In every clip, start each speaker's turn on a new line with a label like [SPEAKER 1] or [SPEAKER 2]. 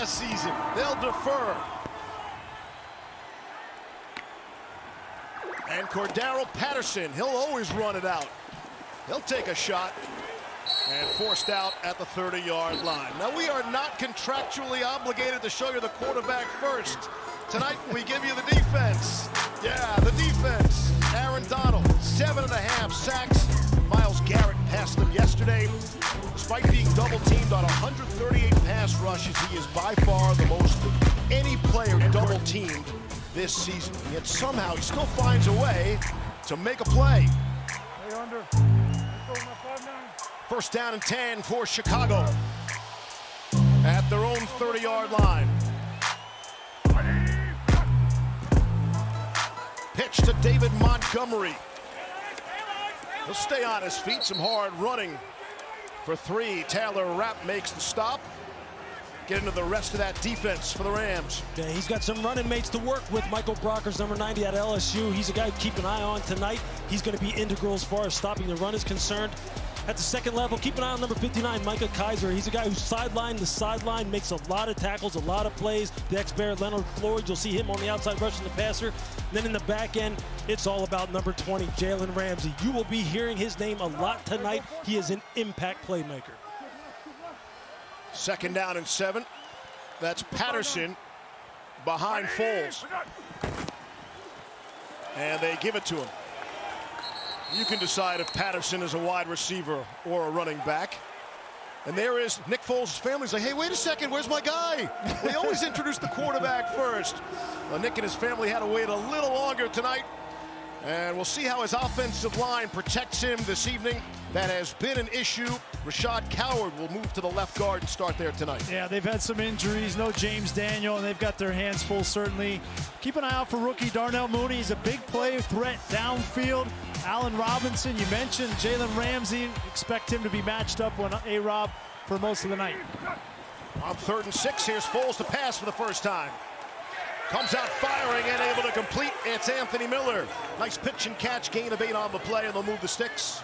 [SPEAKER 1] last season. They'll defer. And Cordero Patterson, he'll always run it out. He'll take a shot and forced out at the 30-yard line. Now, we are not contractually obligated to show you the quarterback first. Tonight, we give you the defense. Yeah, the defense. Aaron Donald, 7.5 sacks. Miles Garrett passed him yesterday. Despite being double-teamed on 138 pass rushes, he is by far the most of any player double-teamed this season. Yet somehow he still finds a way to make a play. First down and 10 for Chicago at their own 30-yard line. Pitch to David Montgomery. He'll stay on his feet. Some hard running for 3. Taylor Rapp makes the stop. Get into the rest of that defense for the Rams.
[SPEAKER 2] Yeah, he's got some running mates to work with. Michael Brockers, number 90 at LSU. He's a guy to keep an eye on tonight. He's going to be integral as far as stopping the run is concerned. At the second level, keep an eye on number 59, Micah Kaiser. He's a guy who's sideline to sideline, makes a lot of tackles, a lot of plays. The ex-Bear Leonard Floyd, you'll see him on the outside rushing the passer. And then in the back end, it's all about number 20, Jalen Ramsey. You will be hearing his name a lot tonight. He is an impact playmaker.
[SPEAKER 1] Second down and 7. That's Patterson behind Foles. And they give it to him. You can decide if Patterson is a wide receiver or a running back. And there is Nick Foles' family's like, hey, wait a second, where's my guy? We always introduce the quarterback first. Well, Nick and his family had to wait a little longer tonight. And we'll see how his offensive line protects him this evening. That has been an issue. Rashad Coward will move to the left guard and start there tonight.
[SPEAKER 3] Yeah, they've had some injuries. No James Daniel, and they've got their hands full, certainly. Keep an eye out for rookie Darnell Mooney. He's a big play threat downfield. Allen Robinson, you mentioned Jalen Ramsey. Expect him to be matched up on A-Rob for most of the night.
[SPEAKER 1] On 3rd and 6, here's Foles to pass for the first time. Comes out firing and able to complete. It's Anthony Miller. Nice pitch and catch, gain of 8 on the play, and they'll move the sticks.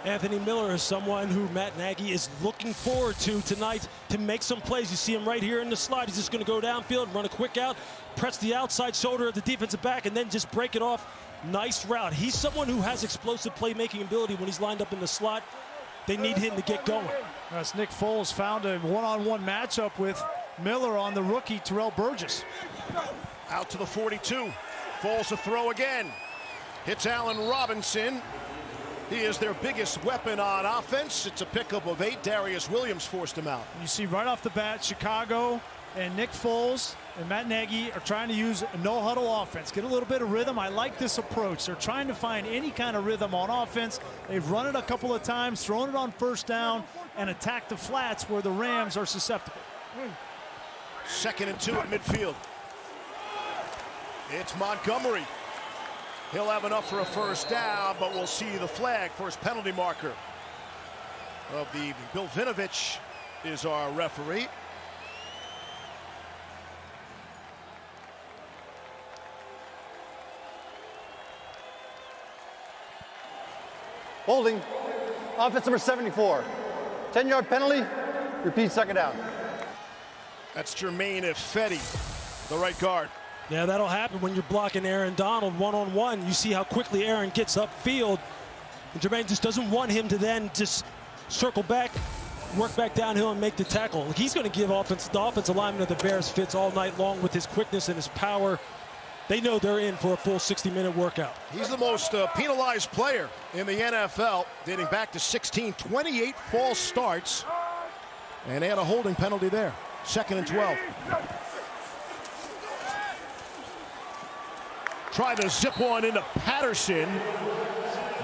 [SPEAKER 2] Anthony Miller is someone who Matt Nagy is looking forward to tonight to make some plays. You see him right here in the slot. He's just going to go downfield, run a quick out, press the outside shoulder of the defensive back, and then just break it off. Nice route. He's someone who has explosive playmaking ability when he's lined up in the slot. They need him to get going.
[SPEAKER 3] As Nick Foles found a one-on-one matchup with Miller on the rookie Terrell Burgess.
[SPEAKER 1] Out to the 42. Foles to throw again. Hits Allen Robinson. He is their biggest weapon on offense. It's a pickup of 8. Darius Williams forced him out.
[SPEAKER 3] You see right off the bat, Chicago and Nick Foles and Matt Nagy are trying to use a no-huddle offense. Get a little bit of rhythm. I like this approach. They're trying to find any kind of rhythm on offense. They've run it a couple of times, thrown it on first down, and attacked the flats where the Rams are susceptible.
[SPEAKER 1] 2nd and 2 at midfield. It's Montgomery. He'll have enough for a first down, but we'll see the flag for his penalty marker of the evening. Bill Vinovich is our referee.
[SPEAKER 4] Holding. Offense number 74. 10-yard penalty. Repeat, 2nd down.
[SPEAKER 1] That's Jermaine Ifedi, the right guard.
[SPEAKER 2] Yeah, that'll happen when you're blocking Aaron Donald one-on-one. You see how quickly Aaron gets upfield. And Jermaine just doesn't want him to then just circle back, work back downhill and make the tackle. He's going to give the offensive lineman of the Bears fits all night long with his quickness and his power. They know they're in for a full 60-minute workout.
[SPEAKER 1] He's the most penalized player in the NFL, dating back to 16, 28 false starts. And they had a holding penalty there. 2nd and 12. Try to zip one into Patterson.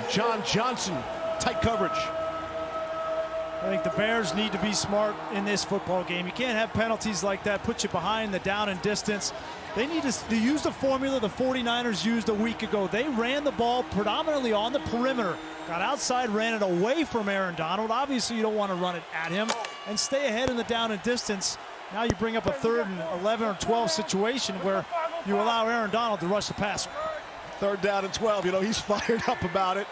[SPEAKER 1] John Johnson, tight coverage.
[SPEAKER 3] I think the Bears need to be smart in this football game. You can't have penalties like that, put you behind the down and distance. They need to use the formula the 49ers used a week ago. They ran the ball predominantly on the perimeter, got outside, ran it away from Aaron Donald. Obviously, you don't want to run it at him and stay ahead in the down and distance. Now you bring up a 3rd and 11 or 12 situation where you allow Aaron Donald to rush the passer.
[SPEAKER 1] 3rd down and 12. You know, he's fired up about it.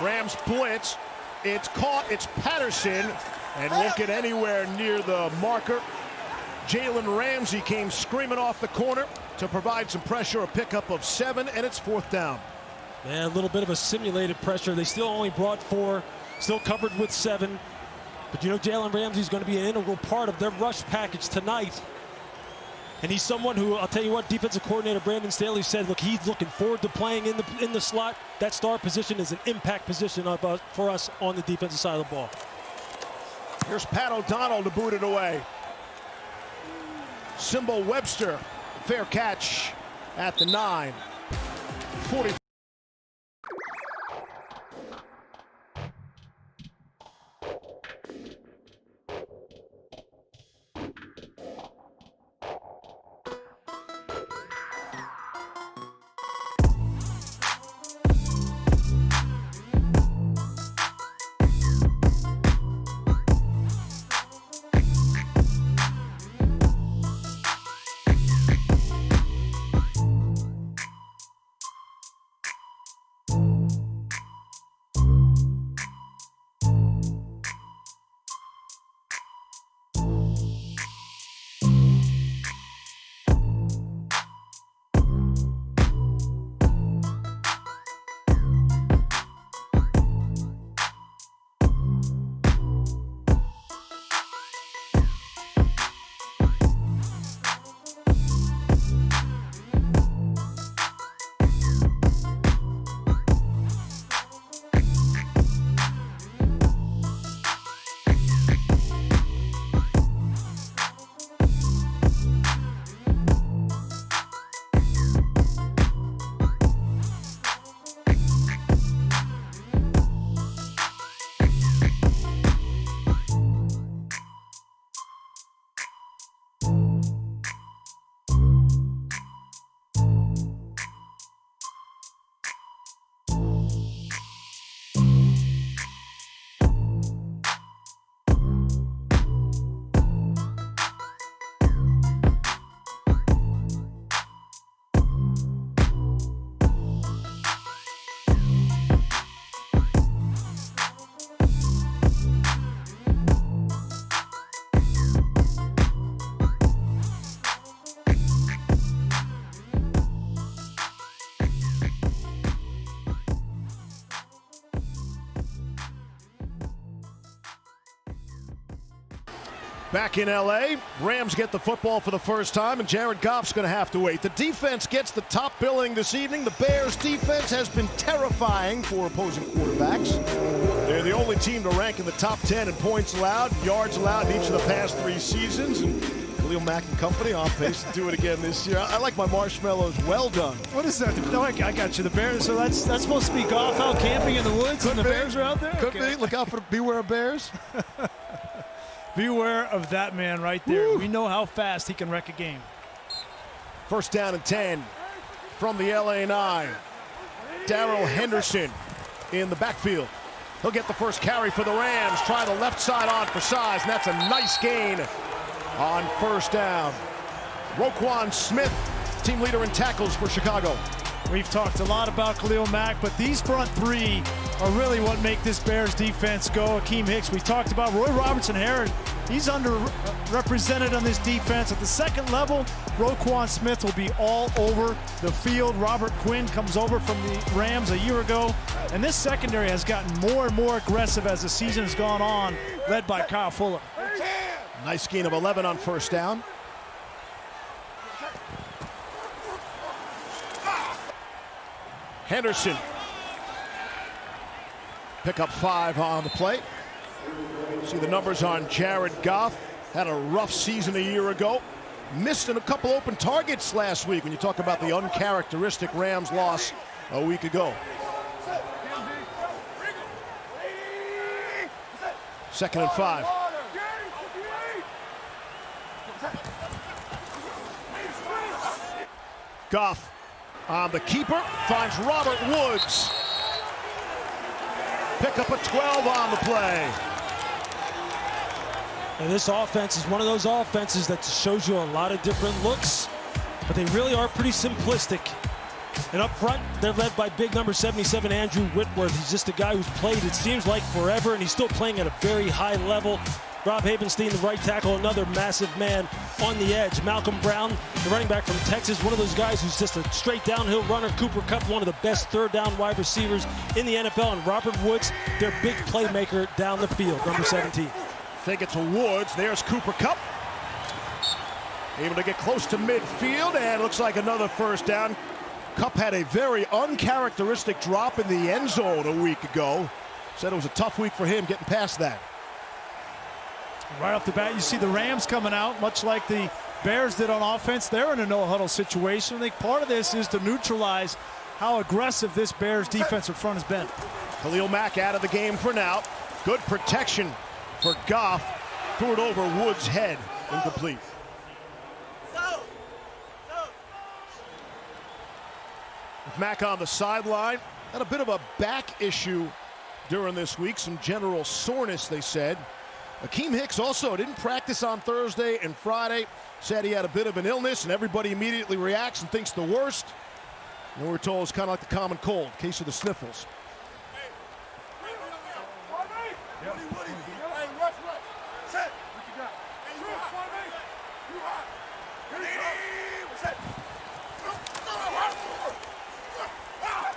[SPEAKER 1] Rams blitz. It's caught. It's Patterson. And won't get anywhere near the marker. Jalen Ramsey came screaming off the corner to provide some pressure. A pickup of 7, and it's 4th down.
[SPEAKER 2] Man, a little bit of a simulated pressure. They still only brought 4, still covered with 7. But you know Jalen Ramsey's going to be an integral part of their rush package tonight. And he's someone who, I'll tell you what, defensive coordinator Brandon Staley said, look, he's looking forward to playing in the slot. That star position is an impact position for us on the defensive side of the ball.
[SPEAKER 1] Here's Pat O'Donnell to boot it away. Simbo Webster, fair catch at the 9. 40. Back in L.A., Rams get the football for the first time, and Jared Goff's going to have to wait. The defense gets the top billing this evening. The Bears' defense has been terrifying for opposing quarterbacks. They're the only team to rank in the top 10 in points allowed, yards allowed in each of the past 3 seasons. And Khalil Mack and company on pace to do it again this year. I like my marshmallows well done.
[SPEAKER 3] What is that? No, I got you. The Bears. So that's supposed to be Goff out camping in the woods, and the Bears are out there?
[SPEAKER 1] Could be. Look out for beware of Bears.
[SPEAKER 3] Beware of that man right there. Woo. We know how fast he can wreck a game.
[SPEAKER 1] First down and 10 from the LA 9. Darrell Henderson in the backfield. He'll get the first carry for the Rams. Try the left side on for size, and that's a nice gain on first down. Roquan Smith, team leader in tackles for Chicago.
[SPEAKER 3] We've talked a lot about Khalil Mack, but these front 3 are really what make this Bears defense go. Akeem Hicks, we talked about Roy Robertson-Harris. He's underrepresented on this defense. At the second level, Roquan Smith will be all over the field. Robert Quinn comes over from the Rams a year ago. And this secondary has gotten more and more aggressive as the season has gone on, led by Kyle Fuller.
[SPEAKER 1] Nice gain of 11 on first down. Henderson. Pick up 5 on the play. See the numbers on Jared Goff. Had a rough season a year ago. Missed in a couple open targets last week when you talk about the uncharacteristic Rams loss a week ago. Second and 5. Goff on the keeper, finds Robert Woods. Pick up a 12 on the play.
[SPEAKER 2] And this offense is one of those offenses that shows you a lot of different looks, but they really are pretty simplistic. And up front, they're led by big number 77, Andrew Whitworth. He's just a guy who's played, it seems like, forever, and he's still playing at a very high level. Rob Havenstein, the right tackle, another massive man on the edge. Malcolm Brown, the running back from Texas, one of those guys who's just a straight downhill runner. Cooper Kupp, one of the best third down wide receivers in the NFL. And Robert Woods, their big playmaker down the field, number 17.
[SPEAKER 1] I think it's Woods. There's Cooper Kupp. Able to get close to midfield, and looks like another first down. Kupp had a very uncharacteristic drop in the end zone a week ago. Said it was a tough week for him getting past that.
[SPEAKER 3] Right off the bat, you see the Rams coming out, much like the Bears did on offense. They're in a no-huddle situation. I think part of this is to neutralize how aggressive this Bears defensive front has been.
[SPEAKER 1] Khalil Mack out of the game for now. Good protection for Goff. Threw it over Woods' head. Incomplete. With Mack on the sideline, had a bit of a back issue during this week. Some general soreness, they said. Akeem Hicks also didn't practice on Thursday and Friday. Said he had a bit of an illness, and everybody immediately reacts and thinks the worst. And we're told it's kind of like the common cold, case of the sniffles.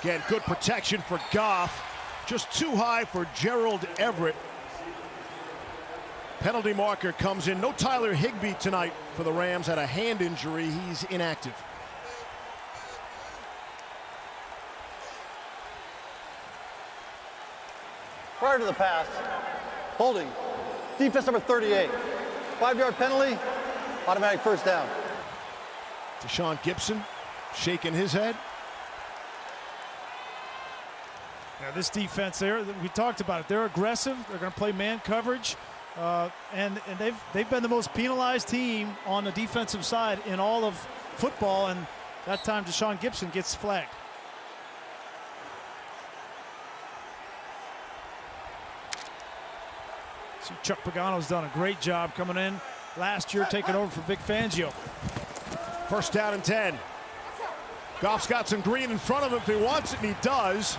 [SPEAKER 1] Again, good protection for Goff. Just too high for Gerald Everett. Penalty marker comes in. No Tyler Higbee tonight for the Rams. Had a hand injury. He's inactive.
[SPEAKER 4] Prior to the pass, holding, defense number 38. 5-yard penalty, automatic first down.
[SPEAKER 1] Deshaun Gibson shaking his head.
[SPEAKER 3] Yeah, this defense, we talked about it. They're aggressive. They're going to play man coverage. And they've been the most penalized team on the defensive side in all of football, and that time Deshaun Gibson gets flagged. See, Chuck Pagano's done a great job coming in last year, taking over for Vic Fangio.
[SPEAKER 1] First down and 10. Goff's got some green in front of him if he wants it, and he does.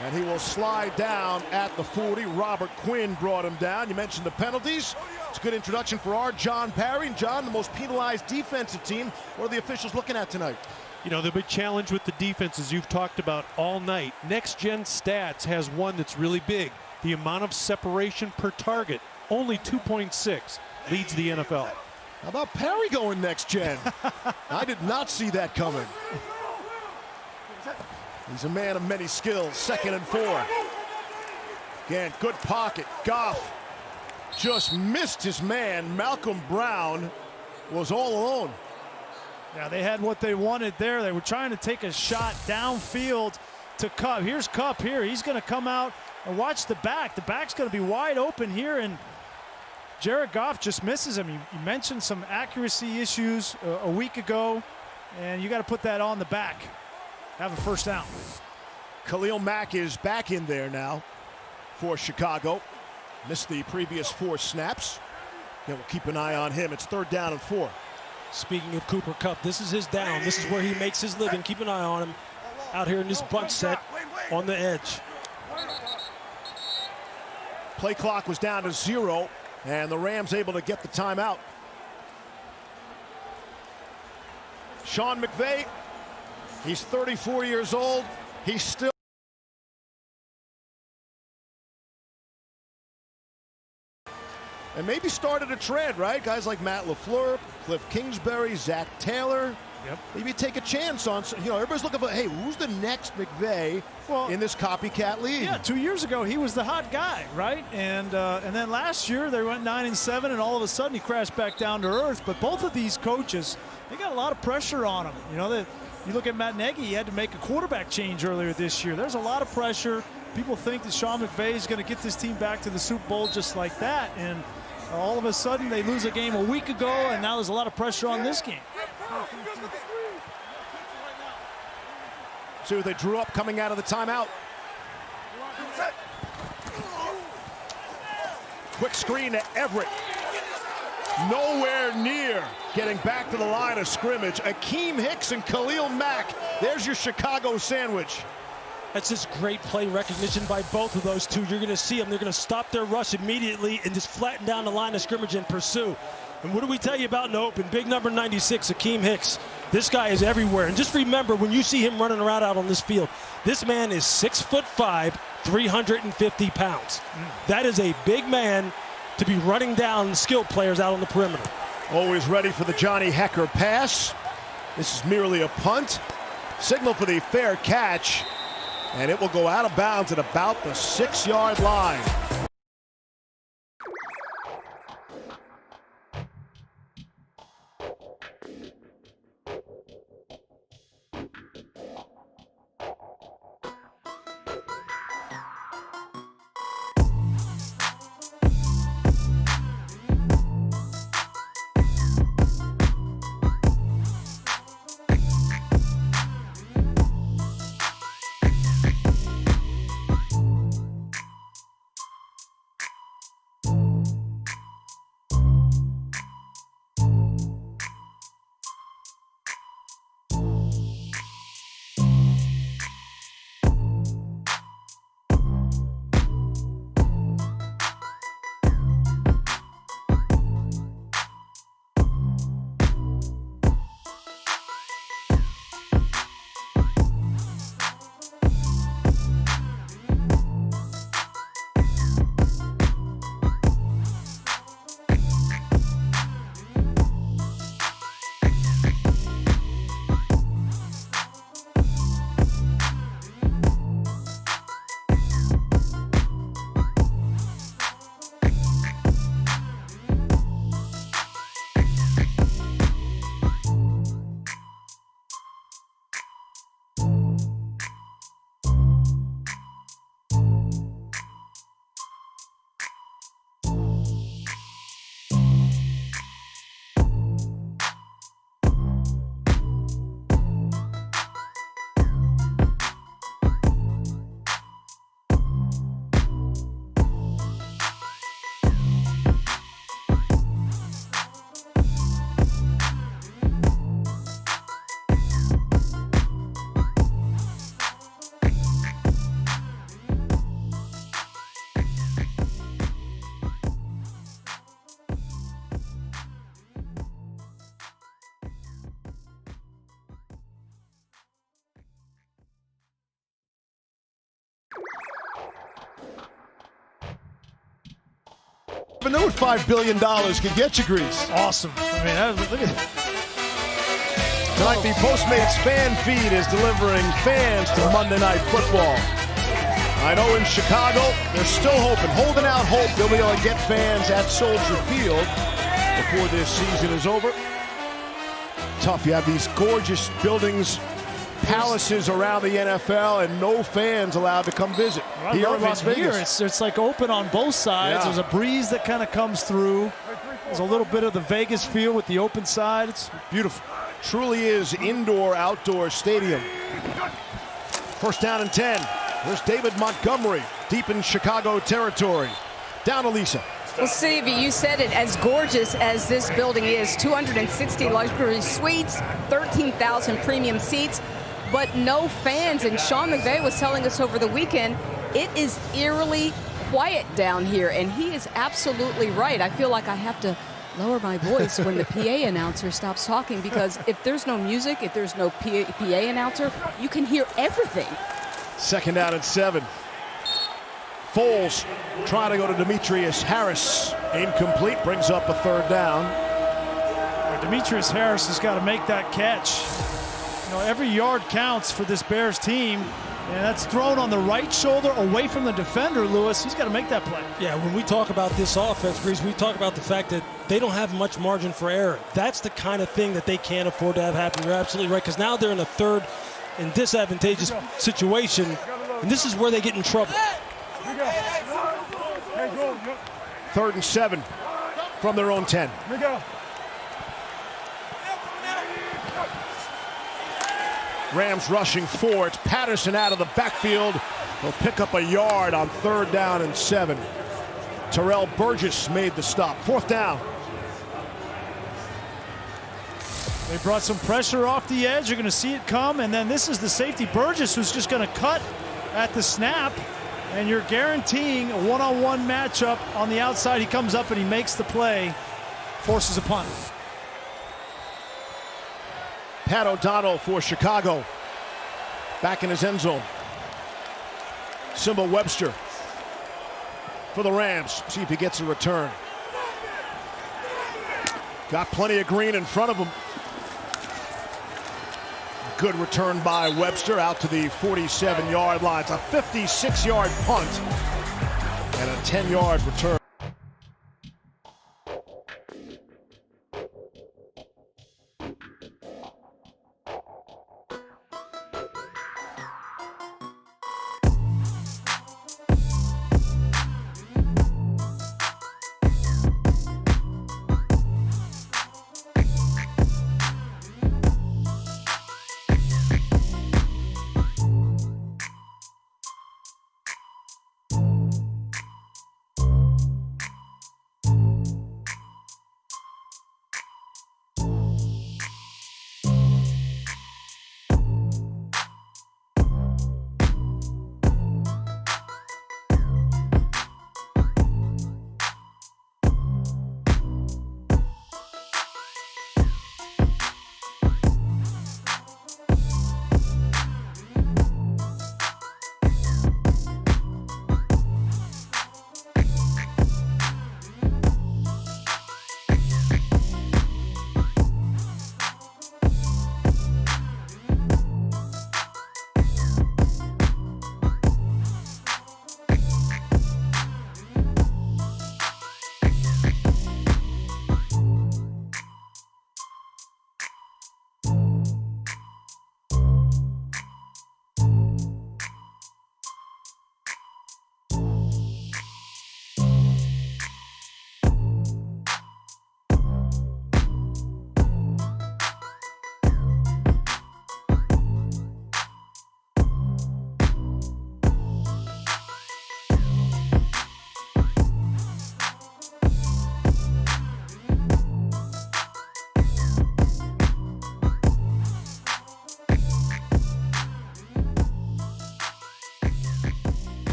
[SPEAKER 1] And he will slide down at the 40. Robert Quinn brought him down. You mentioned the penalties. It's a good introduction for our John Parry. And John, the most penalized defensive team. What are the officials looking at tonight?
[SPEAKER 5] You know, the big challenge with the defenses you've talked about all night. Next Gen Stats has one that's really big. The amount of separation per target, only 2.6, leads the NFL.
[SPEAKER 1] How about Parry going next gen? I did not see that coming. He's a man of many skills. 2nd and 4. Again, good pocket. Goff just missed his man. Malcolm Brown was all alone.
[SPEAKER 3] Yeah, they had what they wanted there. They were trying to take a shot downfield to Kupp. Here's Kupp here. He's going to come out and watch the back. The back's going to be wide open here, and Jared Goff just misses him. You mentioned some accuracy issues a week ago, and you got to put that on the back. Have a first down.
[SPEAKER 1] Khalil Mack is back in there now for Chicago. Missed the previous 4 snaps. Yeah, we'll keep an eye on him. It's 3rd down and 4.
[SPEAKER 2] Speaking of Cooper Kupp, this is his down. This is where he makes his living. Keep an eye on him out here in this bunch set on the edge.
[SPEAKER 1] Play clock was down to 0, and the Rams able to get the timeout. Sean McVay, he's 34 years old. He's still and maybe started a trend, right? Guys like Matt LaFleur, Cliff Kingsbury, Zach Taylor.
[SPEAKER 3] Yep.
[SPEAKER 1] Maybe take a chance on, everybody's looking for, hey, who's the next McVay in this copycat league?
[SPEAKER 3] Yeah, 2 years ago, he was the hot guy, right? And then last year, they went 9-7, and all of a sudden, he crashed back down to earth. But both of these coaches, they got a lot of pressure on them. You look at Matt Nagy, he had to make a quarterback change earlier this year. There's a lot of pressure. People think that Sean McVay is going to get this team back to the Super Bowl just like that. And all of a sudden, they lose a game a week ago, and now there's a lot of pressure on this game.
[SPEAKER 1] See what they drew up coming out of the timeout. Quick screen to Everett. nowhere near getting back to the line of scrimmage. Akeem Hicks and Khalil Mack. There's your Chicago sandwich.
[SPEAKER 2] That's just great play recognition by both of those two. You're going to see them. They're going to stop their rush immediately and just flatten down the line of scrimmage and pursue. And what do we tell you about in the open? Big number 96, Akeem Hicks. This guy is everywhere. And just remember, when you see him running around out on this field, this man is 6'5", 350 pounds. That is a big man to be running down skilled players out on the perimeter.
[SPEAKER 1] Always ready for the Johnny Hecker pass. This is merely a punt. Signal for the fair catch. And it will go out of bounds at about the 6-yard line. I know what $5 billion could get you, Grease.
[SPEAKER 3] Awesome. I mean, look at that.
[SPEAKER 1] Tonight, the Postmates fan feed is delivering fans to Monday Night Football. I know in Chicago, they're still holding out hope they'll be able to get fans at Soldier Field before this season is over. Tough. You have these gorgeous buildings, palaces around the NFL, and no fans allowed to come visit.
[SPEAKER 3] Well,
[SPEAKER 1] here in Las Vegas.
[SPEAKER 3] It's like open on both sides.
[SPEAKER 1] Yeah.
[SPEAKER 3] There's a breeze that kind of comes through. There's a little bit of the Vegas feel with the open side. It's
[SPEAKER 1] Beautiful. Truly is indoor-outdoor stadium. First down and 10. There's David Montgomery deep in Chicago territory. Down to Lisa.
[SPEAKER 6] Well, Steve, you said it, as gorgeous as this building is, 260 luxury suites, 13,000 premium seats, but no fans. And Sean McVay was telling us over the weekend, it is eerily quiet down here, and he is absolutely right. I feel like I have to lower my voice when the PA announcer stops talking, because if there's no music, if there's no PA announcer, you can hear everything.
[SPEAKER 1] Second down and 7. Foles trying to go to Demetrius Harris. Incomplete, brings up a third down.
[SPEAKER 3] Demetrius Harris has got to make that catch. You know, every yard counts for this Bears team, and that's thrown on the right shoulder away from the defender, Lewis. He's got to make that play.
[SPEAKER 2] Yeah, when we talk about this offense, Breeze, we talk about the fact that they don't have much margin for error. That's the kind of thing that they can't afford to have happen. You're absolutely right, because now they're in a third and disadvantageous situation, and this is where they get in trouble.
[SPEAKER 1] Third and 7 from their own 10. Rams rushing 4. It's Patterson out of the backfield. He'll pick up a yard on third down and 7. Terrell Burgess made the stop. Fourth down.
[SPEAKER 3] They brought some pressure off the edge. You're going to see it come. And then this is the safety, Burgess, who's just going to cut at the snap. And you're guaranteeing a one-on-one matchup on the outside. He comes up and he makes the play, forces a punt.
[SPEAKER 1] Pat O'Donnell for Chicago. Back in his end zone. Simba Webster for the Rams. See if he gets a return. Got plenty of green in front of him. Good return by Webster out to the 47-yard line. It's a 56-yard punt and a 10-yard return.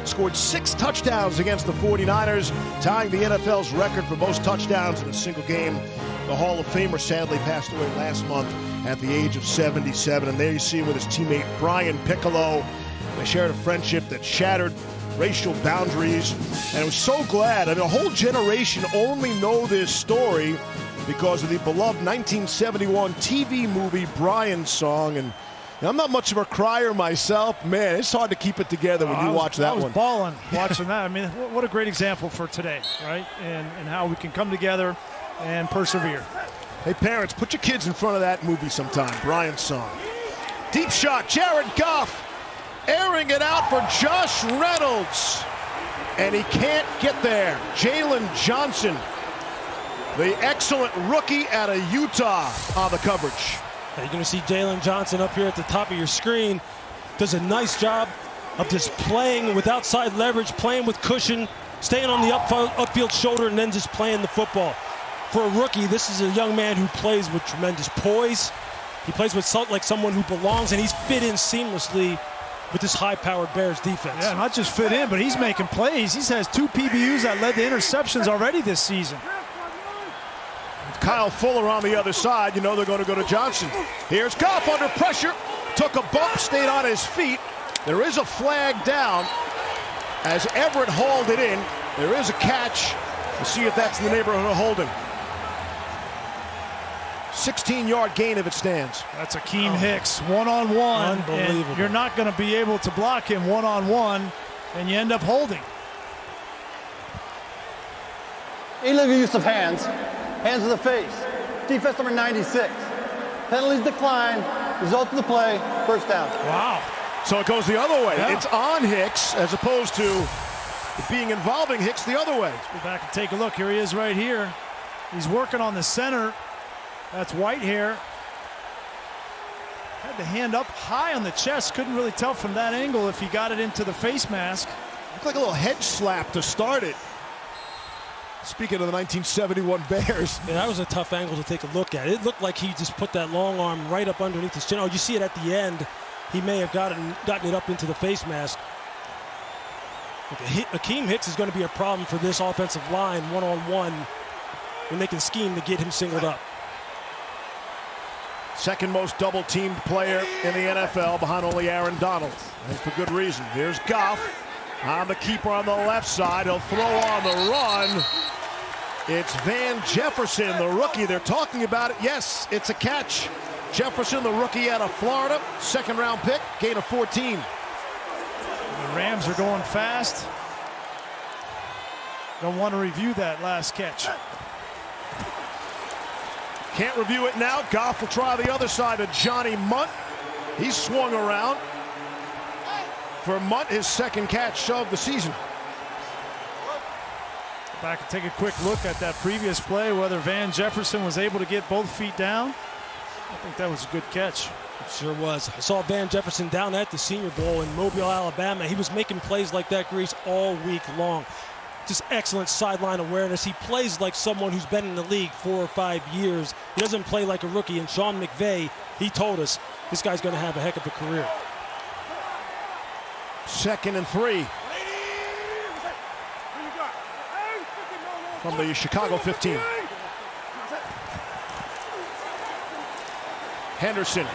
[SPEAKER 1] Scored 6 touchdowns against the 49ers, tying the NFL's record for most touchdowns in a single game. The Hall of Famer sadly passed away last month at the age of 77. And there you see him with his teammate Brian Piccolo. They shared a friendship that shattered racial boundaries. And I was so glad. I mean, a whole generation only know this story because of the beloved 1971 TV movie Brian's Song. And I'm not much of a crier myself. Man, it's hard to keep it together when you watch that one.
[SPEAKER 3] I was balling watching that. I mean, what a great example for today, right? And how we can come together and persevere.
[SPEAKER 1] Hey, parents, put your kids in front of that movie sometime. Brian's Song. Deep shot, Jared Goff airing it out for Josh Reynolds. And he can't get there. Jalen Johnson, the excellent rookie out of Utah, on the coverage.
[SPEAKER 2] You're going to see Jalen Johnson up here at the top of your screen. Does a nice job of just playing with outside leverage, playing with cushion, staying on the upfield shoulder, and then just playing the football. For a rookie, this is a young man who plays with tremendous poise. He plays with like someone who belongs, and he's fit in seamlessly with this high-powered Bears defense.
[SPEAKER 3] Yeah, not just fit in, but he's making plays. He has 2 PBUs that led to interceptions already this season.
[SPEAKER 1] Kyle Fuller on the other side. You know they're going to go to Johnson. Here's Goff under pressure. Took a bump, stayed on his feet. There is a flag down as Everett hauled it in. There is a catch. We'll see if that's in the neighborhood of holding. 16-yard gain if it stands.
[SPEAKER 3] That's Akeem Hicks, one-on-one.
[SPEAKER 2] Unbelievable.
[SPEAKER 3] And you're not going to be able to block him one-on-one, and you end up holding.
[SPEAKER 4] Illegal use of hands. Hands to the face. Defense number 96. Penalties decline. Result of the play. First down.
[SPEAKER 3] Wow.
[SPEAKER 1] So it goes the other way.
[SPEAKER 3] Yeah.
[SPEAKER 1] It's on Hicks as opposed to it being involving Hicks the other way.
[SPEAKER 3] Go back and take a look. Here he is right here. He's working on the center. That's Whitehair. Had the hand up high on the chest. Couldn't really tell from that angle if he got it into the face mask.
[SPEAKER 1] Looked like a little head slap to start it. Speaking of the 1971 Bears.
[SPEAKER 2] Yeah, that was a tough angle to take a look at. It looked like he just put that long arm right up underneath his chin. Oh, you see it at the end. He may have gotten it up into the face mask. Akeem Hicks is going to be a problem for this offensive line one-on-one when they can scheme to get him singled up.
[SPEAKER 1] Second most double-teamed player in the NFL behind only Aaron Donald. And for good reason. Here's Goff on the keeper on the left side. He'll throw on the run. It's Van Jefferson, the rookie. They're talking about it. Yes, it's a catch. Jefferson, the rookie out of Florida. Second-round pick, gain of 14.
[SPEAKER 3] The Rams are going fast. Don't want to review that last catch.
[SPEAKER 1] Can't review it now. Goff will try the other side to Johnny Munt. He's swung around. For Munt, his second catch of the season.
[SPEAKER 3] Back and take a quick look at that previous play, whether Van Jefferson was able to get both feet down. I think that was a good catch.
[SPEAKER 2] It sure was. I saw Van Jefferson down at the Senior Bowl in Mobile, Alabama. He was making plays like that, Grease, all week long. Just excellent sideline awareness. He plays like someone who's been in the league 4 or 5 years. He doesn't play like a rookie. And Sean McVay, he told us this guy's going to have a heck of a career.
[SPEAKER 1] 2nd and 3. From the Chicago 15. Henderson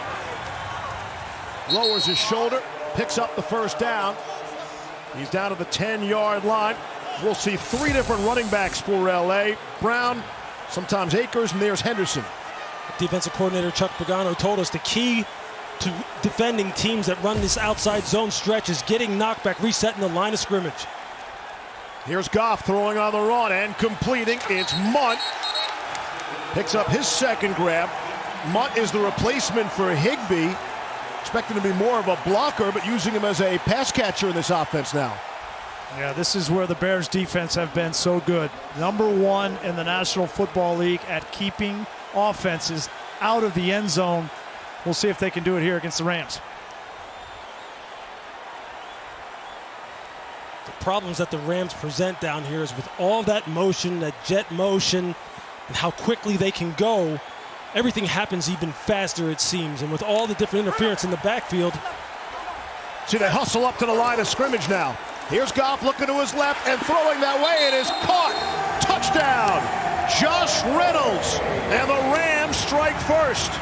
[SPEAKER 1] lowers his shoulder, picks up the first down. He's down to the 10-yard line. We'll see 3 different running backs for LA. Brown, sometimes Akers, and there's Henderson.
[SPEAKER 2] Defensive coordinator Chuck Pagano told us the key to defending teams that run this outside zone stretch is getting knockback, resetting the line of scrimmage.
[SPEAKER 1] Here's Goff throwing on the run and completing. It's Munt. Picks up his second grab. Munt is the replacement for Higbee. Expecting to be more of a blocker, but using him as a pass catcher in this offense now.
[SPEAKER 3] Yeah, this is where the Bears defense have been so good. #1 in the National Football League at keeping offenses out of the end zone. We'll see if they can do it here against the Rams.
[SPEAKER 2] The problems that the Rams present down here is with all that motion, that jet motion, and how quickly they can go, everything happens even faster, it seems. And with all the different interference in the backfield.
[SPEAKER 1] See, they hustle up to the line of scrimmage now. Here's Goff looking to his left and throwing that way. It is caught. Touchdown. Josh Reynolds. And the Rams strike first.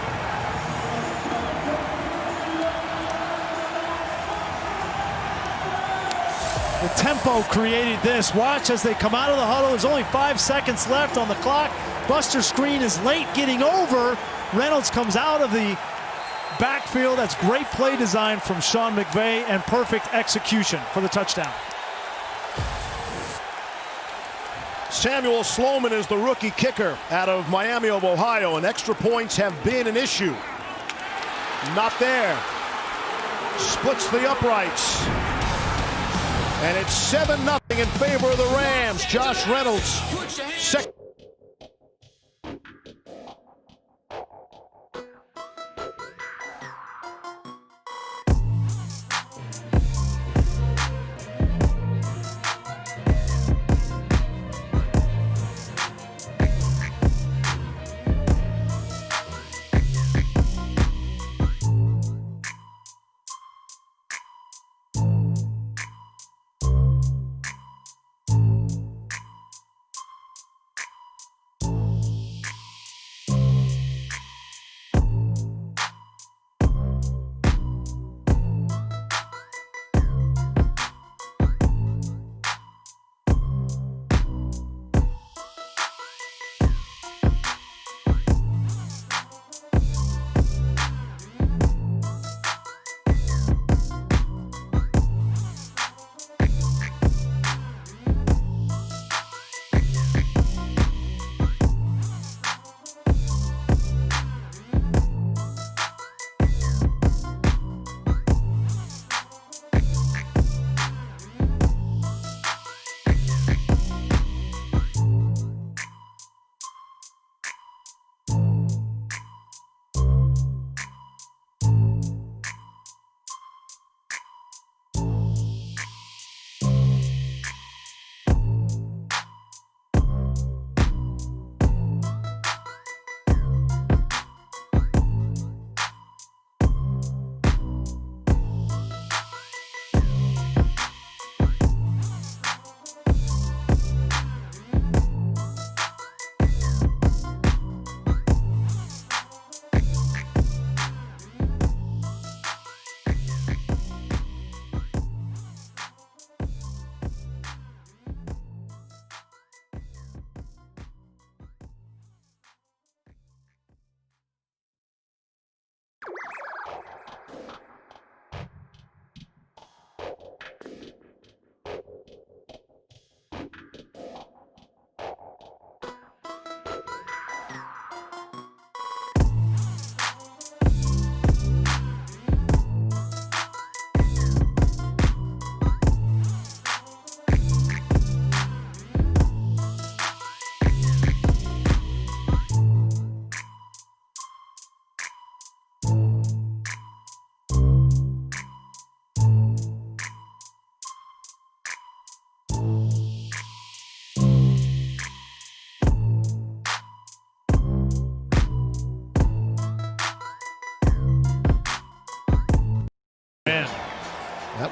[SPEAKER 3] The tempo created this. Watch as they come out of the huddle. There's only 5 seconds left on the clock. Buster Screen is late getting over. Reynolds comes out of the backfield. That's great play design from Sean McVay and perfect execution for the touchdown.
[SPEAKER 1] Samuel Sloman is the rookie kicker out of Miami of Ohio, and extra points have been an issue. Not there. Splits the uprights. And it's 7-0 in favor of the Rams. Josh Reynolds, second.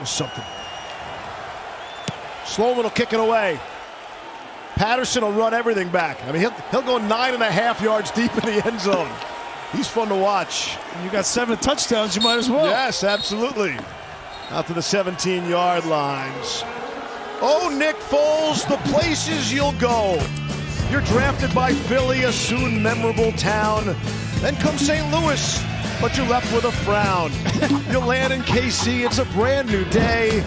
[SPEAKER 1] was something. Sloman will kick it away. Patterson will run everything back. I mean, he'll go 9.5 yards deep in the end zone. He's fun to watch.
[SPEAKER 3] You got 7 touchdowns, you might as well.
[SPEAKER 1] Yes, absolutely. Out to the 17-yard lines. Oh, Nick Foles, the places you'll go. You're drafted by Philly, a soon memorable town. Then comes St. Louis, but you're left with a frown. You'll land in KC, it's a brand new day.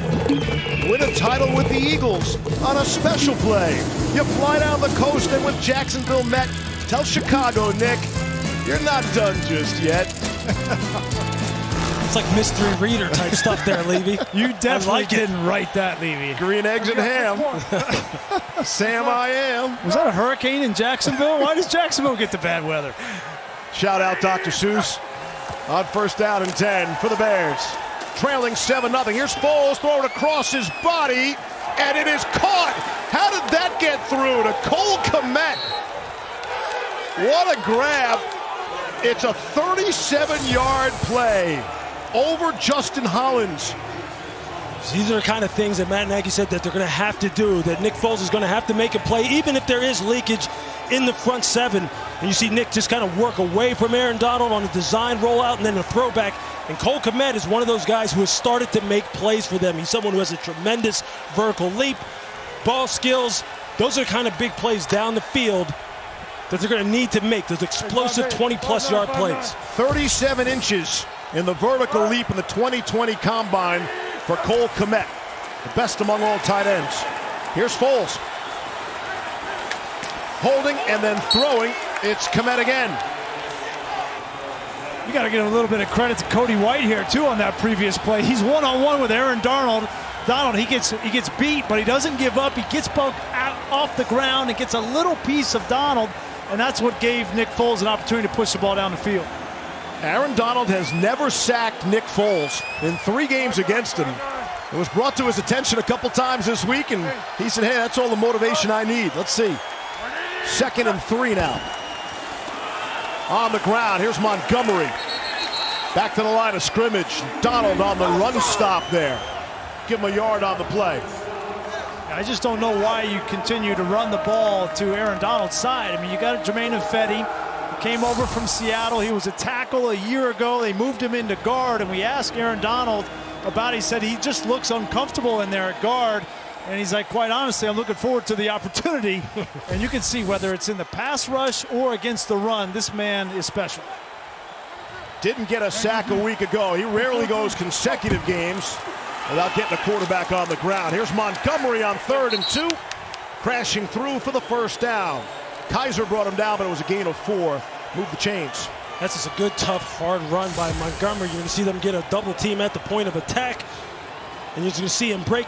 [SPEAKER 1] Win a title with the Eagles on a special play. You fly down the coast and with Jacksonville met. Tell Chicago, Nick, you're not done just yet.
[SPEAKER 2] It's like mystery reader type stuff there, Levy.
[SPEAKER 3] You definitely didn't write that, Levy.
[SPEAKER 1] Green eggs and ham. Sam I am.
[SPEAKER 3] Was that a hurricane in Jacksonville? Why does Jacksonville get the bad weather?
[SPEAKER 1] Shout out Dr. Seuss on 1st down and 10 for the Bears. Trailing 7-0. Here's Foles throwing across his body, and it is caught. How did that get through to Cole Kmet? What a grab. It's a 37-yard play over Justin Hollins.
[SPEAKER 2] These are the kind of things that Matt Nagy said that they're going to have to do, that Nick Foles is going to have to make a play, even if there is leakage in the front 7. And you see Nick just kind of work away from Aaron Donald on a design rollout and then a throwback. And Cole Kmet is one of those guys who has started to make plays for them. He's someone who has a tremendous vertical leap, ball skills. Those are kind of big plays down the field that they're going to need to make, those explosive 20-plus yard plays.
[SPEAKER 1] 37 inches in the vertical leap in the 2020 Combine for Cole Kmet, the best among all tight ends. Here's Foles. Holding and then throwing. It's Kmet again.
[SPEAKER 3] You got to give a little bit of credit to Cody White here, too, on that previous play. He's one-on-one with Aaron Donald. He gets beat, but he doesn't give up. He gets bumped out off the ground and gets a little piece of Donald, and that's what gave Nick Foles an opportunity to push the ball down the field.
[SPEAKER 1] Aaron Donald has never sacked Nick Foles in 3 games against him. It was brought to his attention a couple times this week, and he said, hey, that's all the motivation I need. Let's see. 2nd and 3 now. On the ground, here's Montgomery. Back to the line of scrimmage. Donald on the run stop there. Give him a yard on the play.
[SPEAKER 3] I just don't know why you continue to run the ball to Aaron Donald's side. I mean, you got Jermaine Ifedi. He came over from Seattle. He was a tackle a year ago. They moved him into guard, and we asked Aaron Donald about it. He said he just looks uncomfortable in there at guard. And he's like, quite honestly, I'm looking forward to the opportunity. And you can see whether it's in the pass rush or against the run, this man is special.
[SPEAKER 1] Didn't get a sack a week ago. He rarely goes consecutive games without getting a quarterback on the ground. Here's Montgomery on 3rd and 2. Crashing through for the 1st down. Kaiser brought him down, but it was a gain of 4. Move the chains.
[SPEAKER 2] That's just a good, tough, hard run by Montgomery. You're going to see them get a double team at the point of attack. And you're going to see him break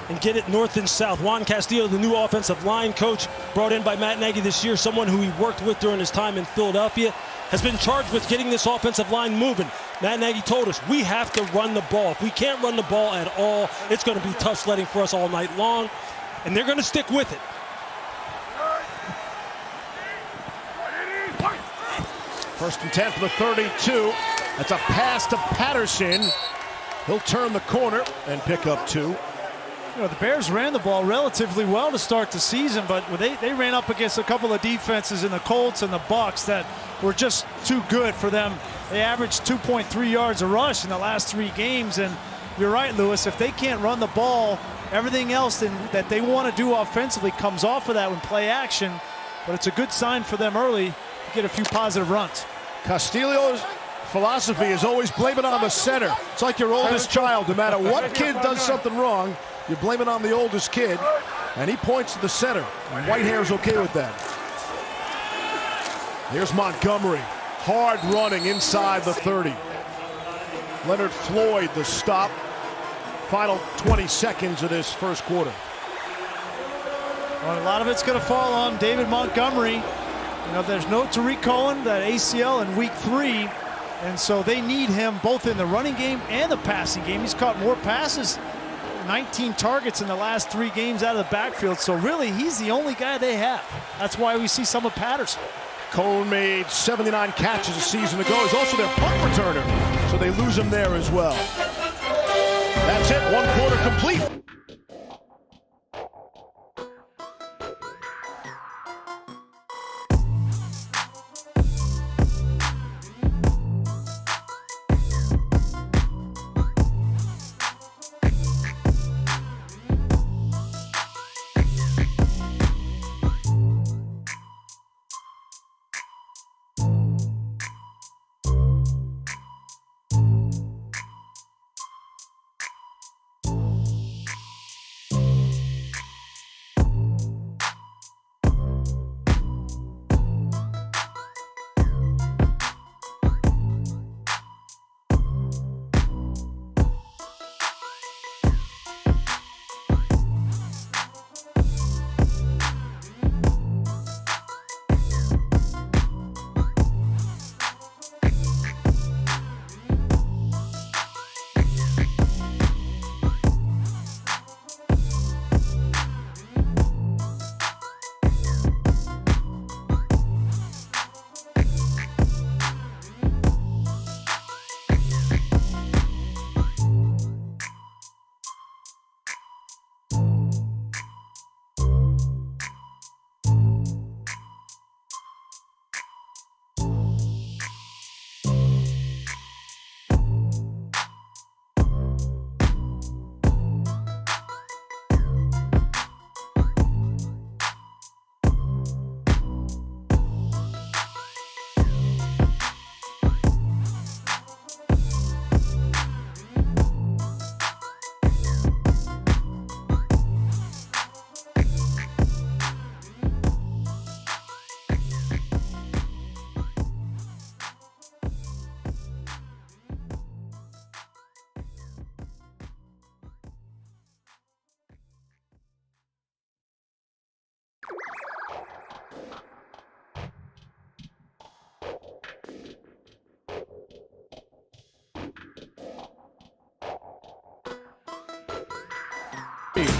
[SPEAKER 2] and get it north and south. Juan Castillo, the new offensive line coach, brought in by Matt Nagy this year, someone who he worked with during his time in Philadelphia, has been charged with getting this offensive line moving. Matt Nagy told us we have to run the ball. If we can't run the ball at all, it's going to be tough sledding for us all night long, and they're going to stick with it.
[SPEAKER 1] First and 10 for the 32. That's a pass to Patterson. He'll turn the corner and pick up 2.
[SPEAKER 3] You know, the Bears ran the ball relatively well to start the season, but they ran up against a couple of defenses in the Colts and the Bucs that were just too good for them. They averaged 2.3 yards a rush in the last 3 games, and you're right, Lewis, if they can't run the ball, everything else that they want to do offensively comes off of that when play action, but it's a good sign for them early to get a few positive runs.
[SPEAKER 1] Castillo's philosophy is always blame it on the center. It's like your oldest child. No matter what kid does something wrong, you blame it on the oldest kid, and he points to the center. And Whitehair's okay with that. Here's Montgomery, hard running inside the 30. Leonard Floyd, the stop. Final 20 seconds of this first quarter.
[SPEAKER 3] Well, a lot of it's going to fall on David Montgomery. You know, there's no Tariq Cohen, that ACL in week 3. And so they need him both in the running game and the passing game. He's caught more passes, 19 targets in the last 3 games out of the backfield. So really, he's the only guy they have. That's why we see some of Patterson.
[SPEAKER 1] Cohen made 79 catches a season ago. He's also their punt returner, so they lose him there as well. That's it, 1 quarter complete.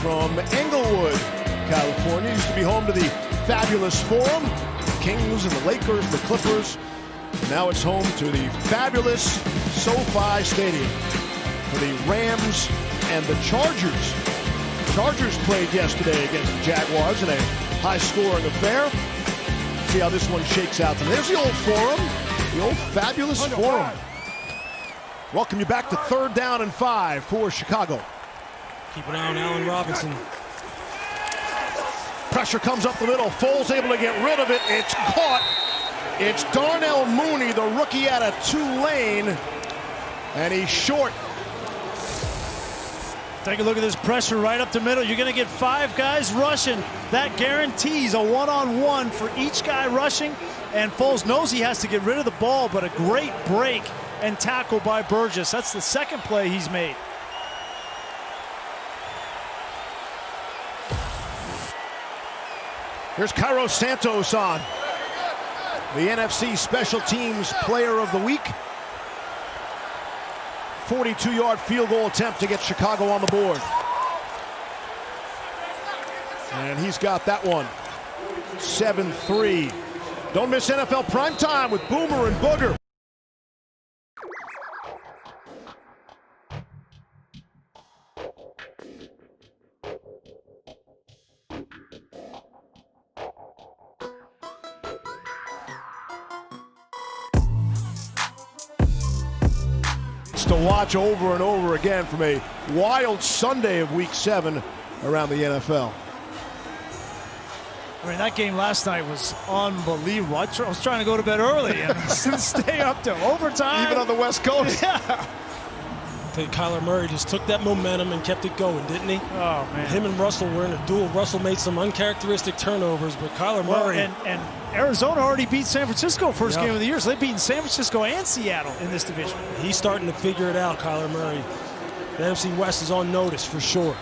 [SPEAKER 1] From Englewood, California, used to be home to the fabulous Forum, the Kings and the Lakers, the Clippers. Now it's home to the fabulous SoFi Stadium for the Rams and the Chargers. Chargers played yesterday against the Jaguars in a high-scoring affair. See how this one shakes out. And there's the old Forum, the old fabulous Forum. Welcome you back to 3rd down and 5 for Chicago.
[SPEAKER 2] Keep an eye on Allen Robinson.
[SPEAKER 1] Pressure comes up the middle. Foles able to get rid of it. It's caught. It's Darnell Mooney, the rookie out of Tulane. And he's short.
[SPEAKER 3] Take a look at this pressure right up the middle. You're going to get 5 guys rushing. That guarantees a one-on-one for each guy rushing. And Foles knows he has to get rid of the ball, but a great break and tackle by Burgess. That's the 2nd play he's made.
[SPEAKER 1] Here's Cairo Santos on. The NFC Special Teams Player of the Week. 42-yard field goal attempt to get Chicago on the board. And he's got that one. 7-3. Don't miss NFL Primetime with Boomer and Booger. To watch over and over again from a wild Sunday of Week 7 around the NFL.
[SPEAKER 3] I mean, that game last night was unbelievable. I was trying to go to bed early and stay up to overtime.
[SPEAKER 1] Even on the West Coast.
[SPEAKER 3] Yeah.
[SPEAKER 2] I think Kyler Murray just took that momentum and kept it going, didn't he?
[SPEAKER 3] Oh, man.
[SPEAKER 2] Him and Russell were in a duel. Russell made some uncharacteristic turnovers, but Kyler Murray.
[SPEAKER 3] And Arizona already beat San Francisco first game of the year, so they've beaten San Francisco and Seattle in this division.
[SPEAKER 2] He's starting to figure it out, Kyler Murray. The NFC West is on notice for sure.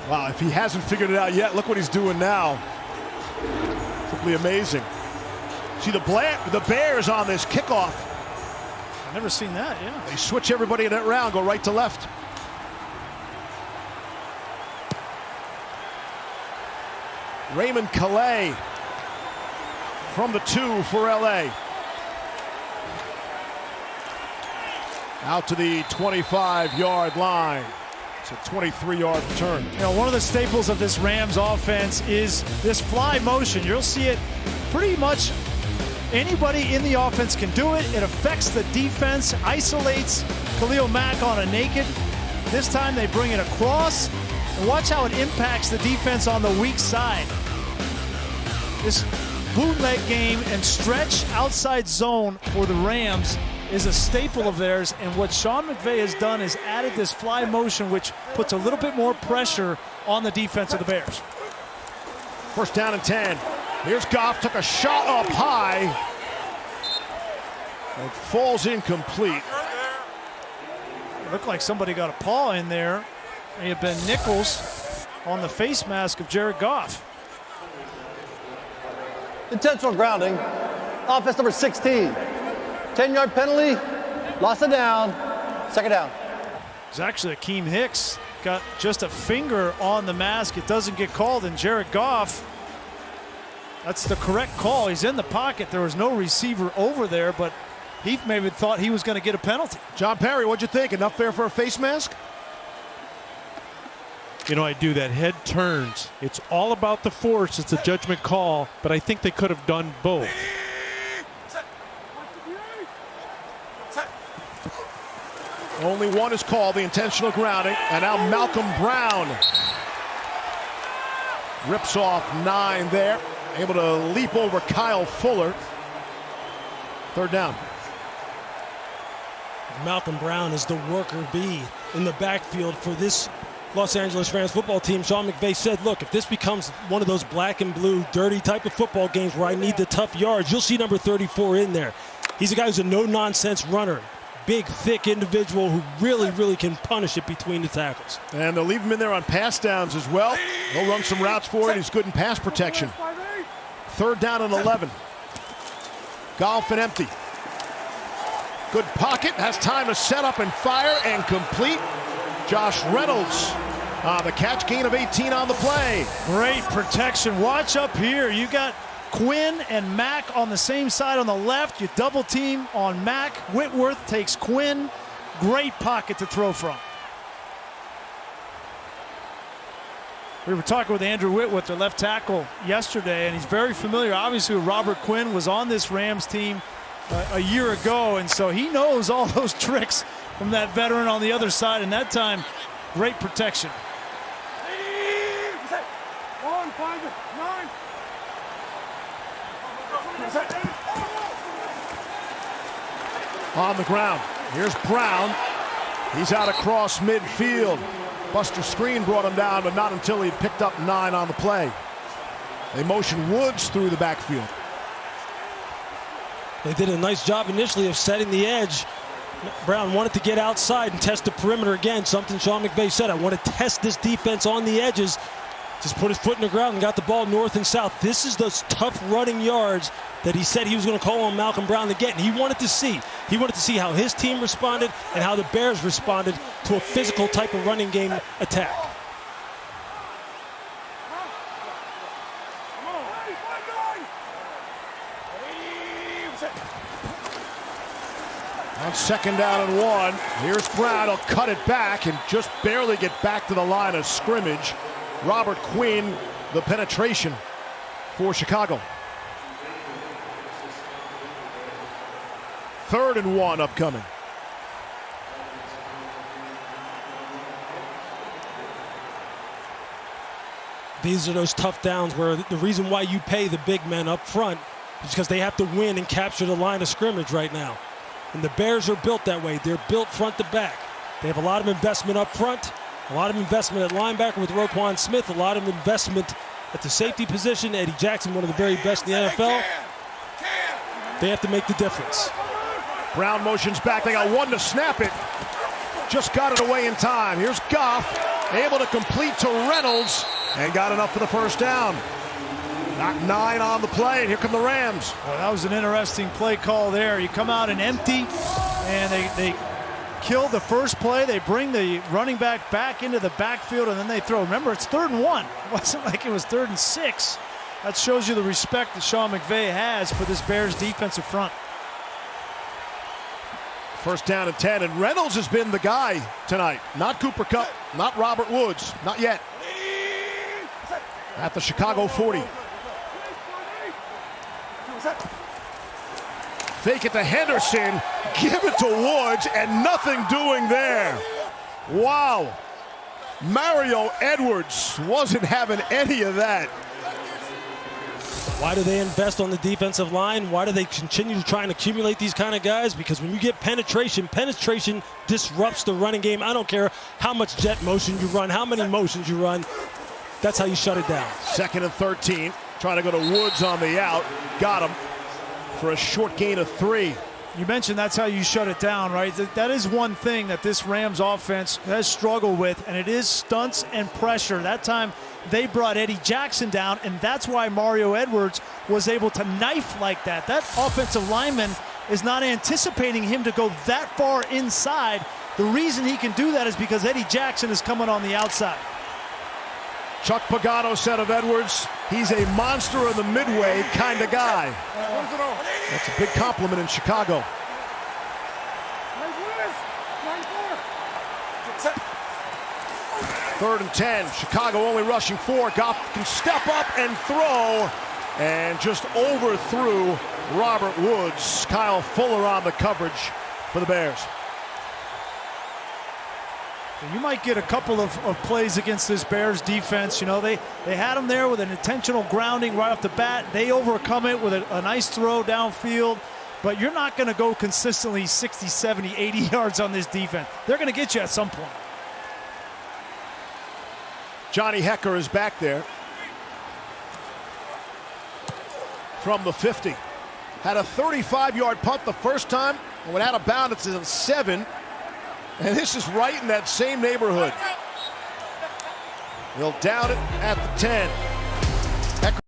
[SPEAKER 1] Wow, if he hasn't figured it out yet, look what he's doing now. Simply amazing. See the Bears on this kickoff.
[SPEAKER 3] I've never seen that, yeah.
[SPEAKER 1] They switch everybody in that round, go right to left. Raymond Calais from the 2 for LA. Out to the 25-yard line. It's a 23-yard return.
[SPEAKER 3] You know, one of the staples of this Rams offense is this fly motion. You'll see it pretty much anybody in the offense can do it. It affects the defense, isolates Khalil Mack on a naked. This time they bring it across. And watch how it impacts the defense on the weak side. This bootleg game and stretch outside zone for the Rams is a staple of theirs, and what Sean McVay has done is added this fly motion, which puts a little bit more pressure on the defense of the Bears.
[SPEAKER 1] First down and 10. Here's Goff, took a shot up high. It falls incomplete.
[SPEAKER 3] It looked like somebody got a paw in there. It may have been Nichols on the face mask of Jared Goff.
[SPEAKER 4] Intentional grounding. Offense number 16. 10-yard penalty. Loss of down. Second down.
[SPEAKER 3] It's actually Akeem Hicks. Got just a finger on the mask. It doesn't get called, and Jared Goff, that's the correct call. He's in the pocket. There was no receiver over there, but he maybe thought he was going to get a penalty.
[SPEAKER 1] John Perry, what'd you think? Enough there for a face mask?
[SPEAKER 5] You know, I do. That head turns. It's all about the force. It's a judgment call, but I think they could have done both.
[SPEAKER 1] Only one is called, the intentional grounding, and now Malcolm Brown rips off 9 there, able to leap over Kyle Fuller. Third down.
[SPEAKER 2] Malcolm Brown is the worker bee in the backfield for this Los Angeles Rams football team. Sean McVay said, look, if this becomes one of those black and blue, dirty type of football games where I need the tough yards, you'll see number 34 in there. He's a guy who's a no-nonsense runner. Big, thick individual who really can punish it between the tackles.
[SPEAKER 1] And they'll leave him in there on pass downs as well. They'll run some routes for it. He's good in pass protection. Third down and 11. Golf and empty. Good pocket, has time to set up and fire, and complete. Josh Reynolds, the catch, gain of 18 on the play.
[SPEAKER 3] Great protection. Watch up here. You got Quinn and Mack on the same side on the left. You double team on Mack. Whitworth takes Quinn. Great pocket to throw from. We were talking with Andrew Whitworth, their left tackle, yesterday, and he's very familiar. Obviously, Robert Quinn was on this Rams team a year ago, and so he knows all those tricks from that veteran on the other side, and that time, great protection.
[SPEAKER 1] On the ground, here's Brown. He's out across midfield. Buster Screen brought him down, but not until he picked up 9 on the play. They motion Woods through the backfield.
[SPEAKER 2] They did a nice job initially of setting the edge. Brown wanted to get outside and test the perimeter again, something Sean McVay said. I want to test this defense on the edges. Just put his foot in the ground and got the ball north and south. This is those tough running yards that he said he was going to call on Malcolm Brown to get. And he wanted to see. He wanted to see how his team responded and how the Bears responded to a physical type of running game attack.
[SPEAKER 1] On second down and 1, here's Brown. He'll cut it back and just barely get back to the line of scrimmage. Robert Quinn, the penetration for Chicago. Third and 1 upcoming.
[SPEAKER 2] These are those tough downs where the reason why you pay the big men up front is because they have to win and capture the line of scrimmage right now. And the Bears are built that way. They're built front to back. They have a lot of investment up front, a lot of investment at linebacker with Roquan Smith, a lot of investment at the safety position. Eddie Jackson, one of the very best in the NFL. They have to make the difference.
[SPEAKER 1] Brown motions back. They got 1 to snap it. Just got it away in time. Here's Goff, able to complete to Reynolds, and got enough for the first down. Knock 9 on the play, and here come the Rams.
[SPEAKER 3] Well, that was an interesting play call there. You come out and empty, and they kill the first play. They bring the running back into the backfield, and then they throw. Remember, it's 3rd and 1. It wasn't like it was 3rd and 6. That shows you the respect that Sean McVay has for this Bears defensive front.
[SPEAKER 1] First down and 10, and Reynolds has been the guy tonight. Not Cooper Kupp, not Robert Woods, not yet. At the Chicago 40. Fake it to Henderson, give it to Woods, and nothing doing there. Wow. Mario Edwards wasn't having any of that.
[SPEAKER 2] Why do they invest on the defensive line? Why do they continue to try and accumulate these kind of guys? Because when you get penetration disrupts the running game. I don't care how much jet motion you run, how many motions you run. That's how you shut it down.
[SPEAKER 1] 2nd and 13. Trying to go to Woods on the out. Got him for a short gain of 3.
[SPEAKER 3] You mentioned that's how you shut it down, right? That is one thing that this Rams offense has struggled with, and it is stunts and pressure. That time they brought Eddie Jackson down, and that's why Mario Edwards was able to knife like that. That offensive lineman is not anticipating him to go that far inside. The reason he can do that is because Eddie Jackson is coming on the outside.
[SPEAKER 1] Chuck Pagano said of Edwards, he's a monster of the midway kind of guy. That's a big compliment in Chicago. Third and 10, Chicago only rushing 4. Goff can step up and throw, and just overthrew Robert Woods. Kyle Fuller on the coverage for the Bears.
[SPEAKER 3] You might get a couple of plays against this Bears defense. You know, they had him there with an intentional grounding right off the bat. They overcome it with a nice throw downfield. But you're not going to go consistently 60, 70, 80 yards on this defense. They're going to get you at some point.
[SPEAKER 1] Johnny Hecker is back there from the 50. Had a 35-yard punt the first time, and went out of bounds. It's a 7. And this is right in that same neighborhood. They'll down it at the 10. Hecker.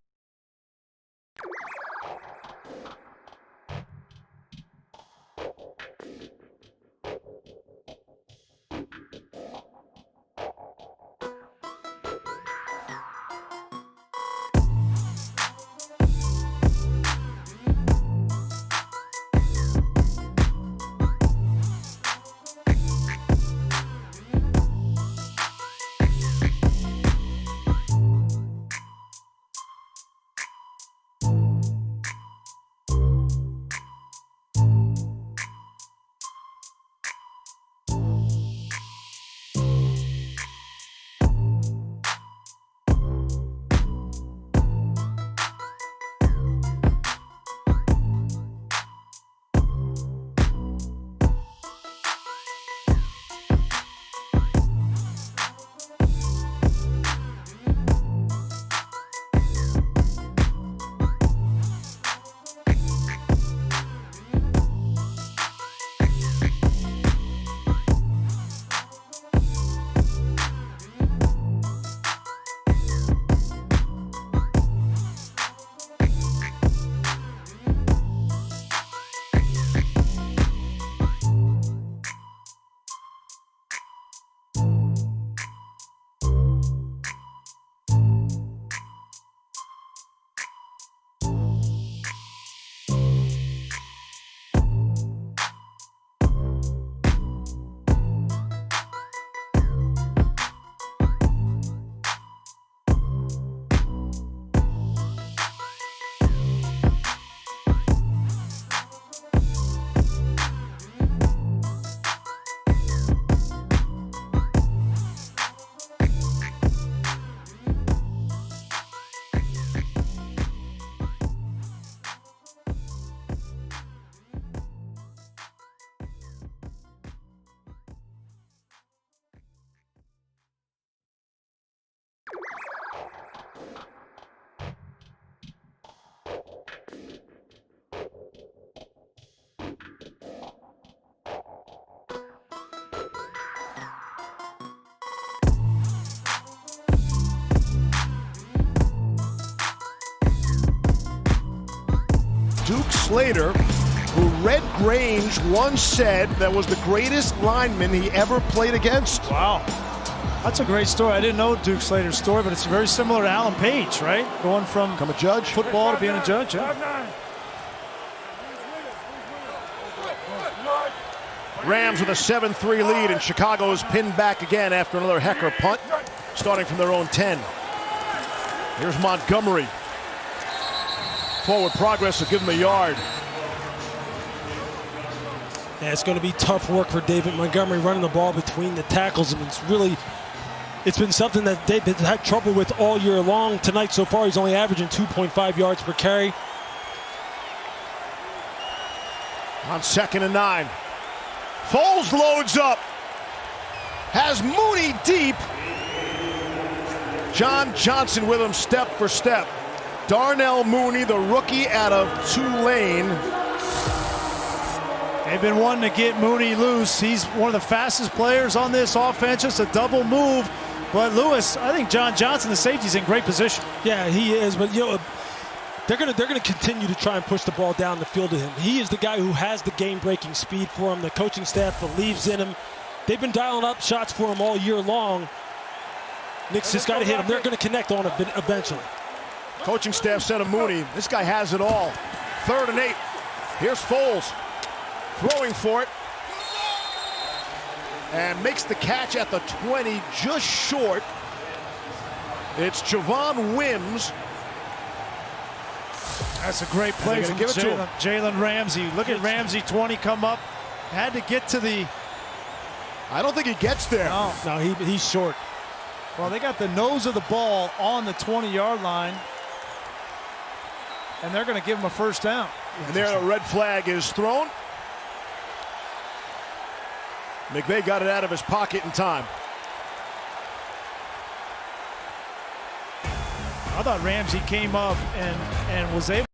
[SPEAKER 1] Duke Slater, who Red Grange once said that was the greatest lineman he ever played against.
[SPEAKER 3] Wow. That's a great story. I didn't know Duke Slater's story, but it's very similar to Alan Page, right? Going from
[SPEAKER 1] become a judge,
[SPEAKER 3] football to being a judge. Yeah.
[SPEAKER 1] Rams with a 7-3 lead, and Chicago's pinned back again after another Hecker punt, starting from their own 10. Here's Montgomery. Forward progress will give him a yard.
[SPEAKER 2] Yeah, it's going to be tough work for David Montgomery running the ball between the tackles. And it's been something that they've had trouble with all year long. Tonight so far, he's only averaging 2.5 yards per carry.
[SPEAKER 1] On 2nd and 9. Foles loads up. Has Mooney deep. John Johnson with him step for step. Darnell Mooney, the rookie out of Tulane.
[SPEAKER 3] They've been wanting to get Mooney loose. He's one of the fastest players on this offense. Just a double move. But Lewis, I think John Johnson, the safety's in great position.
[SPEAKER 2] Yeah, he is. But, they're gonna continue to try and push the ball down the field to him. He is the guy who has the game-breaking speed for him. The coaching staff believes in him. They've been dialing up shots for him all year long. Nick's just got to hit him. They're going to connect on it eventually.
[SPEAKER 1] Coaching staff said of Mooney, this guy has it all. 3rd and 8. Here's Foles. Throwing for it. And makes the catch at the 20, just short. It's Javon Wims.
[SPEAKER 3] That's a great play from Jalen Ramsey. Look at Ramsey, 20 come up. Had to get to the...
[SPEAKER 1] I don't think he gets there.
[SPEAKER 2] No, he's short.
[SPEAKER 3] Well, they got the nose of the ball on the 20-yard line. And they're going to give him a first down.
[SPEAKER 1] And there a red flag is thrown. McVay got it out of his pocket in time.
[SPEAKER 3] I thought Ramsey came up and was able.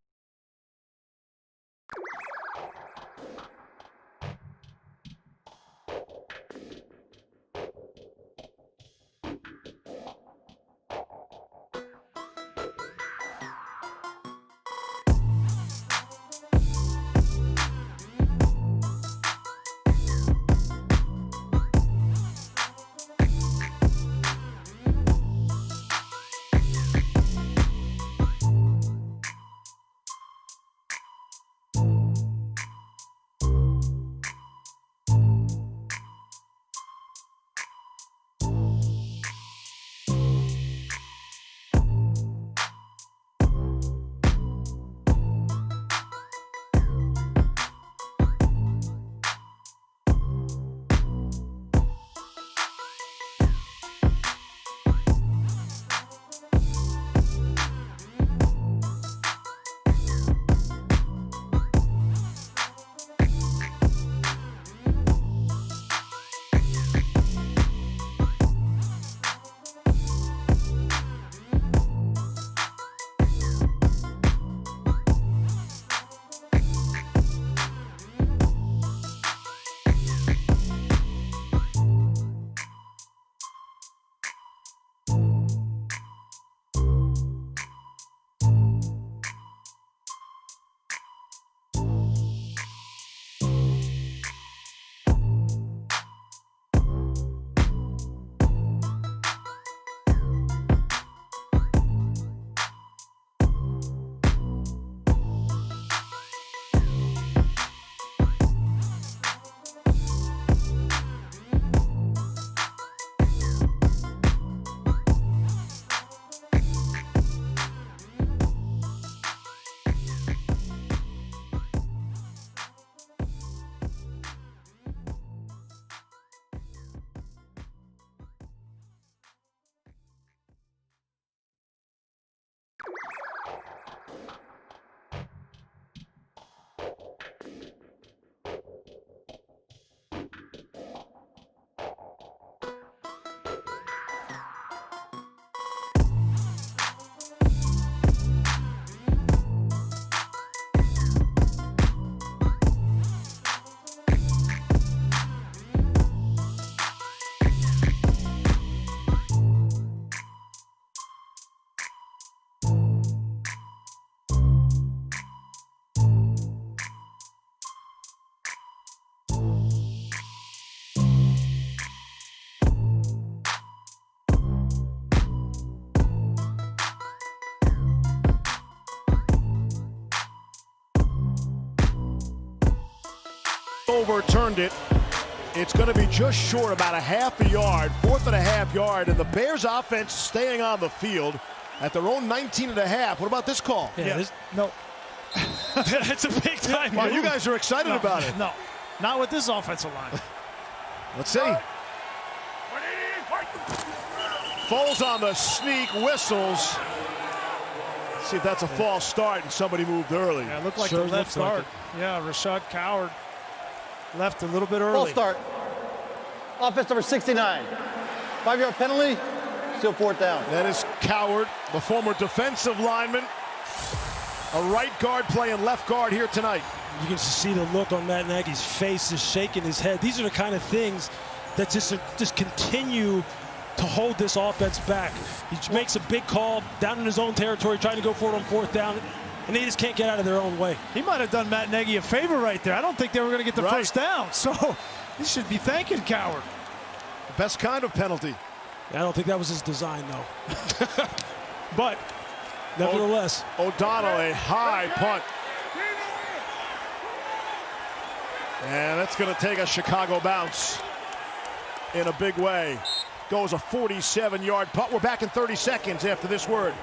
[SPEAKER 1] Overturned it. It's going to be just short, about a half a yard, 4.5 yards, and the Bears offense staying on the field at their own 19.5. What about this call?
[SPEAKER 3] Yeah, no.
[SPEAKER 2] It's a big time.
[SPEAKER 1] Wow, you guys are excited about it.
[SPEAKER 3] No, not with this offensive line.
[SPEAKER 1] Let's see. Foles on the sneak, whistles. See if that's a false start and somebody moved early.
[SPEAKER 3] Yeah, it looked like
[SPEAKER 2] Sure
[SPEAKER 3] the left
[SPEAKER 2] looks like
[SPEAKER 3] guard. Yeah, Rashad Coward left a little bit early.
[SPEAKER 4] False start. Offense number 69. 5-yard penalty, still 4th down.
[SPEAKER 1] That is Coward, the former defensive lineman. A right guard playing left guard here tonight.
[SPEAKER 2] You can see the look on Matt Nagy's face, is shaking his head. These are the kind of things that just continue to hold this offense back. He makes a big call down in his own territory, trying to go for it on 4th down, and they just can't get out of their own way.
[SPEAKER 3] He might have done Matt Nagy a favor right there. I don't think they were going to get the
[SPEAKER 1] Right.
[SPEAKER 3] first down, so he should be thanking Coward.
[SPEAKER 1] The best kind of penalty.
[SPEAKER 2] I don't think that was his design, though. But nevertheless,
[SPEAKER 1] O'Donnell, a high punt. And that's going to take a Chicago bounce in a big way. Goes a 47-yard punt. We're back in 30 seconds after this word.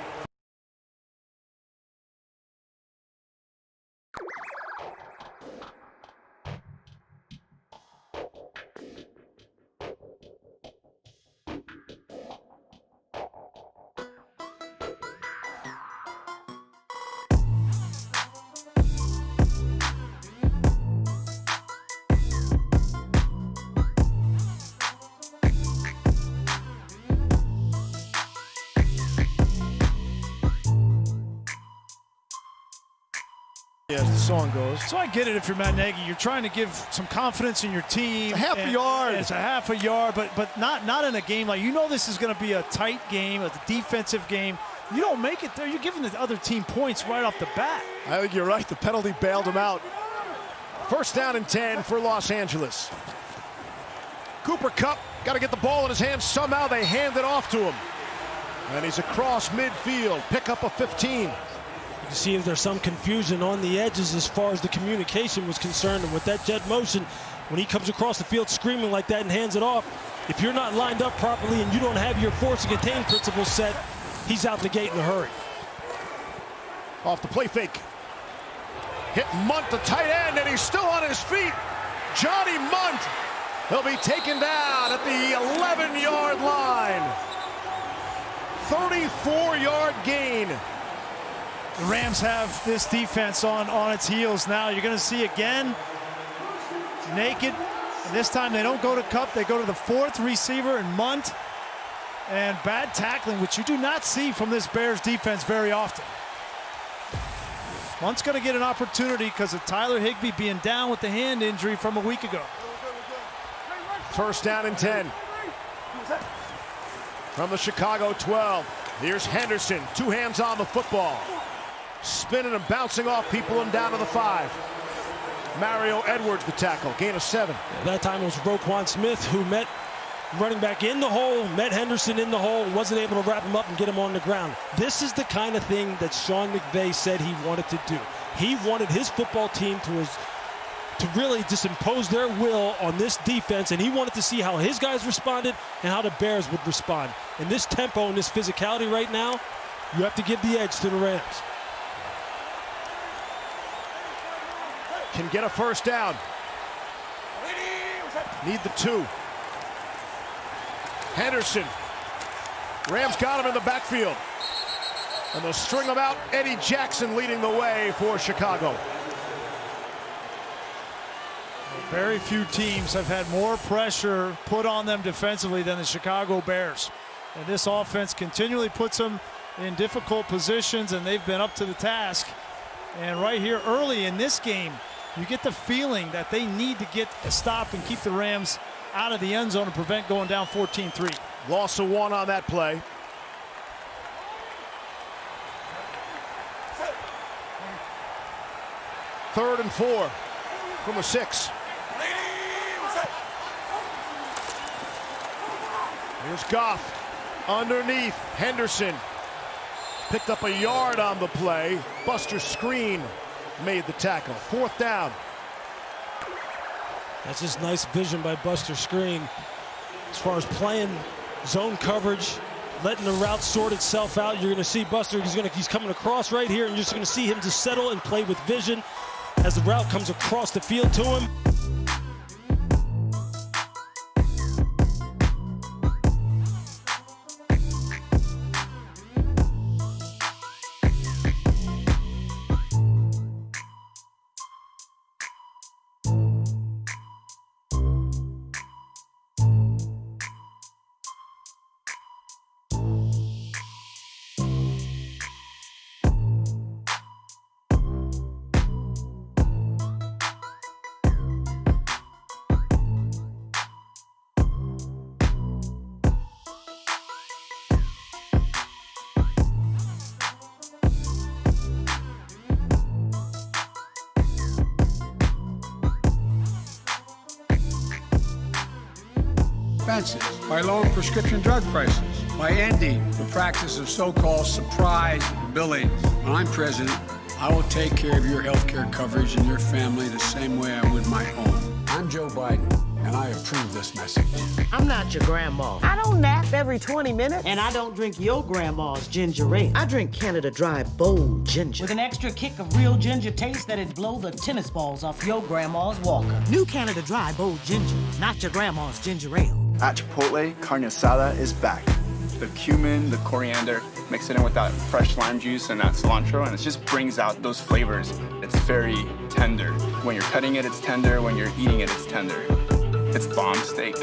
[SPEAKER 1] As the song goes.
[SPEAKER 3] So I get it if you're Matt Nagy. You're trying to give some confidence in your team.
[SPEAKER 1] It's a half a yard.
[SPEAKER 3] It's a half a yard, but not in a game like, you know, this is going to be a tight game, a defensive game. You don't make it there, you're giving the other team points right off the bat.
[SPEAKER 1] I think you're right. The penalty bailed him out. 1st down and 10 for Los Angeles. Cooper Kupp got to get the ball in his hands. Somehow they hand it off to him. And he's across midfield. Pick up a 15.
[SPEAKER 2] you can see if there's some confusion on the edges as far as the communication was concerned. And with that jet motion, when he comes across the field screaming like that and hands it off, if you're not lined up properly and you don't have your force and contain principle set, he's out the gate in a hurry.
[SPEAKER 1] Off the play fake. Hit Munt, the tight end, and he's still on his feet. Johnny Munt. He'll be taken down at the 11-yard line. 34-yard gain.
[SPEAKER 3] The Rams have this defense on its heels now. You're going to see again, naked. And this time they don't go to Kupp, they go to the fourth receiver and Munt. And bad tackling, which you do not see from this Bears defense very often. Munt's going to get an opportunity because of Tyler Higbee being down with the hand injury from a week ago.
[SPEAKER 1] First down and 10. From the Chicago 12. Here's Henderson, two hands on the football. Spinning and bouncing off people and down to the 5. Mario Edwards the tackle, gain of 7.
[SPEAKER 2] That time it was Roquan Smith who met running back in the hole, met Henderson in the hole, wasn't able to wrap him up and get him on the ground. This is the kind of thing that Sean McVay said he wanted to do. He wanted his football team to really just impose their will on this defense, and he wanted to see how his guys responded and how the Bears would respond. In this tempo and this physicality right now, you have to give the edge to the Rams.
[SPEAKER 1] Can get a first down. Need the 2. Henderson. Rams got him in the backfield. And they'll string him out. Eddie Jackson leading the way for Chicago.
[SPEAKER 3] Very few teams have had more pressure put on them defensively than the Chicago Bears. And this offense continually puts them in difficult positions, and they've been up to the task. And right here early in this game, you get the feeling that they need to get a stop and keep the Rams out of the end zone and prevent going down 14-3.
[SPEAKER 1] Loss of 1 on that play. Third and 4 from the 6. Here's Goff underneath. Henderson picked up a yard on the play. Buster Screen made the tackle. 4th down.
[SPEAKER 2] That's just nice vision by Buster Skrine. As far as playing zone coverage, letting the route sort itself out, you're going to see Buster, he's coming across right here, and you're just going to see him just settle and play with vision as the route comes across the field to him.
[SPEAKER 7] By lowering prescription drug prices, by ending the practice of so-called surprise billing. When I'm president, I will take care of your health care coverage and your family the same way I would my own. I'm Joe Biden, and I approve this message.
[SPEAKER 8] I'm not your grandma. I don't nap every 20 minutes. And I don't drink your grandma's ginger ale. I drink Canada Dry bold ginger. With an extra kick of real ginger taste that'd blow the tennis balls off your grandma's walker. New Canada Dry bold ginger, not your grandma's ginger ale.
[SPEAKER 9] At Chipotle, carne asada is back. The cumin, the coriander, mix it in with that fresh lime juice and that cilantro, and it just brings out those flavors. It's very tender. When you're cutting it, it's tender. When you're eating it, it's tender. It's bomb steak.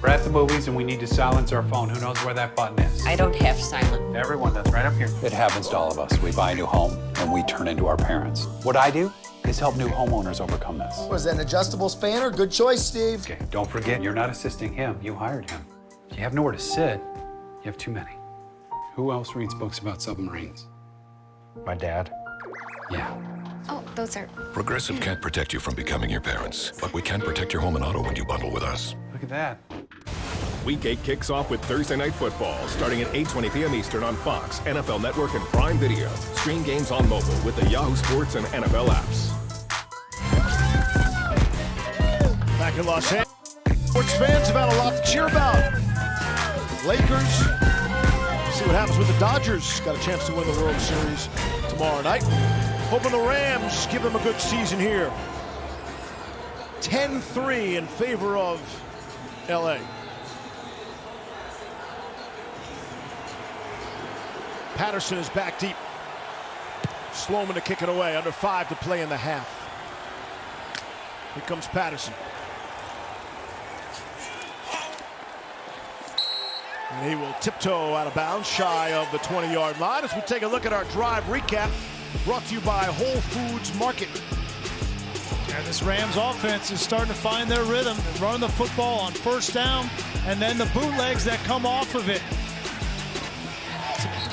[SPEAKER 10] We're at the movies and we need to silence our phone. Who knows where that button is?
[SPEAKER 11] I don't have silent.
[SPEAKER 10] Everyone does, right up here.
[SPEAKER 12] It happens to all of us. We buy a new home and we turn into our parents. What I do is help new homeowners overcome this.
[SPEAKER 13] Was that an adjustable spanner? Good choice, Steve.
[SPEAKER 10] Okay, don't forget, you're not assisting him. You hired him. If you have nowhere to sit, you have too many. Who else reads books about submarines?
[SPEAKER 12] My dad.
[SPEAKER 10] Yeah.
[SPEAKER 11] Oh, those are...
[SPEAKER 14] Progressive can't protect you from becoming your parents, but we can protect your home and auto when you bundle with us.
[SPEAKER 10] Look at that.
[SPEAKER 15] Week 8 kicks off with Thursday Night Football, starting at 8:20 p.m. Eastern on Fox, NFL Network, and Prime Video. Stream games on mobile with the Yahoo Sports and NFL apps.
[SPEAKER 1] Back in Los Angeles, sports fans have had a lot to cheer about. Lakers, see what happens with the Dodgers. Got a chance to win the World Series tomorrow night. Hoping the Rams give them a good season here. 10-3 in favor of LA. Patterson is back deep. Sloman to kick it away. Under 5 to play in the half. Here comes Patterson. And he will tiptoe out of bounds, shy of the 20-yard line. As we take a look at our drive recap, brought to you by Whole Foods Market.
[SPEAKER 3] And this Rams offense is starting to find their rhythm. They're running the football on first down, and then the bootlegs that come off of it.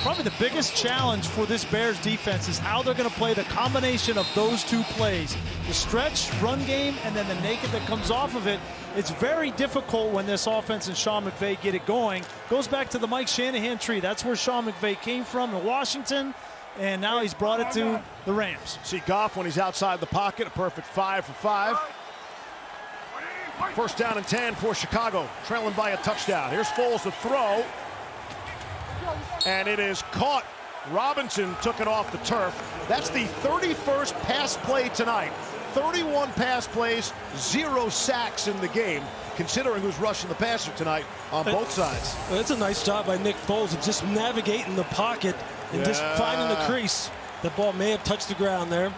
[SPEAKER 3] Probably the biggest challenge for this Bears defense is how they're going to play the combination of those two plays. The stretch, run game, and then the naked that comes off of it. It's very difficult when this offense and Sean McVay get it going. Goes back to the Mike Shanahan tree. That's where Sean McVay came from in Washington, and now he's brought it to the Rams.
[SPEAKER 1] See Goff when he's outside the pocket, a perfect 5 for 5. First down and 10 for Chicago, trailing by a touchdown. Here's Foles to throw. And it is caught. Robinson took it off the turf. That's the 31st pass play tonight. 31 pass plays, 0 sacks in the game, considering who's rushing the passer tonight on both sides.
[SPEAKER 2] Well, it's a nice job by Nick Foles of just navigating the pocket and just finding the crease. The ball may have touched the ground there.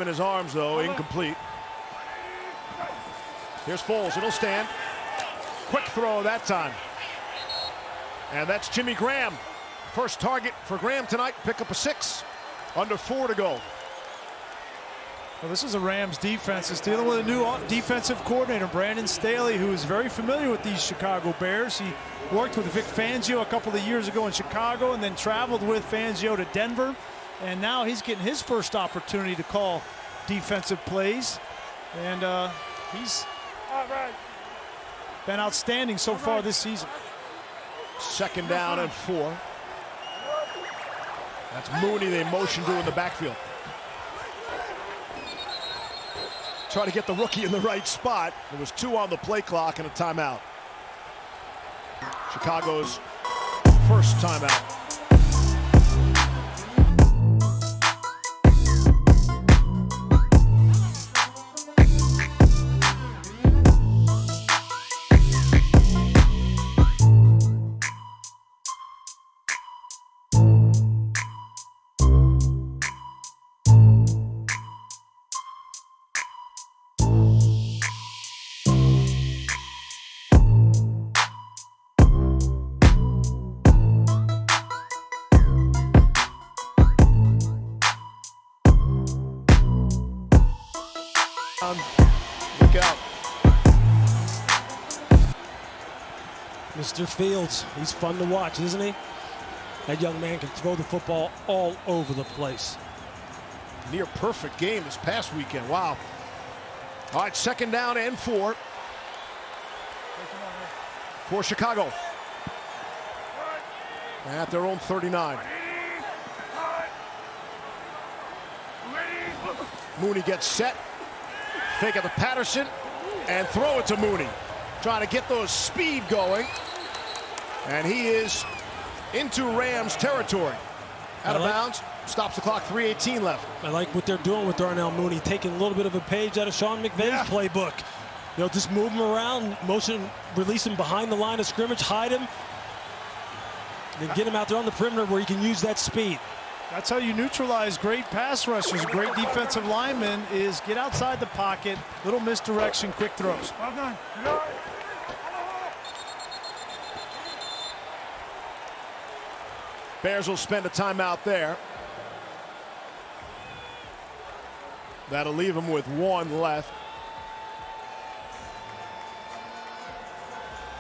[SPEAKER 1] In his arms, though, incomplete. Here's Foles. It'll stand. Quick throw that time. And that's Jimmy Graham. First target for Graham tonight. Pick up a 6. Under 4 to go.
[SPEAKER 3] Well, this is a Rams defense. It's dealing with a new defensive coordinator, Brandon Staley, who is very familiar with these Chicago Bears. He worked with Vic Fangio a couple of years ago in Chicago and then traveled with Fangio to Denver. And now he's getting his first opportunity to call defensive plays. And he's been outstanding so far this season.
[SPEAKER 1] 2nd down and 4. That's Mooney they motion to in the backfield. Try to get the rookie in the right spot. There was 2 on the play clock and a timeout. Chicago's first timeout. Look out.
[SPEAKER 2] Mr. Fields, he's fun to watch, isn't he? That young man can throw the football all over the place.
[SPEAKER 1] Near perfect game this past weekend. Wow. All right, 2nd down and 4 for Chicago. At their own 39. Mooney gets set. Fake it to Patterson and throw it to Mooney. Trying to get those speed going. And he is into Rams territory. Out of bounds. Stops the clock, 3:18 left.
[SPEAKER 2] I like what they're doing with Darnell Mooney, taking a little bit of a page out of Sean McVay's playbook. You know, just move him around, motion, release him behind the line of scrimmage, hide him, and then get him out there on the perimeter where he can use that speed.
[SPEAKER 3] That's how you neutralize great pass rushers, great defensive linemen, is get outside the pocket, little misdirection, quick throws.
[SPEAKER 16] Well done.
[SPEAKER 1] Bears will spend a timeout there. That'll leave them with 1 left.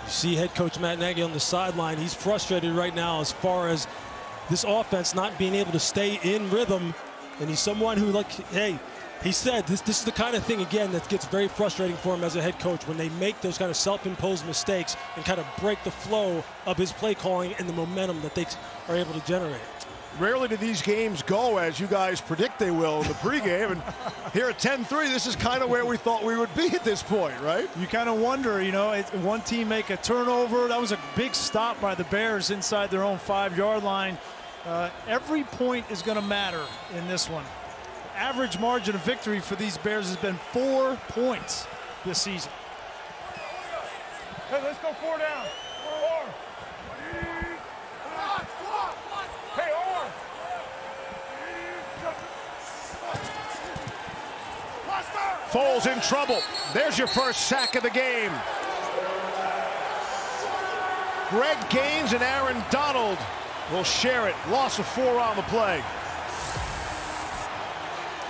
[SPEAKER 2] You see head coach Matt Nagy on the sideline. He's frustrated right now as far as this offense not being able to stay in rhythm. And he's someone who, like, hey, he said this is the kind of thing, again, that gets very frustrating for him as a head coach when they make those kind of self-imposed mistakes and kind of break the flow of his play calling and the momentum that they are able to generate.
[SPEAKER 1] Rarely do these games go as you guys predict they will in the pregame. And here at 10-3, this is kind of where we thought we would be at this point, right?
[SPEAKER 3] You kind of wonder, you know, one team make a turnover. That was a big stop by the Bears inside their own 5-yard line. Every point is going to matter in this one. The average margin of victory for these Bears has been 4 points this season.
[SPEAKER 16] Hey, let's go 4 down. 4. Hey, Orr.
[SPEAKER 1] Foles in trouble. There's your first sack of the game. Greg Gaines and Aaron Donald will share it. Loss of 4 on the play.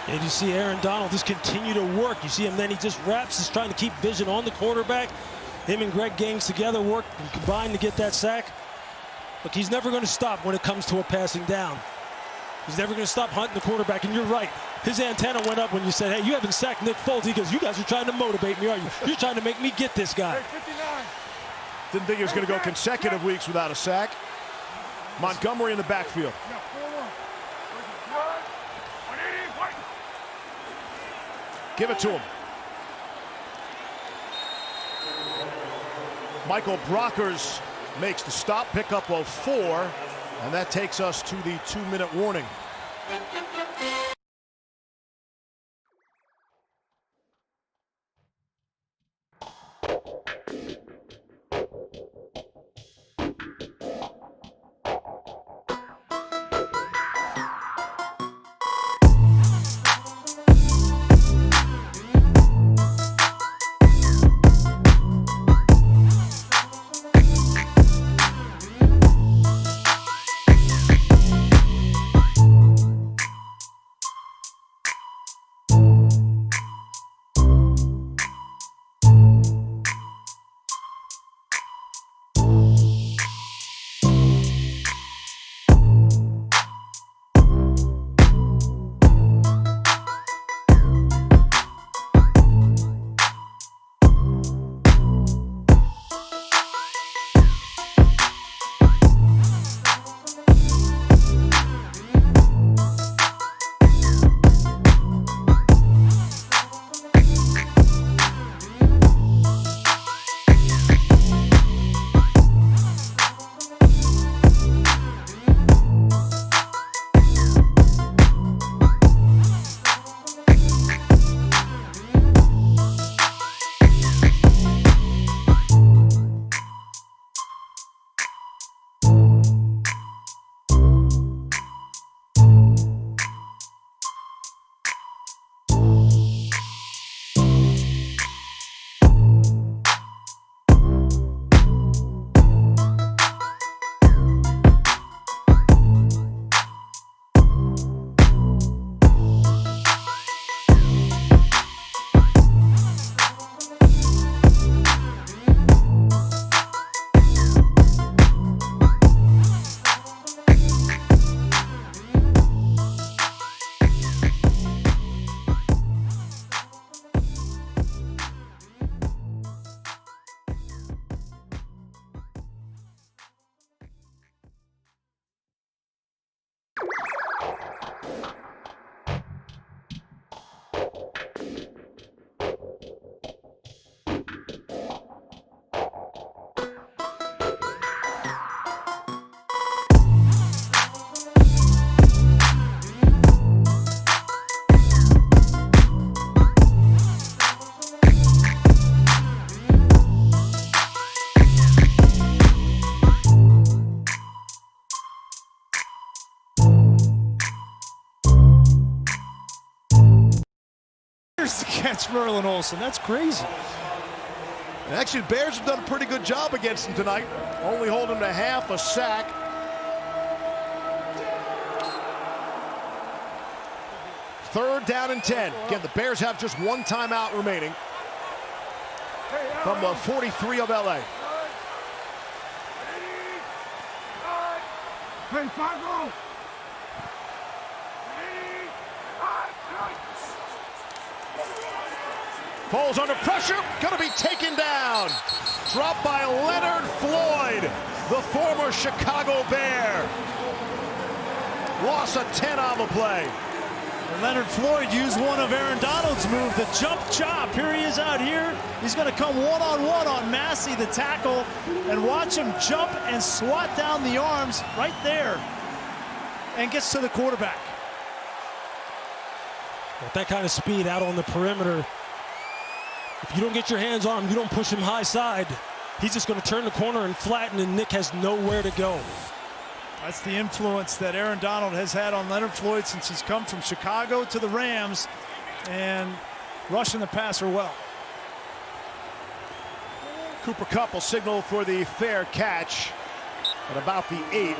[SPEAKER 2] And you see Aaron Donald just continue to work. You see him, then he just wraps, just trying to keep vision on the quarterback. Him and Greg Gaines together work and combine to get that sack. Look, he's never going to stop when it comes to a passing down. He's never going to stop hunting the quarterback, and you're right. His antenna went up when you said, hey, you haven't sacked Nick Foles. He goes, you guys are trying to motivate me, are you? You're trying to make me get this guy.
[SPEAKER 16] Hey, 59.
[SPEAKER 1] Didn't think he was going to go consecutive weeks without a sack. Montgomery in the backfield. Give it to him. Michael Brockers makes the stop, pickup of 4, and that takes us to the 2-minute warning.
[SPEAKER 3] to catch Merlin Olsen. That's crazy.
[SPEAKER 1] And actually, the Bears have done a pretty good job against him tonight. Only holding him to half a sack. Third down and 10. Again, the Bears have just one timeout remaining from the 43 of LA.
[SPEAKER 16] Hey, Fago!
[SPEAKER 1] Foles under pressure, gonna be taken down. Dropped by Leonard Floyd, the former Chicago Bear. Loss of 10 on the play.
[SPEAKER 3] And Leonard Floyd used one of Aaron Donald's move, the jump chop. Here he is out here. He's gonna come one-on-one on Massey, the tackle, and watch him jump and swat down the arms right there and gets to the quarterback.
[SPEAKER 2] With that kind of speed out on the perimeter, if you don't get your hands on him, you don't push him high side, he's just going to turn the corner and flatten, and Nick has nowhere to go.
[SPEAKER 3] That's the influence that Aaron Donald has had on Leonard Floyd since he's come from Chicago to the Rams, and rushing the passer well.
[SPEAKER 1] Cooper Kupp will signal for the fair catch at about the 8.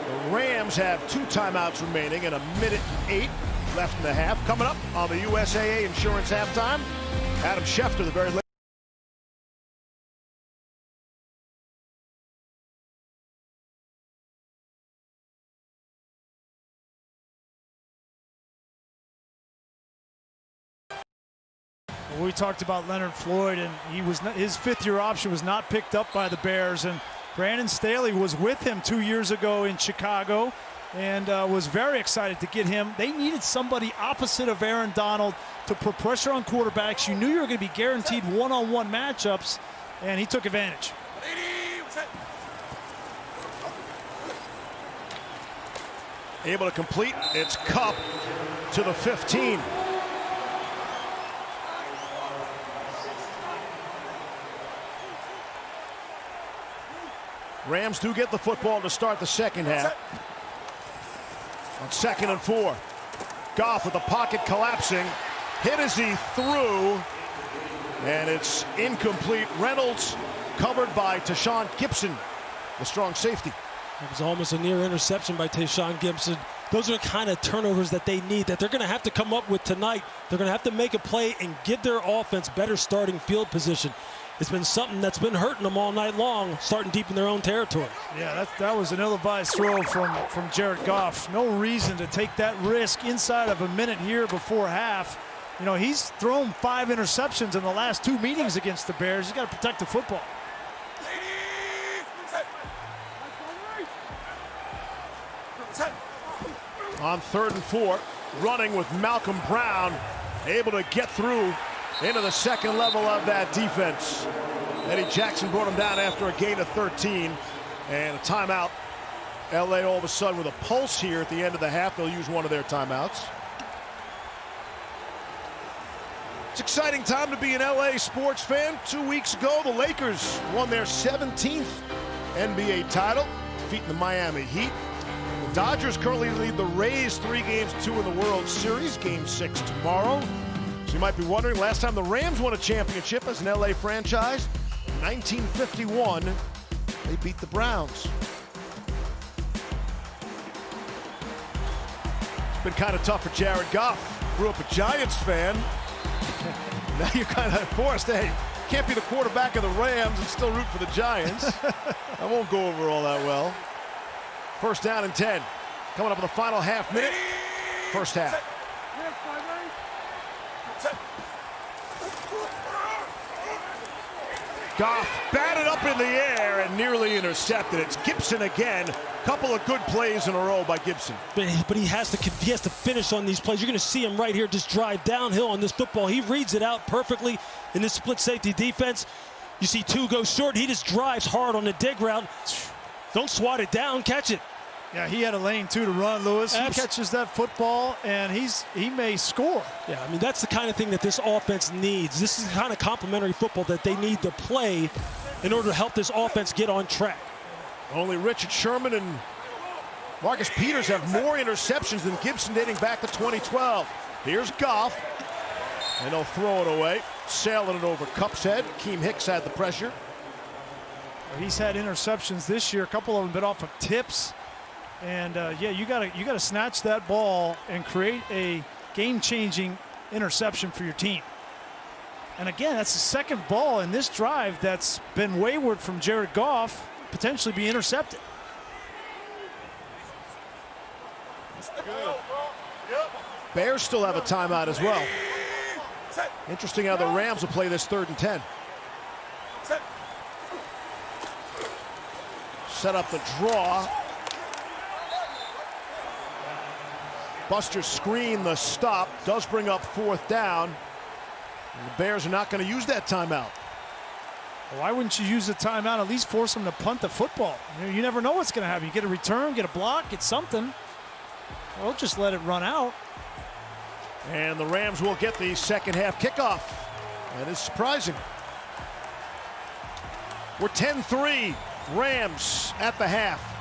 [SPEAKER 1] The Rams have 2 timeouts remaining and 1:08 left in the half. Coming up on the USAA Insurance Halftime, Adam Schefter, the very late.
[SPEAKER 3] We talked about Leonard Floyd, and his 5th-year option was not picked up by the Bears, and Brandon Staley was with him 2 years ago in Chicago and was very excited to get him. They needed somebody opposite of Aaron Donald to put pressure on quarterbacks. You knew you were going to be guaranteed one-on-one matchups, and he took advantage.
[SPEAKER 1] Able to complete. It's Kupp to the 15. Rams do get the football to start the second half. On 2nd and 4. Goff with the pocket collapsing. Hit as he threw. And it's incomplete. Reynolds covered by Tashawn Gibson, the strong safety.
[SPEAKER 2] It was almost a near interception by Tashawn Gibson. Those are the kind of turnovers that they need, that they're going to have to come up with tonight. They're going to have to make a play and give their offense better starting field position. It's been something that's been hurting them all night long, starting deep in their own territory.
[SPEAKER 3] Yeah, that was an ill-advised throw from Jared Goff. No reason to take that risk inside of a minute here before half. You know, he's thrown 5 interceptions in the last 2 meetings against the Bears. He's got to protect the football.
[SPEAKER 1] On 3rd and 4, running with Malcolm Brown, able to get through into the second level of that defense. Eddie Jackson brought him down after a gain of 13, and a timeout. LA all of a sudden with a pulse here at the end of the half. They'll use one of their timeouts. It's an exciting time to be an LA sports fan. 2 weeks ago, the Lakers won their 17th NBA title, defeating the Miami Heat. The Dodgers currently lead the Rays 3-2 in the World Series. Game 6 tomorrow. So you might be wondering, last time the Rams won a championship as an LA franchise, 1951, they beat the Browns. It's been kind of tough for Jared Goff. Grew up a Giants fan. Now you're kind of forced, hey, can't be the quarterback of the Rams and still root for the Giants. That won't go over all that well. 1st down and 10. Coming up in the final half minute. First half. Goff batted up in the air and nearly intercepted. It's Gibson again. Couple of good plays in a row by Gibson.
[SPEAKER 2] But he has to finish on these plays. You're going to see him right here just drive downhill on this football. He reads it out perfectly in this split safety defense. You see 2 go short. He just drives hard on the dig route. Don't swat it down, catch it.
[SPEAKER 3] Yeah, he had a lane too to run, Lewis. He catches that football, and he may score.
[SPEAKER 2] Yeah, I mean, that's the kind of thing that this offense needs. This is the kind of complementary football that they need to play in order to help this offense get on track.
[SPEAKER 1] Only Richard Sherman and Marcus Peters have more interceptions than Gibson dating back to 2012. Here's Goff. And they'll throw it away, sailing it over Kupp's head. Keem Hicks had the pressure.
[SPEAKER 3] He's had interceptions this year. A couple of them been off of tips. And yeah, you gotta snatch that ball and create a game-changing interception for your team. And again, that's the second ball in this drive that's been wayward from Jared Goff, potentially be intercepted.
[SPEAKER 1] Bears still have a timeout as well. Interesting how the Rams will play this 3rd and 10. Set up the draw. Buster screen, the stop, does bring up 4th down. And the Bears are not going to use that timeout.
[SPEAKER 3] Why wouldn't you use the timeout? At least force them to punt the football. You never know what's going to happen. You get a return, get a block, get something. Well, just let it run out.
[SPEAKER 1] And the Rams will get the second half kickoff. That is surprising. We're 10-3, Rams at the half.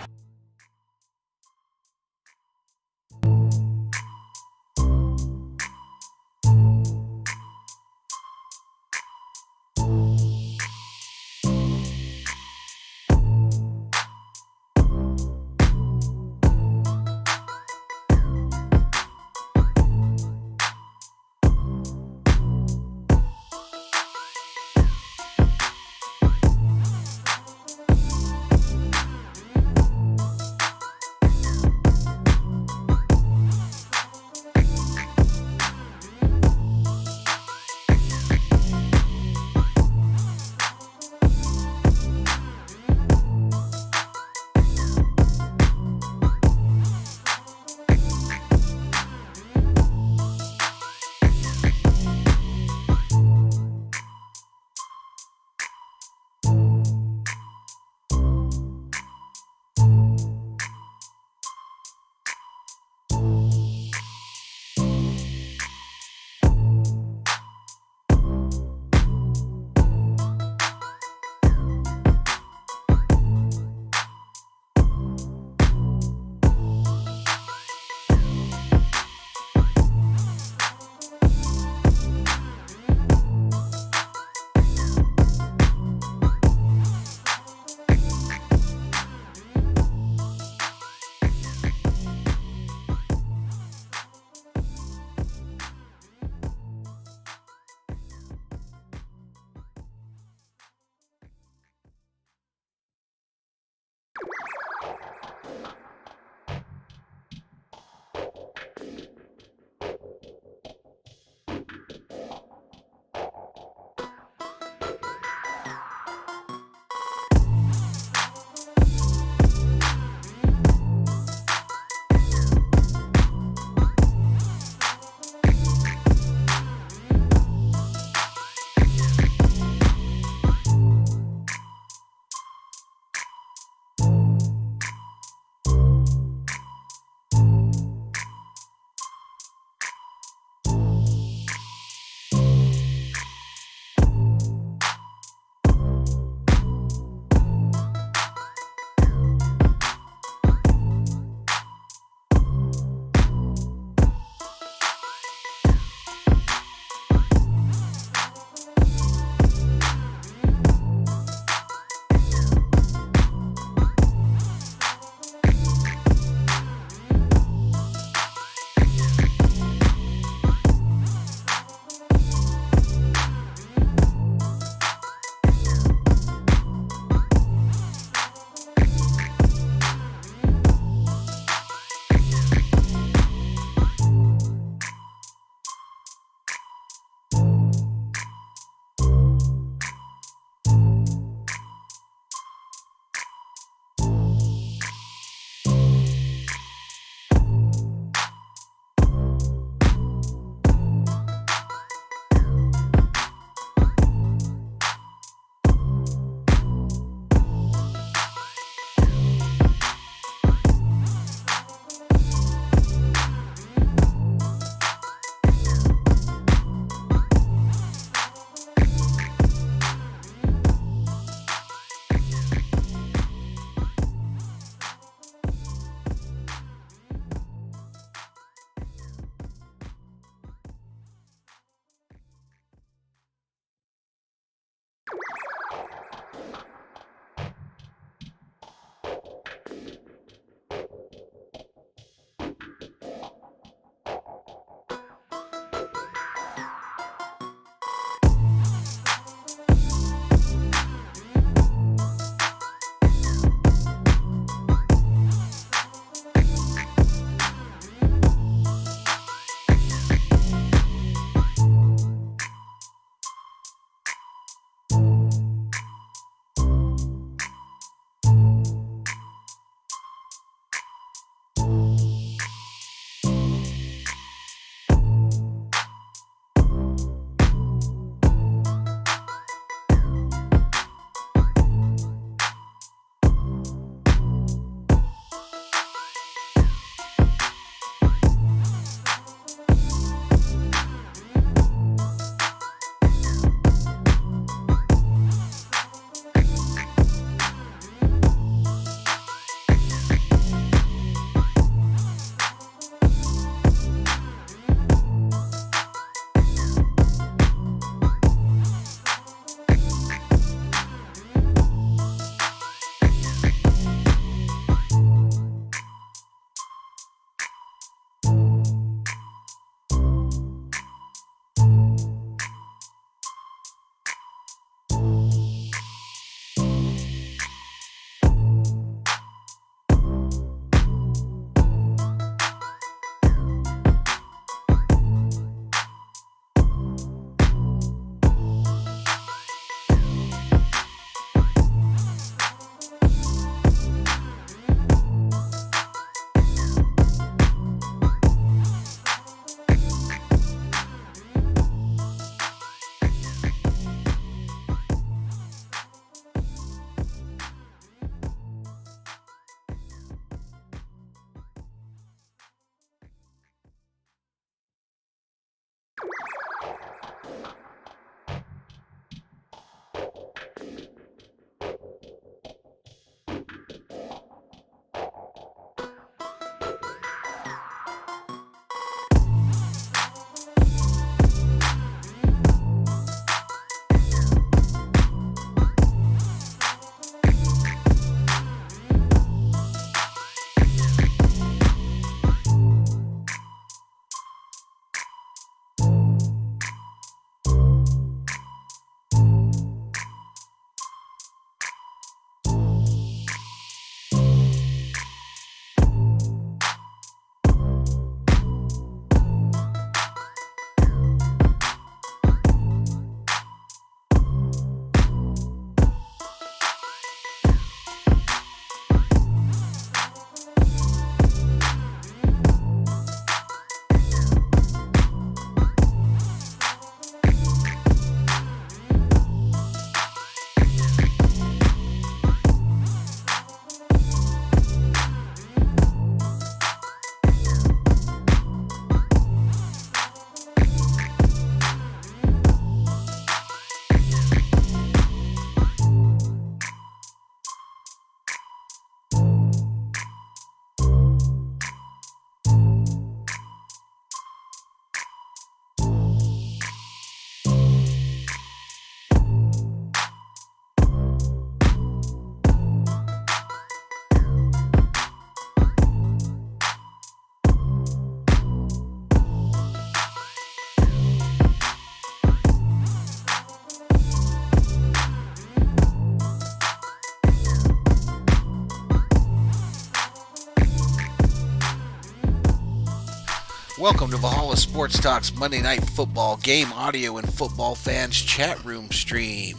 [SPEAKER 17] Welcome to Valhalla Sports Talk's Monday Night Football game audio and football fans chat room stream.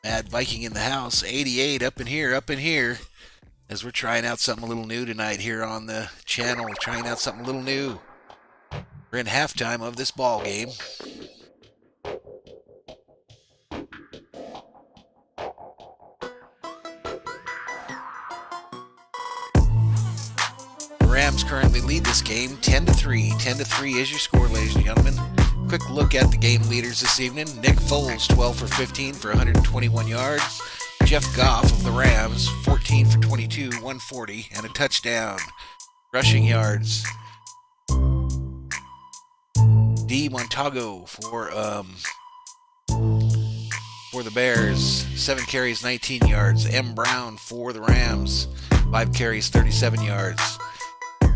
[SPEAKER 17] Mad Viking in the house, 88 up in here, as we're trying out something a little new tonight here on the channel, trying out something a little new. We're in halftime of this ball game. Rams currently lead this game 10-3. 10-3 is your score, ladies and gentlemen. Quick look at the game leaders this evening. Nick Foles, 12 for 15 for 121 yards. Jeff Goff of the Rams, 14 for 22, 140, and a touchdown. Rushing yards. D. Montago for the Bears, 7 carries, 19 yards. M. Brown for the Rams, 5 carries, 37 yards.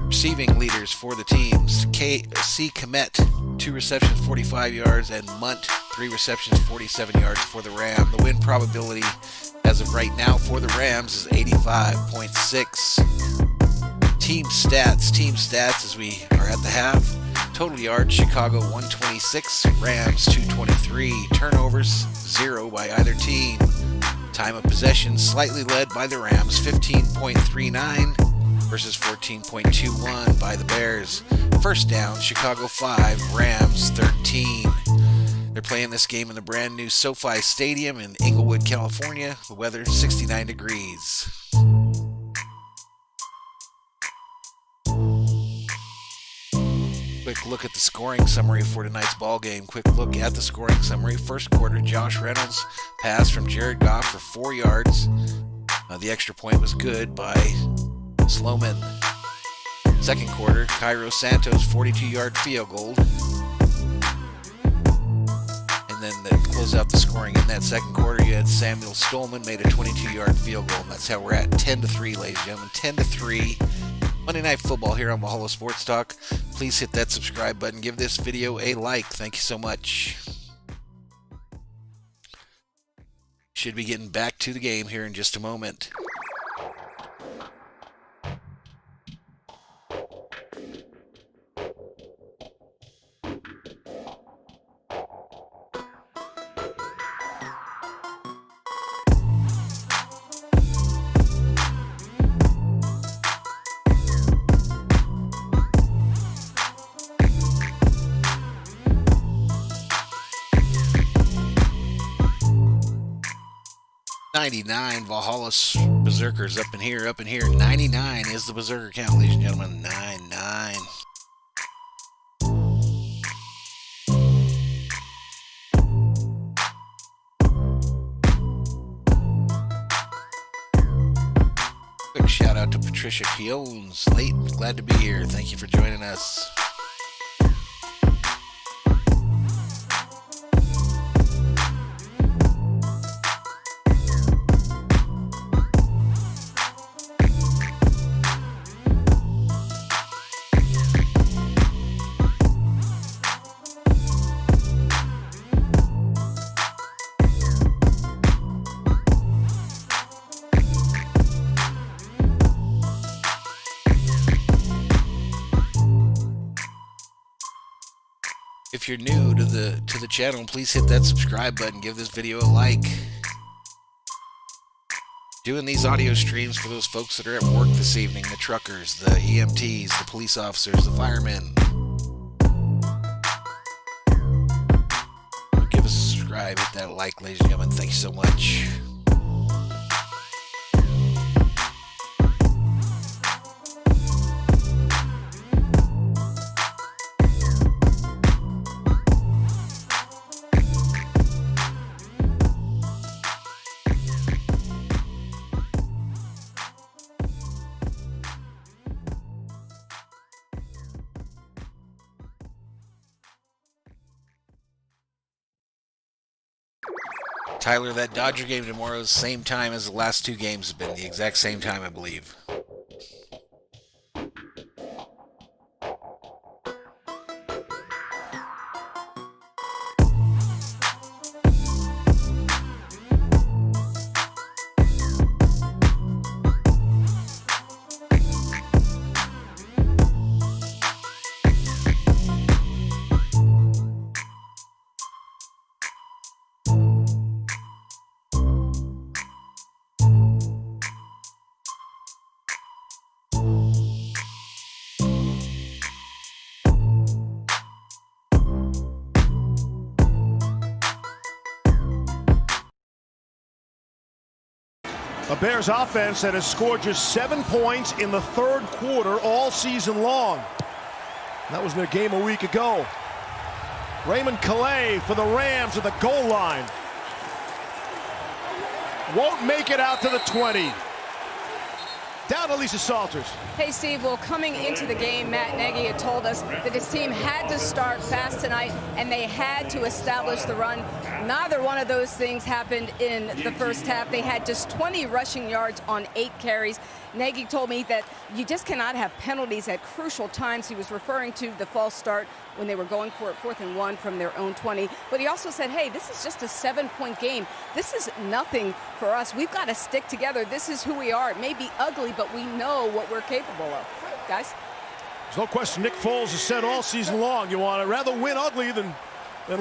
[SPEAKER 17] Receiving leaders for the teams, C. Komet, 2 receptions, 45 yards, and Munt, 3 receptions, 47 yards for the Ram. The win probability as of right now for the Rams is 85.6. Team stats as we are at the half. Total yards, Chicago 126, Rams 223. Turnovers, 0 by either team. Time of possession slightly led by the Rams, 15.39. versus 14.21 by the Bears. First down, Chicago 5, Rams 13. They're playing this game in the brand new SoFi Stadium in Inglewood, California. The weather 69 degrees. Quick look at the scoring summary for tonight's ball game. Quick look at the scoring summary. First quarter, Josh Reynolds pass from Jared Goff for 4 yards. The extra point was good by Sloman. Second quarter, Cairo Santos 42-yard field goal. And then to close out the scoring in that second quarter, you had Samuel Stolman made a 22-yard field goal. And that's how we're at 10-3, ladies and gentlemen. 10-3. Monday Night Football here on Valhalla Sports Talk. Please hit that subscribe button. Give this video a like. Thank you so much. Should be getting back to the game here in just a moment. Valhalla Berserkers up in here. 99 is the Berserker count, ladies and gentlemen. 99. Quick shout out to Patricia Keown's late. Glad to be here. Thank you for joining us. If you're new to the channel, please hit that subscribe button. Give this video a like. Doing these audio streams for those folks that are at work this evening, the truckers, the EMTs, the police officers, the firemen. Give us a subscribe, hit that like, ladies and gentlemen. Thank you so much. Tyler, that Dodger game tomorrow is the same time as the last two games have been. The exact same time, I believe.
[SPEAKER 1] A Bears offense that has scored just 7 points in the third quarter all season long. That was their game a week ago. Raymond Calais for the Rams at the goal line. Won't make it out to the 20. Down to Lisa Salters.
[SPEAKER 6] Hey, Steve, well, coming into the game, Matt Nagy had told us that his team had to start fast tonight and they had to establish the run. Neither one of those things happened in the first half. They had just 20 rushing yards on 8 carries. Nagy told me that you just cannot have penalties at crucial times. He was referring to the false start when they were going for it 4th and 1 from their own 20. But he also said, hey, this is just a 7-point game. This is nothing for us. We've got to stick together. This is who we are. It may be ugly, but we know what we're capable of. Guys?
[SPEAKER 1] There's no question Nick Foles has said all season long, you want to rather win ugly than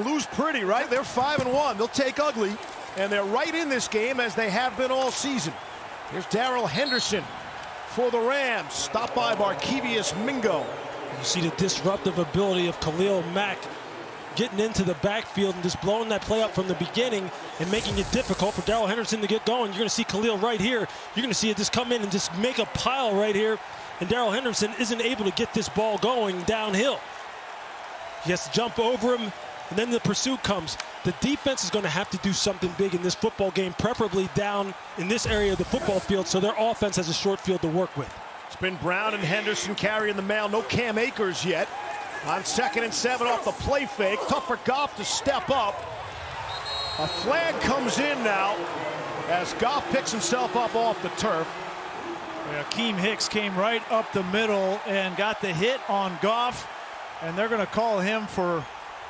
[SPEAKER 1] lose pretty, right? They're 5-1. They'll take ugly, and they're right in this game as they have been all season. Here's Darrell Henderson for the Rams, stopped by Barkevious Mingo.
[SPEAKER 2] You see the disruptive ability of Khalil Mack getting into the backfield and just blowing that play up from the beginning and making it difficult for Darrell Henderson to get going. You're going to see Khalil right here. You're going to see it just come in and just make a pile right here. And Darrell Henderson isn't able to get this ball going downhill. He has to jump over him, and then the pursuit comes. The defense is going to have to do something big in this football game, preferably down in this area of the football field, so their offense has a short field to work with.
[SPEAKER 1] It's been Brown and Henderson carrying the mail. No Cam Akers yet. On 2nd and 7 off the play fake. Tough for Goff to step up. A flag comes in now as Goff picks himself up off the turf.
[SPEAKER 3] Yeah, Akeem Hicks came right up the middle and got the hit on Goff, and they're going to call him for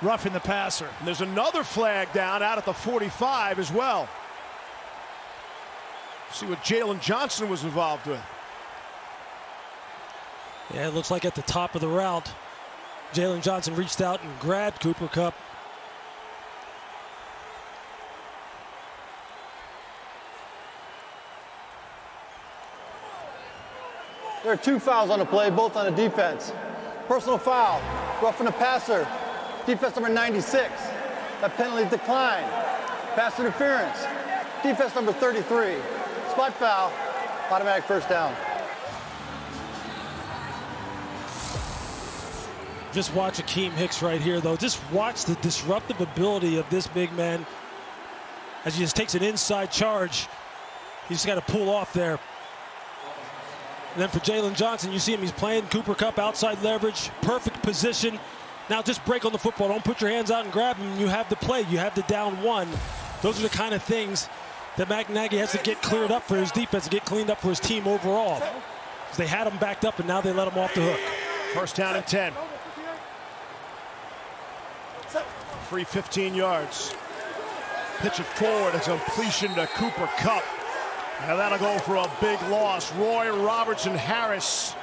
[SPEAKER 3] roughing the passer.
[SPEAKER 1] And there's another flag down out at the 45 as well. See what Jalen Johnson was involved with.
[SPEAKER 2] Yeah, it looks like at the top of the route, Jalen Johnson reached out and grabbed Cooper Kupp.
[SPEAKER 4] There are 2 fouls on the play, both on the defense. Personal foul, roughing the passer, defense number 96. That penalty declined. Pass interference, defense number 33. Spot foul, automatic first down.
[SPEAKER 2] Just watch Akeem Hicks right here, though. Just watch the disruptive ability of this big man as he just takes an inside charge. He's got to pull off there. And then for Jalen Johnson, you see him, he's playing Cooper Kupp outside leverage, perfect position. Now just break on the football. Don't put your hands out and grab him. You have the play. You have the down one. Those are the kind of things that Matt Nagy has to get cleared up for his defense, to get cleaned up for his team overall. Because they had him backed up, and now they let him off the hook.
[SPEAKER 1] First down and 10. Free 15 yards. Pitch it forward. It's a completion to Cooper Kupp. Now that'll go for a big loss. Roy Robertson Harris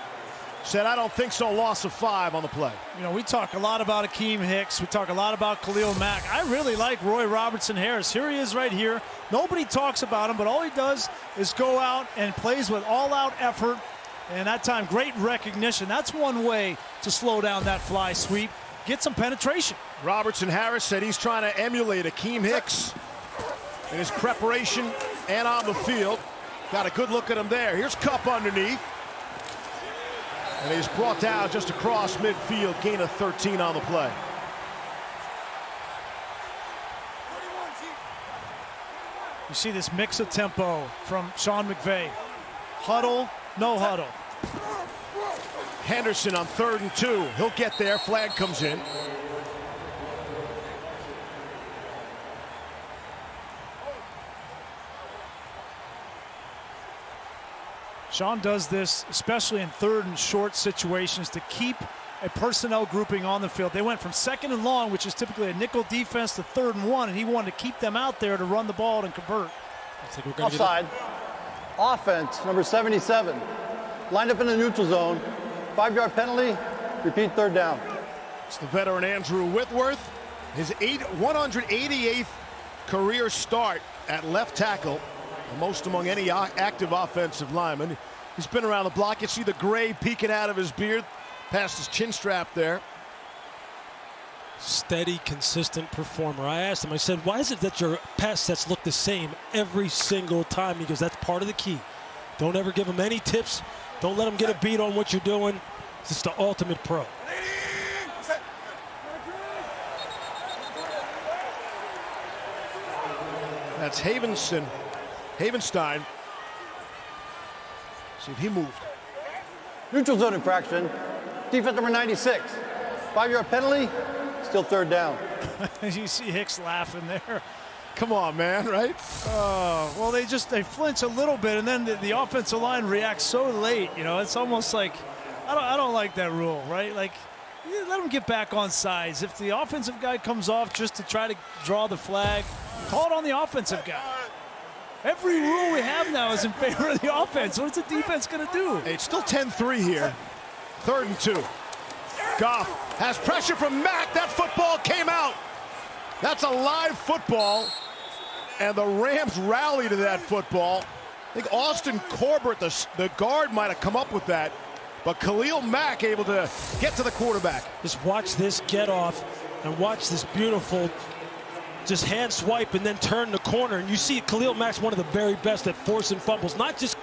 [SPEAKER 1] said, I don't think so. Loss of 5 on the play.
[SPEAKER 3] You know, we talk a lot about Akeem Hicks. We talk a lot about Khalil Mack. I really like Roy Robertson Harris. Here he is right here. Nobody talks about him, but all he does is go out and plays with all-out effort. And that time, great recognition. That's one way to slow down that fly sweep. Get some penetration.
[SPEAKER 1] Robertson Harris said he's trying to emulate Akeem Hicks in his preparation and on the field. Got a good look at him there. Here's Kupp underneath. And he's brought down just across midfield. Gain of 13 on the play.
[SPEAKER 3] You see this mix of tempo from Sean McVay. Huddle, no huddle.
[SPEAKER 1] Henderson on 3rd and 2. He'll get there. Flag comes in.
[SPEAKER 3] Sean does this especially in 3rd and short situations to keep a personnel grouping on the field. They went from 2nd and long, which is typically a nickel defense, to 3rd and 1, and he wanted to keep them out there to run the ball and convert.
[SPEAKER 4] Offside. Offense, number 77. Lined up in the neutral zone. 5-yard penalty. Repeat, 3rd down.
[SPEAKER 1] It's the veteran Andrew Whitworth. His 188th career start at left tackle. The most among any active offensive lineman. He's been around the block. You see the gray peeking out of his beard past his chin strap there.
[SPEAKER 2] Steady, consistent performer. I asked him, I said, why is it that your pass sets look the same every single time? He goes, that's part of the key. Don't ever give him any tips. Don't let him get a beat on what you're doing. It's just the ultimate pro.
[SPEAKER 1] That's Havenstein. See if he moved.
[SPEAKER 4] Neutral zone infraction. Defense number 96. 5-yard penalty. Still third down.
[SPEAKER 3] You see Hicks laughing there.
[SPEAKER 1] Come on, man, right?
[SPEAKER 3] Well, they flinch a little bit, and then the offensive line reacts so late. You know, it's almost like I don't like that rule, right? Like, let them get back on sides. If the offensive guy comes off just to try to draw the flag, call it on the offensive guy. Every rule we have now is in favor of the offense. What's the defense going to do?
[SPEAKER 1] Hey, it's still 10-3 here. 3rd and 2. Goff has pressure from Mack. That football came out. That's a live football, and the Rams rally to that football. I think Austin Corbett, the guard, might have come up with that, but Khalil Mack able to get to the quarterback.
[SPEAKER 2] Just watch this get off and watch this beautiful just hand swipe and then turn the corner. And you see Khalil Mack's one of the very best at forcing fumbles, not just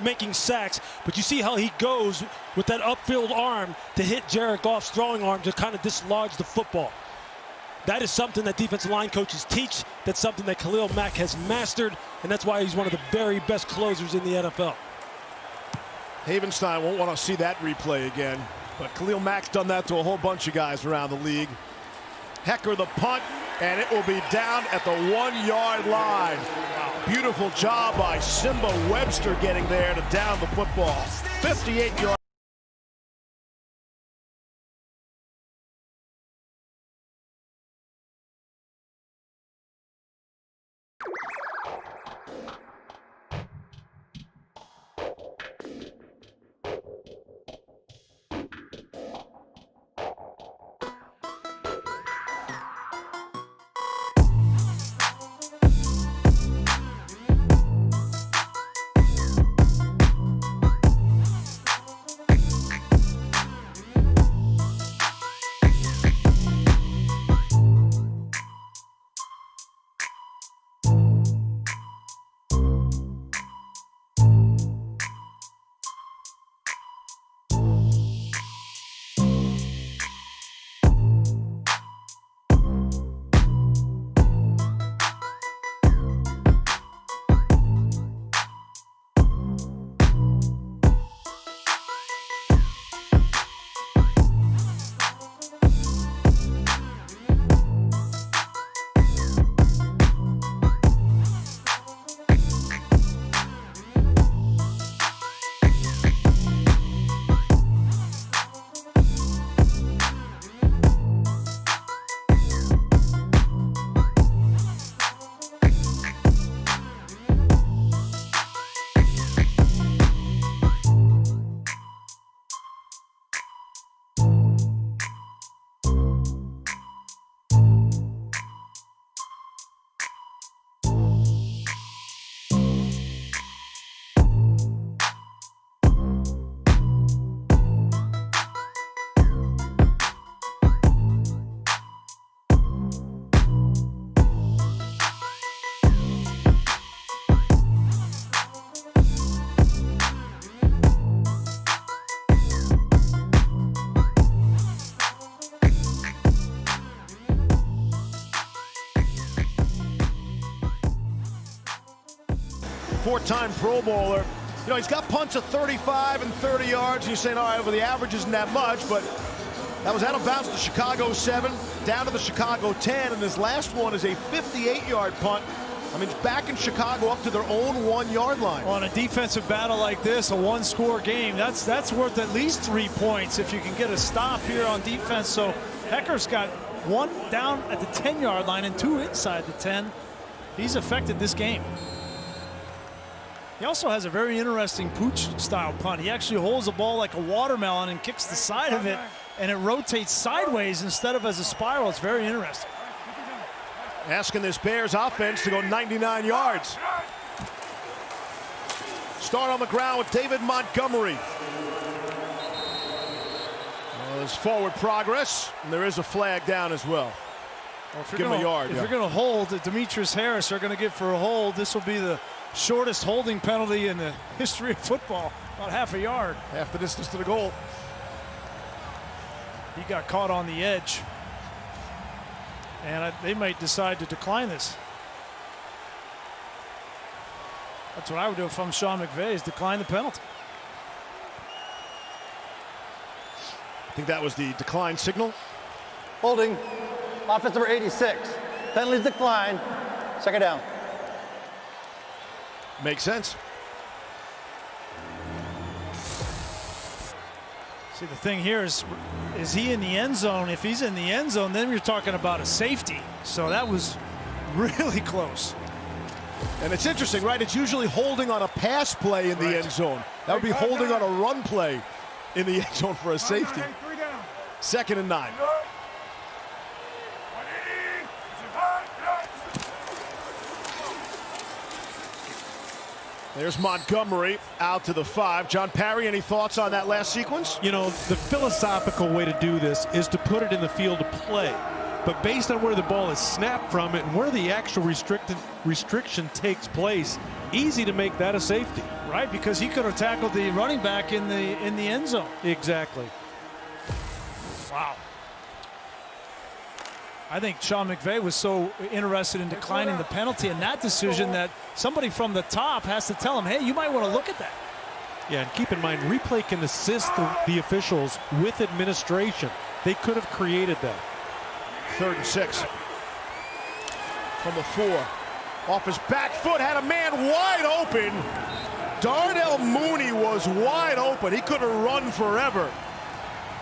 [SPEAKER 2] making sacks, but you see how he goes with that upfield arm to hit Jared Goff's throwing arm to kind of dislodge the football. That is something that defensive line coaches teach. That's something that Khalil Mack has mastered, and that's why he's one of the very best closers in the NFL.
[SPEAKER 1] Havenstein won't want to see that replay again, but Khalil Mack's done that to a whole bunch of guys around the league. Hecker the punt, and it will be down at the 1-yard line. Beautiful job by Simba Webster getting there to down the football. 58 yards. Four-time Pro Bowler. You know, he's got punts of 35 and 30 yards. You're saying, all right, well, the average isn't that much, but that was out of bounds to Chicago 7, down to the Chicago 10, and his last one is a 58-yard punt. I mean, it's back in Chicago up to their own 1-yard line.
[SPEAKER 3] On a defensive battle like this, a one-score game, that's worth at least 3 points if you can get a stop here on defense. So Hecker's got one down at the 10-yard line and two inside the 10. He's affected this game. He also has a very interesting pooch-style punt. He actually holds the ball like a watermelon and kicks the side of it, and it rotates sideways instead of as a spiral. It's very interesting.
[SPEAKER 1] Asking this Bears offense to go 99 yards. Start on the ground with David Montgomery. There's forward progress, and there is a flag down as well.
[SPEAKER 3] If
[SPEAKER 1] Give him a yard.
[SPEAKER 3] If you're going to hold, Demetrius Harris are going to get for a hold. This will be the shortest holding penalty in the history of football. About half a yard.
[SPEAKER 1] Half the distance to the goal.
[SPEAKER 3] He got caught on the edge. And they might decide to decline this. That's what I would do if I'm Sean McVay, is decline the penalty.
[SPEAKER 1] I think that was the decline signal.
[SPEAKER 4] Holding. Offense number 86. Penalties decline. Second down.
[SPEAKER 1] Makes sense.
[SPEAKER 3] See, the thing here is he in the end zone? If he's in the end zone, then you're talking about a safety. So that was really close.
[SPEAKER 1] And it's interesting, right? It's usually holding on a pass play in the end zone. That would be holding on a run play in the end zone for a safety. 2nd and 9. There's Montgomery out to the 5. John Parry, any thoughts on that last sequence?
[SPEAKER 5] You know, the philosophical way to do this is to put it in the field of play. But based on where the ball is snapped from it and where the actual restriction takes place, easy to make that a safety.
[SPEAKER 3] Right, because he could have tackled the running back in the end zone.
[SPEAKER 5] Exactly.
[SPEAKER 3] Wow. I think Sean McVay was so interested in declining the penalty in that decision that somebody from the top has to tell him, hey, you might want to look at that.
[SPEAKER 5] Yeah, and keep in mind, replay can assist the officials with administration. They could have created that.
[SPEAKER 1] 3rd and 6. From the 4. Off his back foot, had a man wide open. Darnell Mooney was wide open. He could have run forever.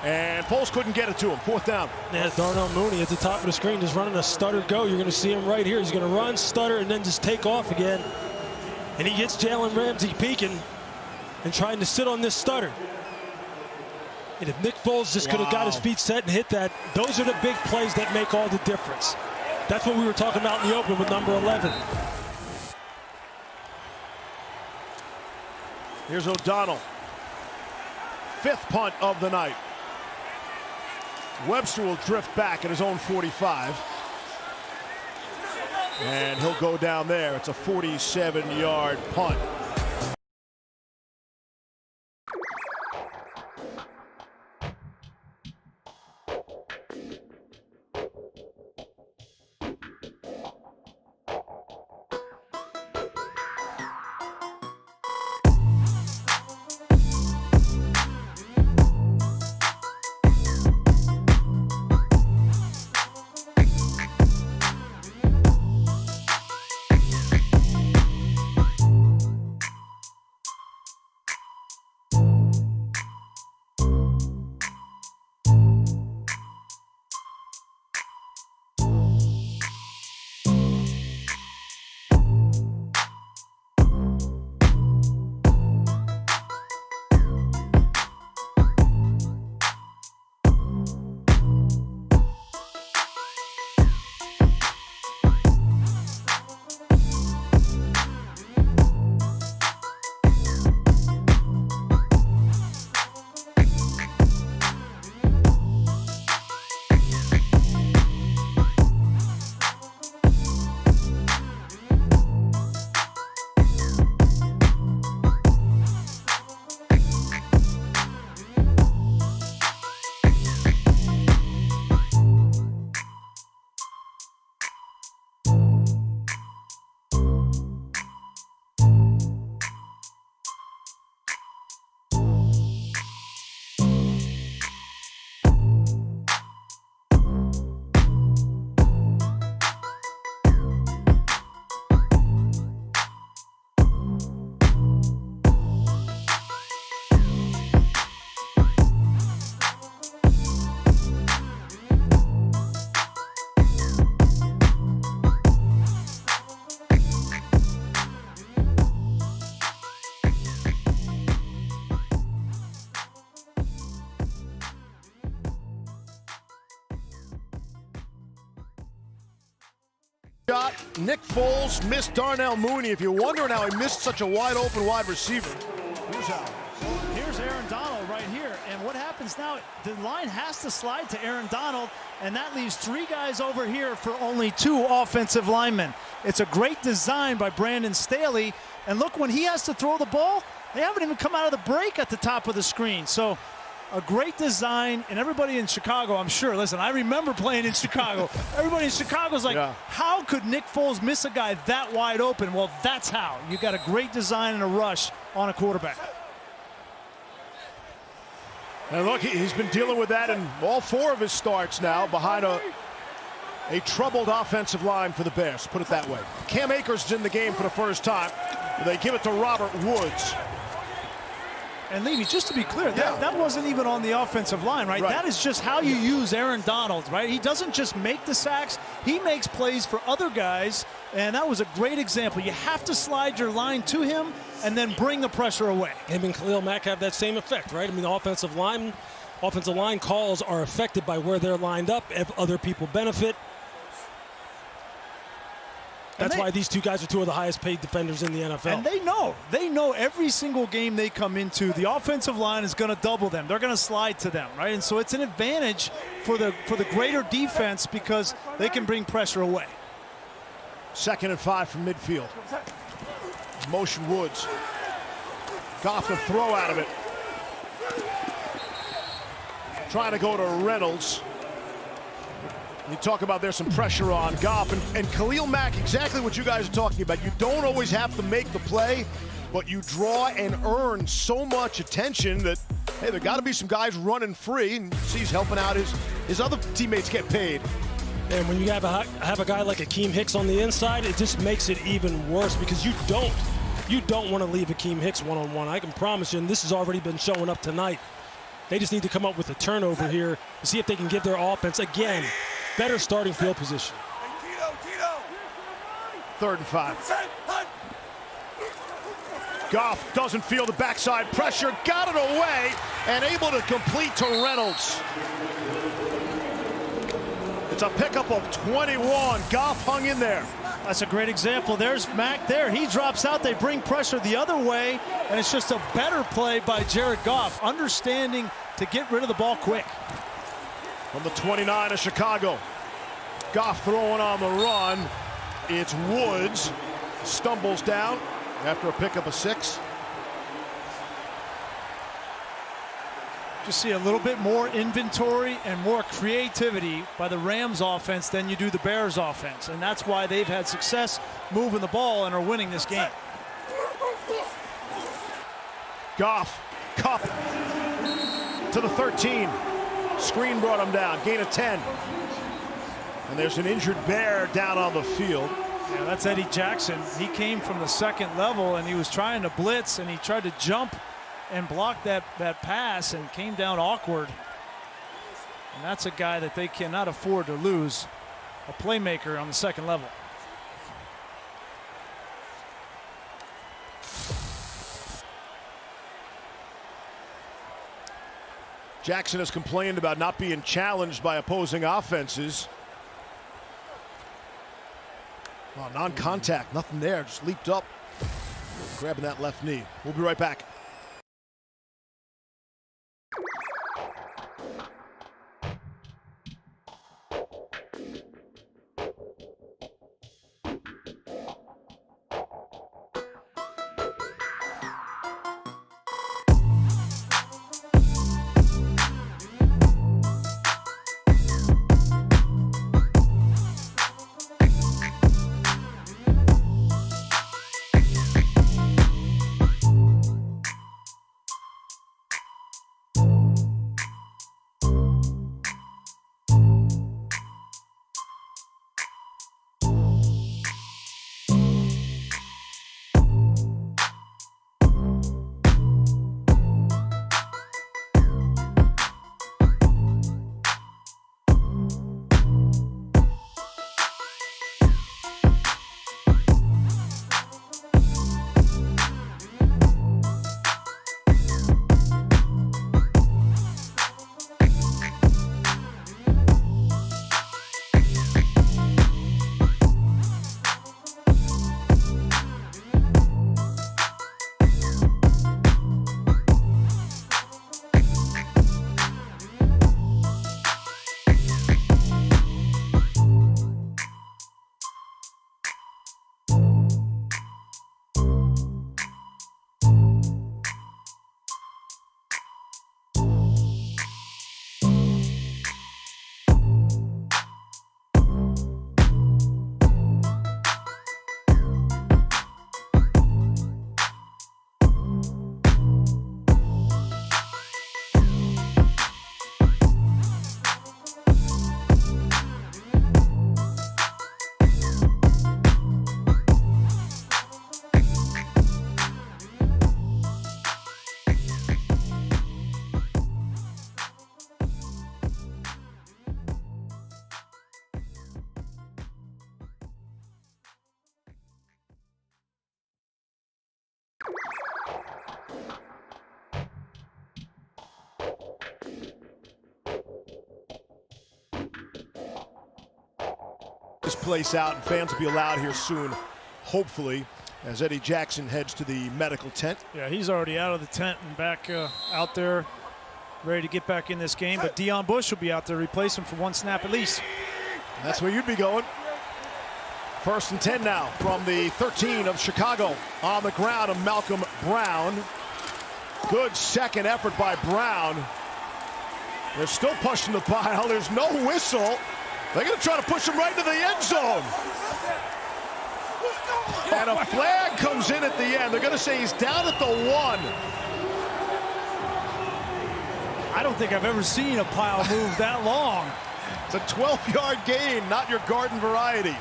[SPEAKER 1] And Poles couldn't get it to him. 4th down.
[SPEAKER 2] Yeah, Darnell Mooney at the top of the screen just running a stutter go. You're going to see him right here. He's going to run, stutter, and then just take off again. And he gets Jalen Ramsey peeking and trying to sit on this stutter. And if Nick Foles just could have got his feet set and hit that, those are the big plays that make all the difference. That's what we were talking about in the open with number 11.
[SPEAKER 1] Here's O'Donnell. 5th punt of the night. Webster will drift back at his own 45. And he'll go down there. It's a 47-yard punt. Shot. Nick Foles missed Darnell Mooney. If you're wondering how he missed such a wide open wide receiver.
[SPEAKER 3] Here's Aaron Donald right here. And what happens happens now, the line has to slide to Aaron Donald, and that leaves 3 guys over here for only 2 offensive linemen. It's a great design by Brandon Staley, and look, when he has to throw the ball, they haven't even come out of the break at the top of the screen. So a great design, and everybody in Chicago, I'm sure, listen, I remember playing in Chicago. Everybody in Chicago's like, how could Nick Foles miss a guy that wide open? Well, that's how. You got a great design and a rush on a quarterback.
[SPEAKER 1] And look, he's been dealing with that in all 4 of his starts now behind a troubled offensive line for the Bears, put it that way. Cam Akers is in the game for the first time. They give it to Robert Woods.
[SPEAKER 3] And Levy, just to be clear, that wasn't even on the offensive line, right? That is just how you use Aaron Donald, right? He doesn't just make the sacks, he makes plays for other guys, and that was a great example. You have to slide your line to him and then bring the pressure away.
[SPEAKER 2] Him and Khalil Mack have that same effect, right? I mean, the offensive line calls are affected by where they're lined up if other people benefit. That's why these 2 guys are 2 of the highest paid defenders in the NFL.
[SPEAKER 3] And they know every single game they come into, the offensive line is going to double them. They're going to slide to them, right? And so it's an advantage for the greater defense because they can bring pressure away.
[SPEAKER 1] 2nd and 5 from midfield. Motion Woods. Goff to throw out of it. Trying to go to Reynolds. You talk about there's some pressure on Goff and Khalil Mack, exactly what you guys are talking about. You don't always have to make the play, but you draw and earn so much attention that, hey, there got to be some guys running free, and he's helping out his other teammates get paid.
[SPEAKER 2] And when you have a guy like Akeem Hicks on the inside, it just makes it even worse because you don't want to leave Akeem Hicks one-on-one. I can promise you, and this has already been showing up tonight. They just need to come up with a turnover here to see if they can give their offense, again, better starting field position.
[SPEAKER 1] 3rd and 5. Goff doesn't feel the backside pressure, got it away, and able to complete to Reynolds. It's a pickup of 21. Goff hung in there.
[SPEAKER 3] That's a great example. There's Mack there. He drops out. They bring pressure the other way, and it's just a better play by Jared Goff, understanding to get rid of the ball quick.
[SPEAKER 1] From the 29 of Chicago. Goff throwing on the run. It's Woods. Stumbles down after a pickup of 6.
[SPEAKER 3] Just see a little bit more inventory and more creativity by the Rams offense than you do the Bears offense. And that's why they've had success moving the ball and are winning this game.
[SPEAKER 1] Goff, Cup to the 13. Screen brought him down, gain of 10. And there's an injured Bear down on the field.
[SPEAKER 3] Yeah, that's Eddie Jackson. He came from the 2nd level and he was trying to blitz and he tried to jump and block that pass and came down awkward. And that's a guy that they cannot afford to lose, a playmaker on the 2nd level.
[SPEAKER 1] Jackson has complained about not being challenged by opposing offenses. Oh, non-contact, nothing there, just leaped up, grabbing that left knee. We'll be right back. this place out, and fans will be allowed here soon, hopefully, as Eddie Jackson heads to the medical tent.
[SPEAKER 3] Yeah, he's already out of the tent and back out there, ready to get back in this game. But Deion Bush will be out there to replace him for one snap at least.
[SPEAKER 1] And that's where you'd be going. 1st and 10 now from the 13 of Chicago. On the ground of Malcolm Brown. Good second effort by Brown. They're still pushing the pile. There's no whistle. They're going to try to push him right into the end zone. And a flag comes in at the end. They're going to say he's down at the 1.
[SPEAKER 3] I don't think I've ever seen a pile move that long.
[SPEAKER 1] It's a 12-yard gain, not your garden variety.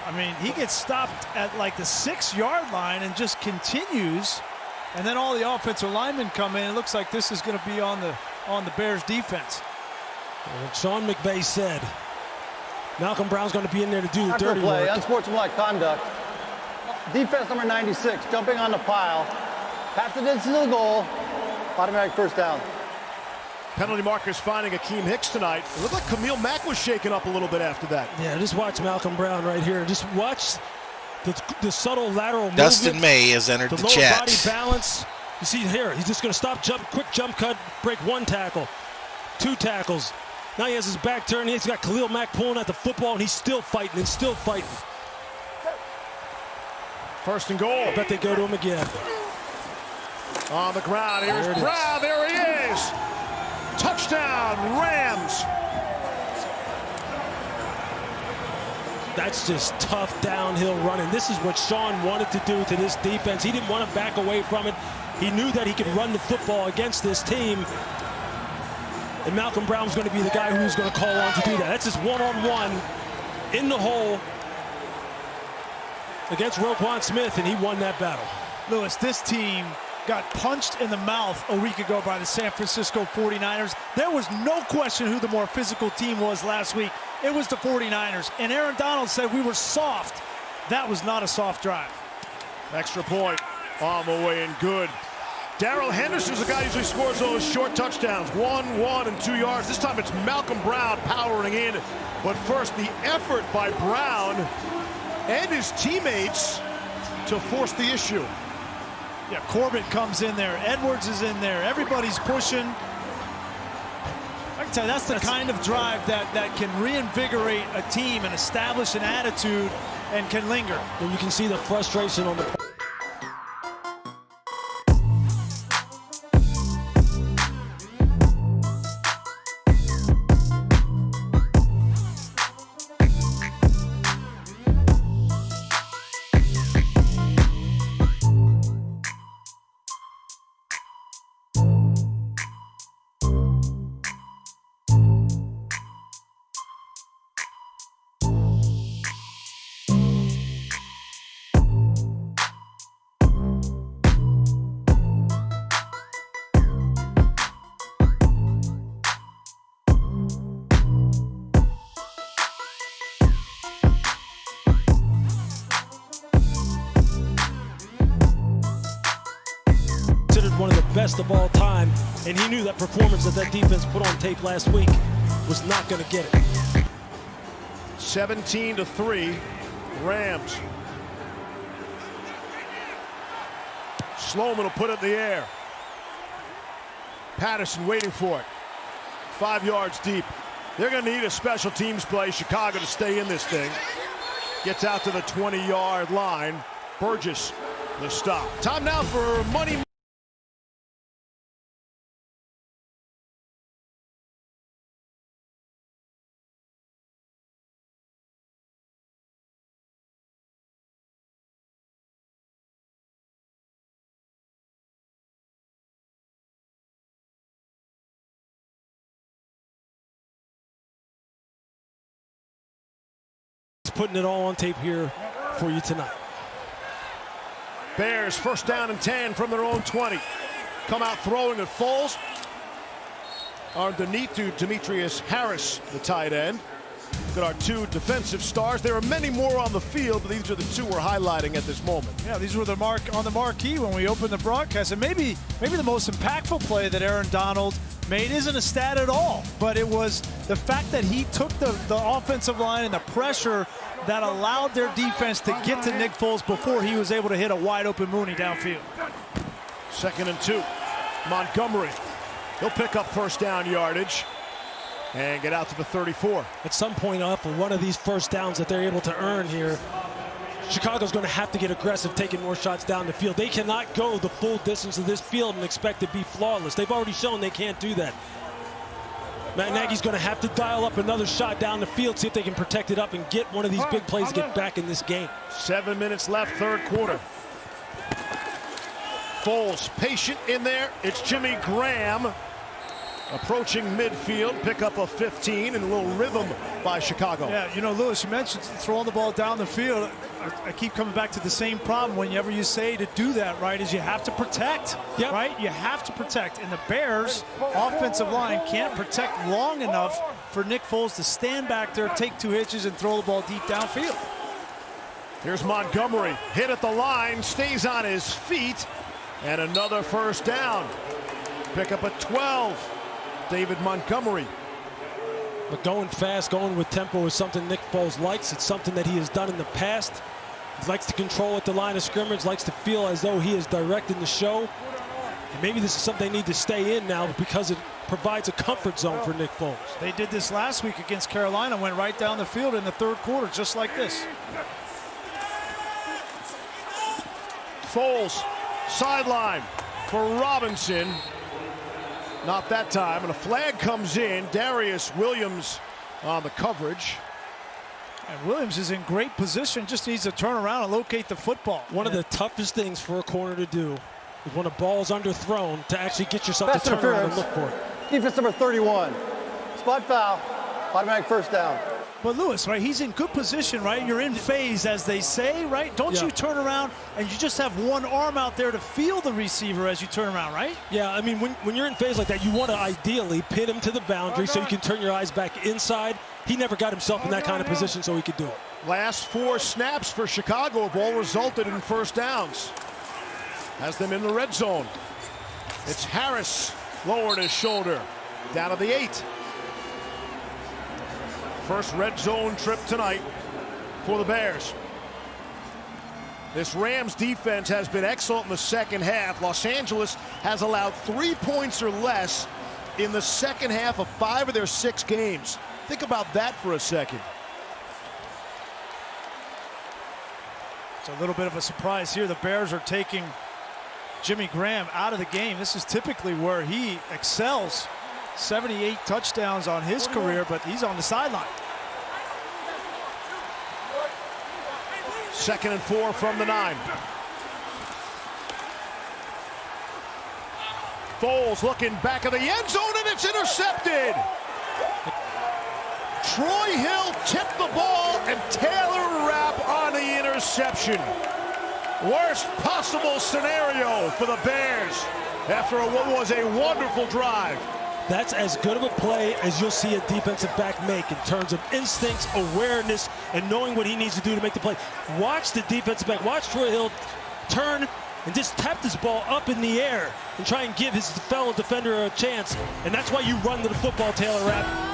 [SPEAKER 3] I mean, he gets stopped at like the 6-yard line and just continues. And then all the offensive linemen come in. It looks like this is going to be on the Bears defense.
[SPEAKER 2] What Sean McVay said, Malcolm Brown's going to be in there to do the dirty
[SPEAKER 4] play,
[SPEAKER 2] work.
[SPEAKER 4] Unsportsmanlike conduct. Defense number 96, jumping on the pile. Half the distance to the goal. Automatic first down.
[SPEAKER 1] Penalty markers finding Akeem Hicks tonight. It looked like Khalil Mack was shaken up a little bit after that.
[SPEAKER 2] Yeah, just watch Malcolm Brown right here. Just watch the subtle lateral movement.
[SPEAKER 17] Dustin May has entered the chat.
[SPEAKER 2] Lower body balance. You see here, he's just going to stop, quick jump cut, break 1 tackle, 2 tackles. Now he has his back turned. He's got Khalil Mack pulling at the football, and he's still fighting and still fighting.
[SPEAKER 1] 1st and goal.
[SPEAKER 2] I bet they go to him again.
[SPEAKER 1] On the ground, here's Brown. There he is. Touchdown, Rams.
[SPEAKER 2] That's just tough downhill running. This is what Sean wanted to do to this defense. He didn't want to back away from it. He knew that he could run the football against this team. And Malcolm Brown's going to be the guy who's going to call on to do that. That's just one-on-one in the hole against Roquan Smith, and he won that battle.
[SPEAKER 3] Lewis, this team got punched in the mouth a week ago by the San Francisco 49ers. There was no question who the more physical team was last week. It was the 49ers. And Aaron Donald said we were soft. That was not a soft drive.
[SPEAKER 1] Extra point on the way and good. Darrell Henderson's the guy who usually scores those short touchdowns. 1, 1, and 2 yards. This time it's Malcolm Brown powering in. But first, the effort by Brown and his teammates to force the issue.
[SPEAKER 3] Yeah, Corbett comes in there. Edwards is in there. Everybody's pushing. I can tell you, that's the kind of drive that can reinvigorate a team and establish an attitude and can linger.
[SPEAKER 2] And you can see the frustration on the... One of the best of all time, and he knew that performance that defense put on tape last week was not going to get it.
[SPEAKER 1] 17-3, Rams. Sloman will put it in the air. Patterson waiting for it. 5 yards deep. They're going to need a special teams play, Chicago, to stay in this thing. Gets out to the 20-yard line. Burgess, the stop. Time now for money.
[SPEAKER 2] Putting it all on tape here for you tonight.
[SPEAKER 1] Bears 1st down and 10 from their own 20. Come out throwing at Foles. Underneath to Demetrius Harris, the tight end. Look at our 2 defensive stars. There are many more on the field, but these are the 2 we're highlighting at this moment.
[SPEAKER 3] Yeah, these were on the marquee when we opened the broadcast. And maybe the most impactful play that Aaron Donald made isn't a stat at all, but it was the fact that he took the offensive line and the pressure that allowed their defense to get to Nick Foles before he was able to hit a wide open Mooney downfield.
[SPEAKER 1] 2nd and 2. Montgomery. He'll pick up first down yardage and get out to the 34.
[SPEAKER 2] At some point off of one of these first downs that they're able to earn here, Chicago's going to have to get aggressive, taking more shots down the field. They cannot go the full distance of this field and expect to be flawless. They've already shown they can't do that. Matt Nagy's going to have to dial up another shot down the field, see if they can protect it up and get one of these big plays to get back in this game.
[SPEAKER 1] 7 minutes left, third quarter. Foles patient in there. It's Jimmy Graham approaching midfield, pick up a 15 and a little rhythm by Chicago.
[SPEAKER 3] Yeah, you know, Lewis, you mentioned throwing the ball down the field. I keep coming back to the same problem whenever you say to do that, right, is you have to protect, right? You have to protect. And the Bears' offensive line can't protect long enough for Nick Foles to stand back there, take 2 hitches, and throw the ball deep downfield.
[SPEAKER 1] Here's Montgomery, hit at the line, stays on his feet, and another first down. Pick up a 12. David Montgomery.
[SPEAKER 2] But going fast, going with tempo is something Nick Foles likes. It's something that he has done in the past. He likes to control at the line of scrimmage, likes to feel as though he is directing the show. And maybe this is something they need to stay in now because it provides a comfort zone for Nick Foles.
[SPEAKER 3] They did this last week against Carolina, went right down the field in the third quarter, just like this.
[SPEAKER 1] Foles, sideline for Robinson. Not that time, and a flag comes in. Darius Williams on the coverage.
[SPEAKER 3] And Williams is in great position, just needs to turn around and locate the football.
[SPEAKER 2] One of the toughest things for a corner to do is when a ball is underthrown to actually get yourself
[SPEAKER 4] Pass
[SPEAKER 2] to turn around and look for it.
[SPEAKER 4] Defense number 31. Spot foul, automatic first down.
[SPEAKER 3] But Lewis, right, he's in good position, right? You're in phase, as they say, right? Don't you turn around and you just have one arm out there to feel the receiver as you turn around, right?
[SPEAKER 2] Yeah, I mean, when you're in phase like that, you want to ideally pin him to the boundary so you can turn your eyes back inside. He never got himself in that kind of position so he could do it.
[SPEAKER 1] Last 4 snaps for Chicago have all resulted in first downs. Has them in the red zone. It's Harris, lowered his shoulder, down to the 8. First red zone trip tonight for the Bears. This Rams defense has been excellent in the second half. Los Angeles has allowed 3 points or less in the second half of 5 of their 6 games. Think about that for a second.
[SPEAKER 3] It's a little bit of a surprise here. The Bears are taking Jimmy Graham out of the game. This is typically where he excels. 78 touchdowns on his career, but he's on the sideline.
[SPEAKER 1] 2nd and 4 from the 9. Foles looking back of the end zone, and it's intercepted. Troy Hill tipped the ball, and Taylor Rapp on the interception. Worst possible scenario for the Bears after what was a wonderful drive.
[SPEAKER 2] That's as good of a play as you'll see a defensive back make in terms of instincts, awareness, and knowing what he needs to do to make the play. Watch the defensive back, watch Troy Hill turn and just tap this ball up in the air and try and give his fellow defender a chance. And that's why you run to the football, Taylor Rapp.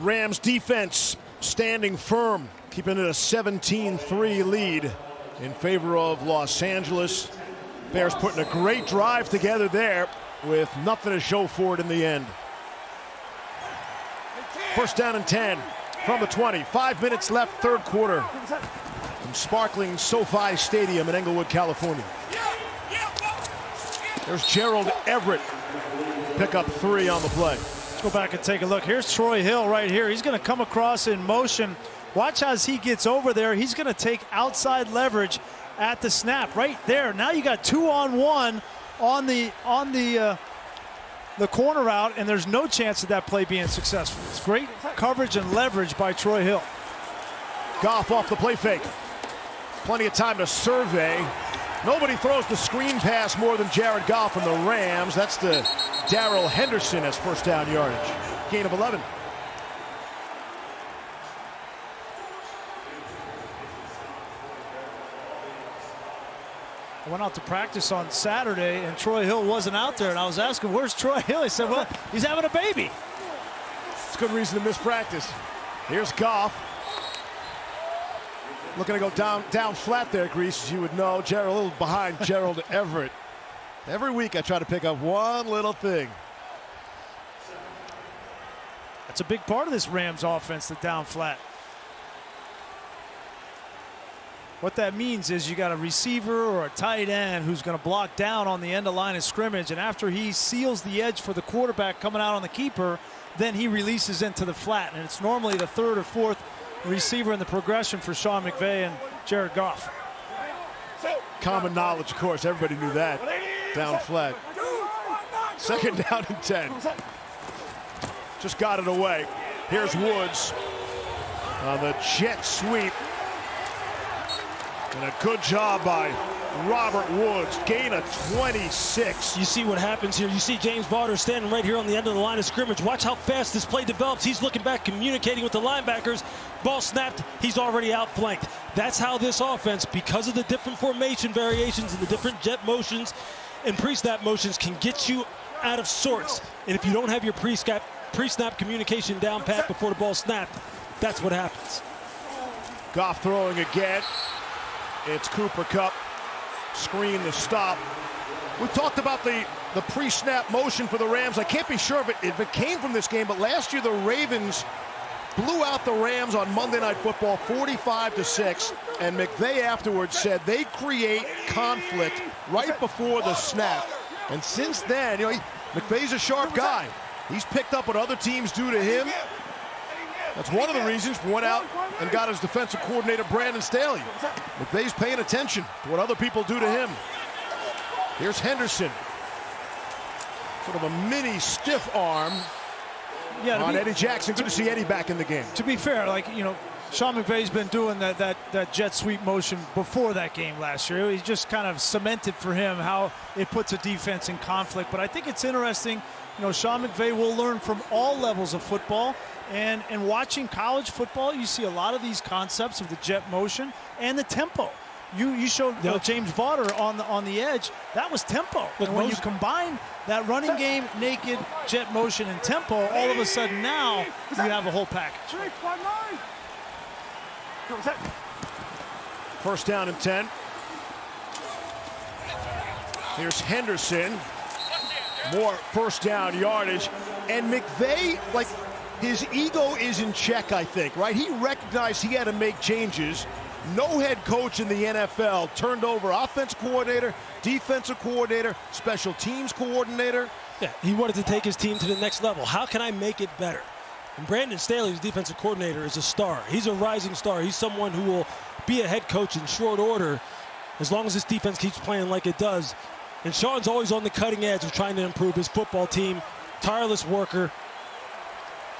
[SPEAKER 1] Rams defense standing firm, keeping it a 17-3 lead in favor of Los Angeles. Bears putting a great drive together there with nothing to show for it in the end. First down and 10 from the 20. 5 minutes left, third quarter. From sparkling SoFi Stadium in Englewood, California. There's Gerald Everett. Pick up 3 on the play.
[SPEAKER 3] Let's go back and take a look. Here's Troy Hill right here. He's going to come across in motion. Watch as he gets over there. He's going to take outside leverage at the snap right there. Now you got 2-on-1 on the corner route, and there's no chance of that play being successful. It's great coverage and leverage by Troy Hill.
[SPEAKER 1] Goff off the play fake. Plenty of time to survey. Nobody throws the screen pass more than Jared Goff from the Rams. That's to Darrell Henderson as first down yardage. Gain of 11.
[SPEAKER 3] I went out to practice on Saturday, and Troy Hill wasn't out there, and I was asking, where's Troy Hill? He said, well, he's having a baby.
[SPEAKER 1] It's a good reason to miss practice. Here's Goff. Looking to go down flat there, Grease, as you would know. Gerald a little behind Gerald Everett. Every week I try to pick up one little thing.
[SPEAKER 3] That's a big part of this Rams offense, the down flat. What that means is you got a receiver or a tight end who's going to block down on the end of line of scrimmage, and after he seals the edge for the quarterback coming out on the keeper, then he releases into the flat, and it's normally the third or fourth receiver in the progression for Sean McVay and Jared Goff.
[SPEAKER 1] Common knowledge, of course. Everybody knew that. Down flat. Second down and 10. Just got it away. Here's Woods on the jet sweep. And a good job by Robert Woods. Gain of 26.
[SPEAKER 2] You see what happens here. You see James Varder standing right here on the end of the line of scrimmage. Watch how fast this play develops. He's looking back, communicating with the linebackers. Ball snapped. He's already outflanked. That's how this offense, because of the different formation variations and the different jet motions and pre-snap motions, can get you out of sorts. And if you don't have your pre-snap communication down pat before the ball snapped, that's what happens.
[SPEAKER 1] Goff throwing again. It's Cooper Kupp. Screen to stop. We talked about the pre-snap motion for the Rams. I can't be sure if it came from this game, but last year the Ravens blew out the Rams on Monday Night Football 45-6, and McVay afterwards said they create conflict right before the snap. And since then, McVay's a sharp guy. He's picked up what other teams do to him. That's one of the reasons he went out and got his defensive coordinator, Brandon Staley. McVay's paying attention to what other people do to him. Here's Henderson. Sort of a mini stiff arm on Eddie Jackson. Good to see Eddie back in the game.
[SPEAKER 3] To be fair, Sean McVay's been doing that jet sweep motion before that game last year. He just kind of cemented for him how it puts a defense in conflict. But I think it's interesting, Sean McVay will learn from all levels of football. And watching college football, you see a lot of these concepts of the jet motion and the tempo. You showed James Varder on the edge. That was tempo. And when you combine that running game, naked, jet motion, and tempo, all of a sudden now you have a whole package.
[SPEAKER 1] First down and 10. Here's Henderson. More first down yardage. And McVay, his ego is in check, I think, right? He recognized he had to make changes. No head coach in the NFL turned over offense coordinator, defensive coordinator, special teams coordinator.
[SPEAKER 2] Yeah, he wanted to take his team to the next level. How can I make it better? And Brandon Staley, his defensive coordinator, is a star. He's a rising star. He's someone who will be a head coach in short order as long as this defense keeps playing like it does. And Sean's always on the cutting edge of trying to improve his football team. Tireless worker.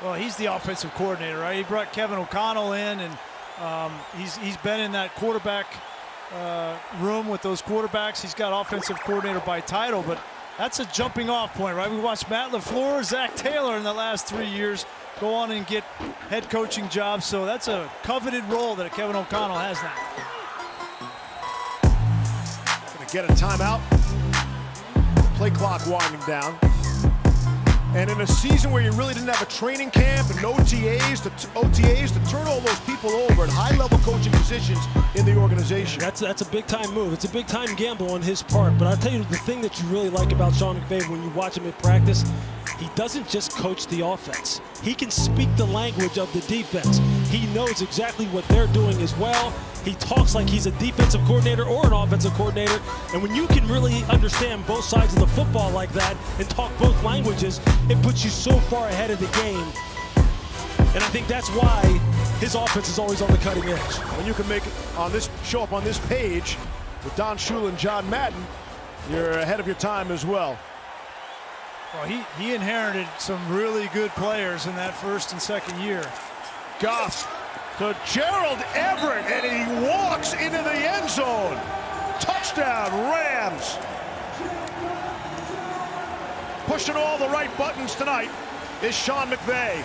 [SPEAKER 3] Well, he's the offensive coordinator, right? He brought Kevin O'Connell in, and he's been in that quarterback room with those quarterbacks. He's got offensive coordinator by title, but that's a jumping off point, right? We watched Matt LaFleur, Zach Taylor in the last 3 years go on and get head coaching jobs, so that's a coveted role that Kevin O'Connell has now.
[SPEAKER 1] Gonna get a timeout. Play clock winding down. And in a season where you really didn't have a training camp and OTAs to turn all those people over at high-level coaching positions in the organization.
[SPEAKER 2] That's a big-time move. It's a big-time gamble on his part. But I'll tell you the thing that you really like about Sean McVay when you watch him in practice, he doesn't just coach the offense. He can speak the language of the defense. He knows exactly what they're doing as well. He talks like he's a defensive coordinator or an offensive coordinator. And when you can really understand both sides of the football like that and talk both languages, it puts you so far ahead of the game. And I think that's why his offense is always on the cutting edge.
[SPEAKER 1] When you can make show up on this page with Don Shula and John Madden, you're ahead of your time as well.
[SPEAKER 3] Well, he inherited some really good players in that first and second year.
[SPEAKER 1] Goff to Gerald Everett, and he walks into the end zone. Touchdown, Rams. Pushing all the right buttons tonight is Sean McVay.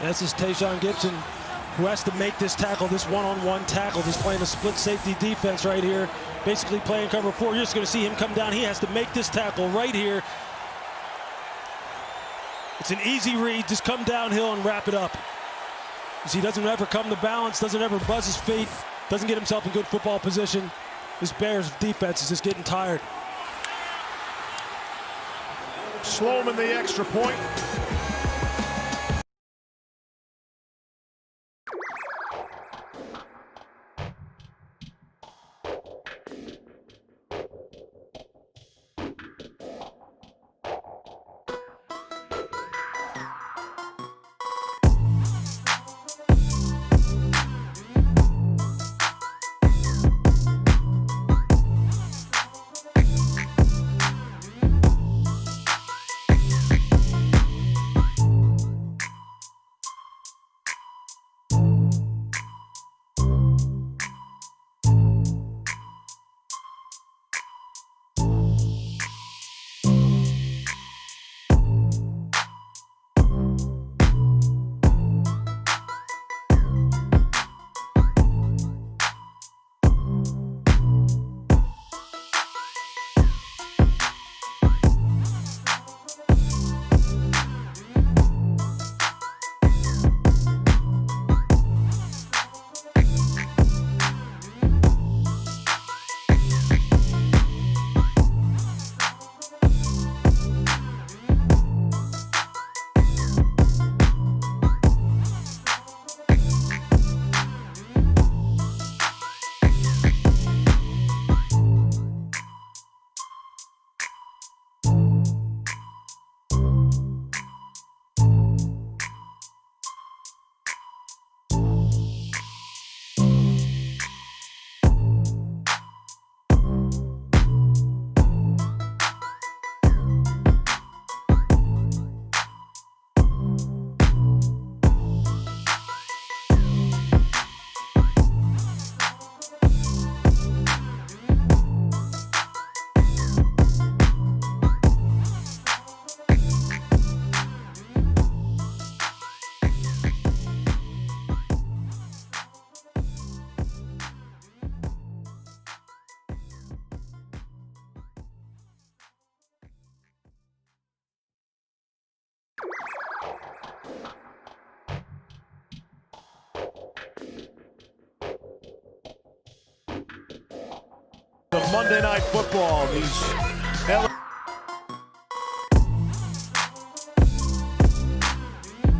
[SPEAKER 2] This is Tayshaun Gibson, who has to make this tackle, this one-on-one tackle. He's playing a split safety defense right here, basically playing cover 4. You're just going to see him come down. He has to make this tackle right here. It's an easy read. Just come downhill and wrap it up. He doesn't ever come to balance, doesn't ever buzz his feet, doesn't get himself in good football position. This Bears defense is just getting tired.
[SPEAKER 1] Sloman the extra point. Monday Night Football. These LA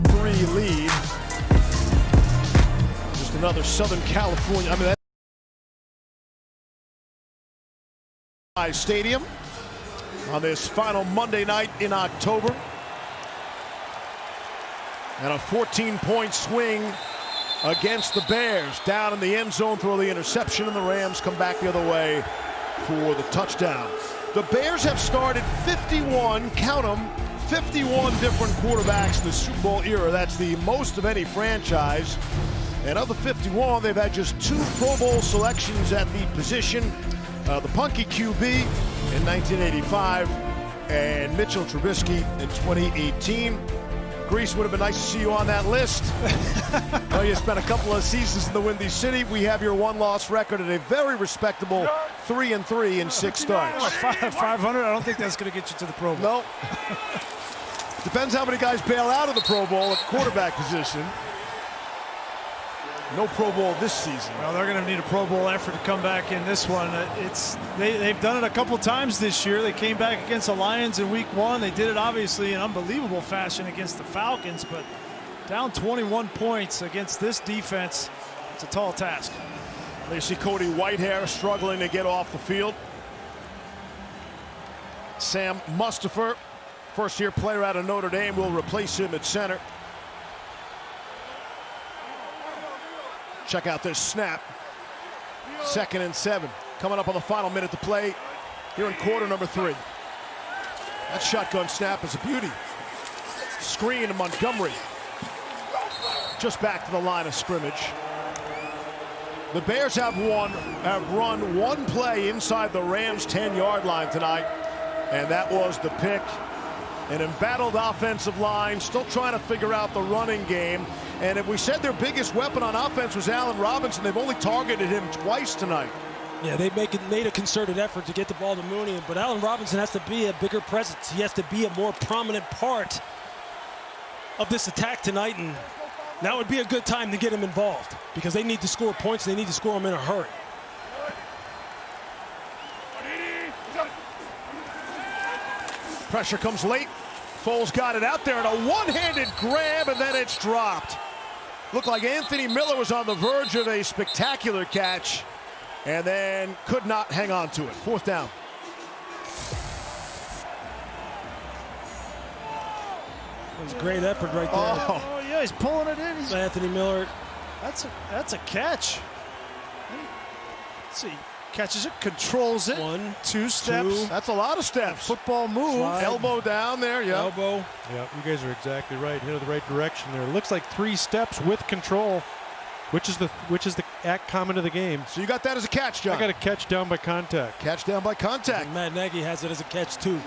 [SPEAKER 1] 3 lead. Just another Southern California. I mean, that's Stadium on this final Monday night in October. And a 14-point swing against the Bears. Down in the end zone, throw the interception, and the Rams come back the other way for the touchdown. The Bears have started 51, count them, 51 different quarterbacks in the Super Bowl era. That's the most of any franchise. And of the 51, they've had just 2 Pro Bowl selections at the position. The punky QB in 1985 and Mitchell Trubisky in 2018. Grease, would have been nice to see you on that list. Well, you spent a couple of seasons in the Windy City. We have your one-loss record at a very respectable 3-3 in 6 starts.
[SPEAKER 3] 500? I don't think that's going to get you to the Pro Bowl.
[SPEAKER 1] No. Depends how many guys bail out of the Pro Bowl at quarterback position. No Pro Bowl this season.
[SPEAKER 3] Well, they're going to need a Pro Bowl effort to come back in this one. They've done it a couple times this year. They came back against the Lions in Week 1. They did it obviously in unbelievable fashion against the Falcons, but down 21 points against this defense, it's a tall task.
[SPEAKER 1] They see Cody Whitehair struggling to get off the field. Sam Mustipher, first-year player out of Notre Dame, will replace him at center. Check out this snap. 2nd and 7. Coming up on the final minute to play here in quarter number 3. That shotgun snap is a beauty. Screen to Montgomery. Just back to the line of scrimmage. The Bears have run one play inside the Rams' 10-yard line tonight, and that was the pick. An embattled offensive line, still trying to figure out the running game. And if we said their biggest weapon on offense was Allen Robinson, they've only targeted him twice tonight.
[SPEAKER 2] Yeah, they made a concerted effort to get the ball to Mooney, but Allen Robinson has to be a bigger presence. He has to be a more prominent part of this attack tonight, and now would be a good time to get him involved because they need to score points. They need to score them in a hurry.
[SPEAKER 1] Pressure comes late. Foles got it out there and a one-handed grab, and then it's dropped. Looked like Anthony Miller was on the verge of a spectacular catch and then could not hang on to it. 4th down.
[SPEAKER 2] It was a great effort right there.
[SPEAKER 3] Oh yeah, he's pulling it in.
[SPEAKER 2] Anthony Miller.
[SPEAKER 3] That's a catch. Let's see. Catches it, controls it.
[SPEAKER 2] 1,
[SPEAKER 3] 2 steps.
[SPEAKER 1] That's a lot of steps.
[SPEAKER 3] Football move.
[SPEAKER 2] Slide.
[SPEAKER 1] Elbow down there, yeah.
[SPEAKER 5] Elbow. Yeah, you guys are exactly right. Headed the right direction there. It looks like 3 steps with control, which is the act common of the game.
[SPEAKER 1] So you got that as a catch, John.
[SPEAKER 5] I got a catch down by contact.
[SPEAKER 1] Catch down by contact.
[SPEAKER 2] And Matt Nagy has it as a catch too.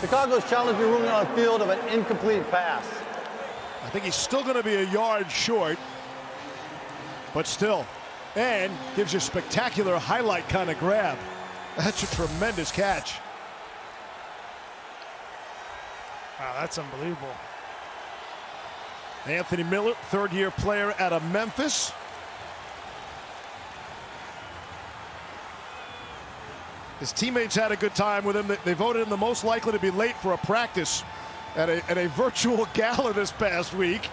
[SPEAKER 4] Chicago's challenging Rooney on a field of an incomplete pass.
[SPEAKER 1] I think he's still going to be a yard short, but still. And gives you a spectacular highlight kind of grab. That's a tremendous catch.
[SPEAKER 3] Wow, that's unbelievable.
[SPEAKER 1] Anthony Miller, 3rd-year player out of Memphis. His teammates had a good time with him. They voted him the most likely to be late for a practice at a virtual gala this past week.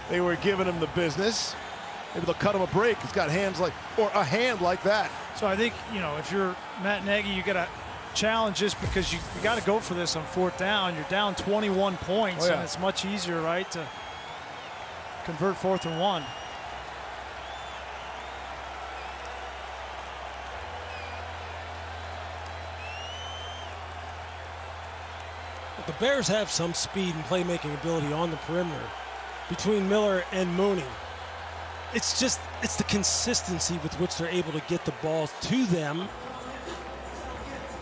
[SPEAKER 1] They were giving him the business. Maybe they'll cut him a break. He's got hands like, or a hand like that.
[SPEAKER 3] So I think, if you're Matt Nagy, you got to challenge this because you got to go for this on 4th down. You're down 21 points, and it's much easier, right, to convert 4th and 1.
[SPEAKER 2] But the Bears have some speed and playmaking ability on the perimeter between Miller and Mooney. It's the consistency with which they're able to get the ball to them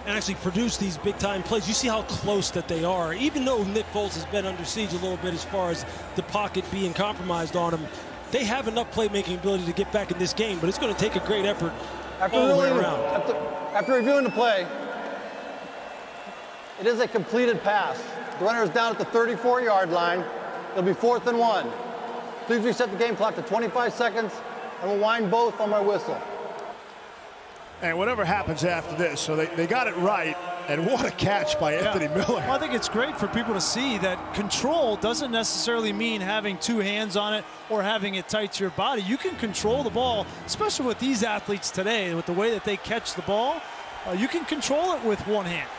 [SPEAKER 2] and actually produce these big-time plays. You see how close that they are. Even though Nick Foles has been under siege a little bit as far as the pocket being compromised on him, they have enough playmaking ability to get back in this game, but it's going to take a great effort all the way around.
[SPEAKER 4] After reviewing the play, it is a completed pass. The runner is down at the 34-yard line. It'll be 4th and 1. Please reset the game clock to 25 seconds, and we'll wind both on my whistle.
[SPEAKER 1] And whatever happens after this, so they got it right, and what a catch by Anthony Miller.
[SPEAKER 3] Well, I think it's great for people to see that control doesn't necessarily mean having 2 hands on it or having it tight to your body. You can control the ball, especially with these athletes today, with the way that they catch the ball. You can control it with 1 hand.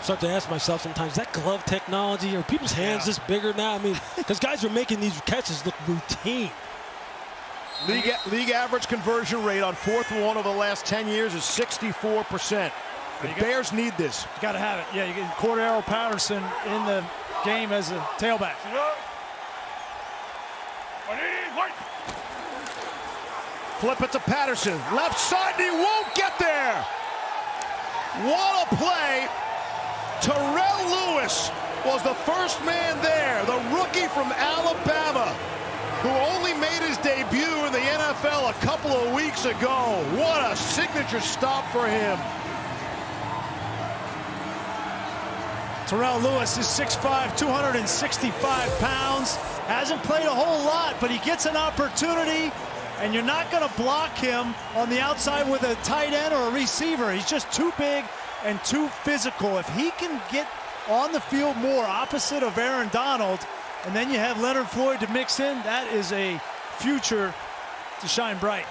[SPEAKER 2] Start to ask myself sometimes, is that glove technology, are people's hands just bigger now? I mean, because guys are making these catches look routine.
[SPEAKER 1] League average conversion rate on 4th and 1 over the last 10 years is 64%. The Bears need this.
[SPEAKER 3] You got to have it. Yeah, you get Cordero Patterson in the game as a tailback.
[SPEAKER 1] Flip it to Patterson. Left side, and he won't get there. What a play. Terrell Lewis was the first man there, the rookie from Alabama, who only made his debut in the NFL a couple of weeks ago. What a signature stop for him.
[SPEAKER 3] Terrell Lewis is 6'5", 265 pounds. Hasn't played a whole lot, but he gets an opportunity, and you're not going to block him on the outside with a tight end or a receiver. He's just too big and too physical. If he can get on the field more opposite of Aaron Donald, and then you have Leonard Floyd to mix in, that is a future to shine bright.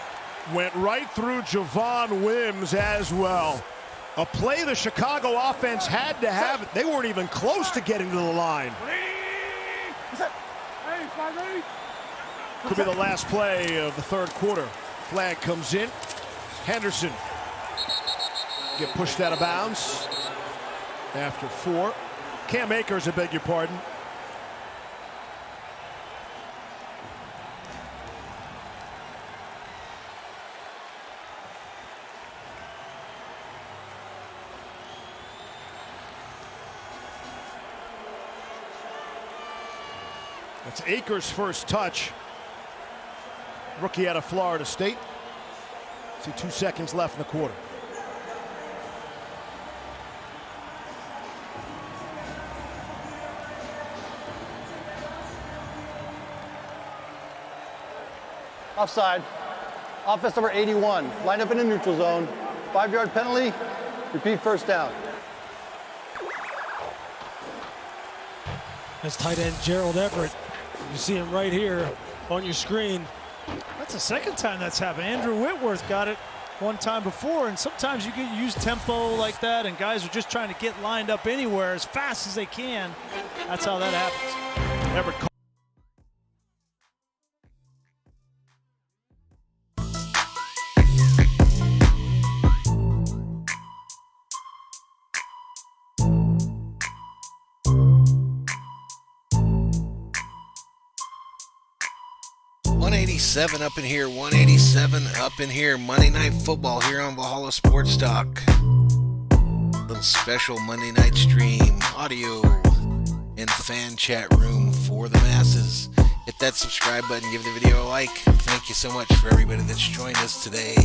[SPEAKER 1] Went right through Javon Wims as well. A play the Chicago offense had to have. They weren't even close to getting to the line. Could be the last play of the third quarter. Flag comes in. Henderson get pushed out of bounds after 4. Cam Akers, I beg your pardon. That's Akers' first touch. Rookie out of Florida State. See 2 seconds left in the quarter.
[SPEAKER 4] Offside. Offense number 81. Lined up in the neutral zone. 5-yard penalty. Repeat first down.
[SPEAKER 2] That's tight end Gerald Everett. You see him right here on your screen.
[SPEAKER 3] That's the second time that's happened. Andrew Whitworth got it one time before, and sometimes you can use tempo like that, and guys are just trying to get lined up anywhere as fast as they can. That's how that happens.
[SPEAKER 1] Everett.
[SPEAKER 17] 187 up in here, 187 up in here. Monday Night Football here on Valhalla Sports Talk. Little special Monday night stream, audio and fan chat room for the masses. Hit that subscribe button, give the video a like. Thank you so much for everybody that's joined us today.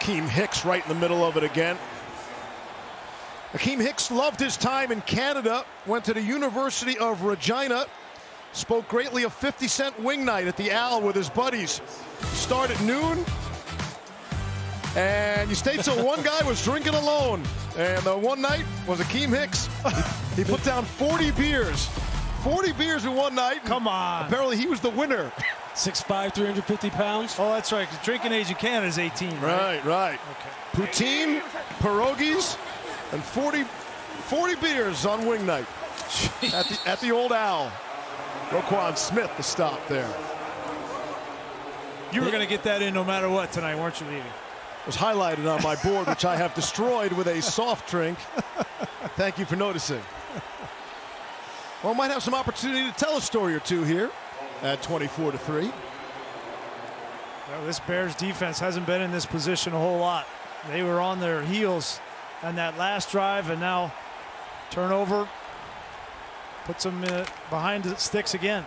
[SPEAKER 1] Akeem Hicks right in the middle of it again. Akeem Hicks loved his time in Canada, went to the University of Regina, spoke greatly of 50-cent wing night at the Owl with his buddies. Start at noon, And you stayed till one guy was drinking alone. And the one night was Akeem Hicks. He put down 40 beers. 40 beers in one night.
[SPEAKER 3] Come on.
[SPEAKER 1] Apparently he was the winner.
[SPEAKER 2] 6'5", 350 pounds.
[SPEAKER 3] Oh, that's right, 'cause drinking age in Canada is 18, right?
[SPEAKER 1] Right. Okay. Poutine, pierogies, and 40 beers on wing night at the Old Owl. Roquan Smith, the stop there.
[SPEAKER 3] You were going to get that in no matter what tonight, weren't you, Levy?
[SPEAKER 1] It was highlighted on my board, which I have destroyed with a soft drink. Thank you for noticing. Well, might have some opportunity to tell a story or two here at 24-3.
[SPEAKER 3] Well, this Bears defense hasn't been in this position a whole lot. They were on their heels on that last drive, and now turnover puts them behind the sticks again.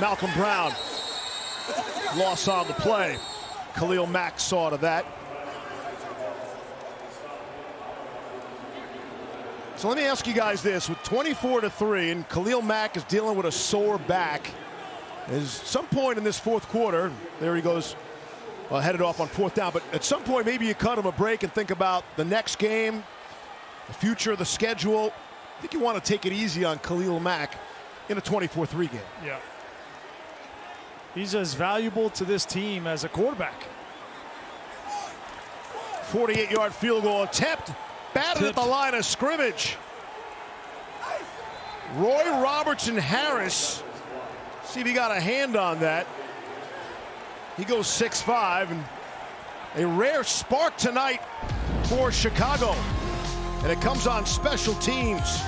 [SPEAKER 1] Malcolm Brown, loss on the play. Khalil Mack saw to that. So let me ask you guys this: with 24-3, and Khalil Mack is dealing with a sore back. Is some point in this fourth quarter, there he goes, headed off on fourth down. But at some point, maybe you cut him a break and think about the next game, the future of the schedule. I think you want to take it easy on Khalil Mack in a 24-3 game.
[SPEAKER 3] Yeah. He's as valuable to this team as a quarterback.
[SPEAKER 1] 48-yard field goal attempt, batted at the line of scrimmage. Roy Robertson Harris, see if he got a hand on that. He goes 6'5", and a rare spark tonight for Chicago, and it comes on special teams.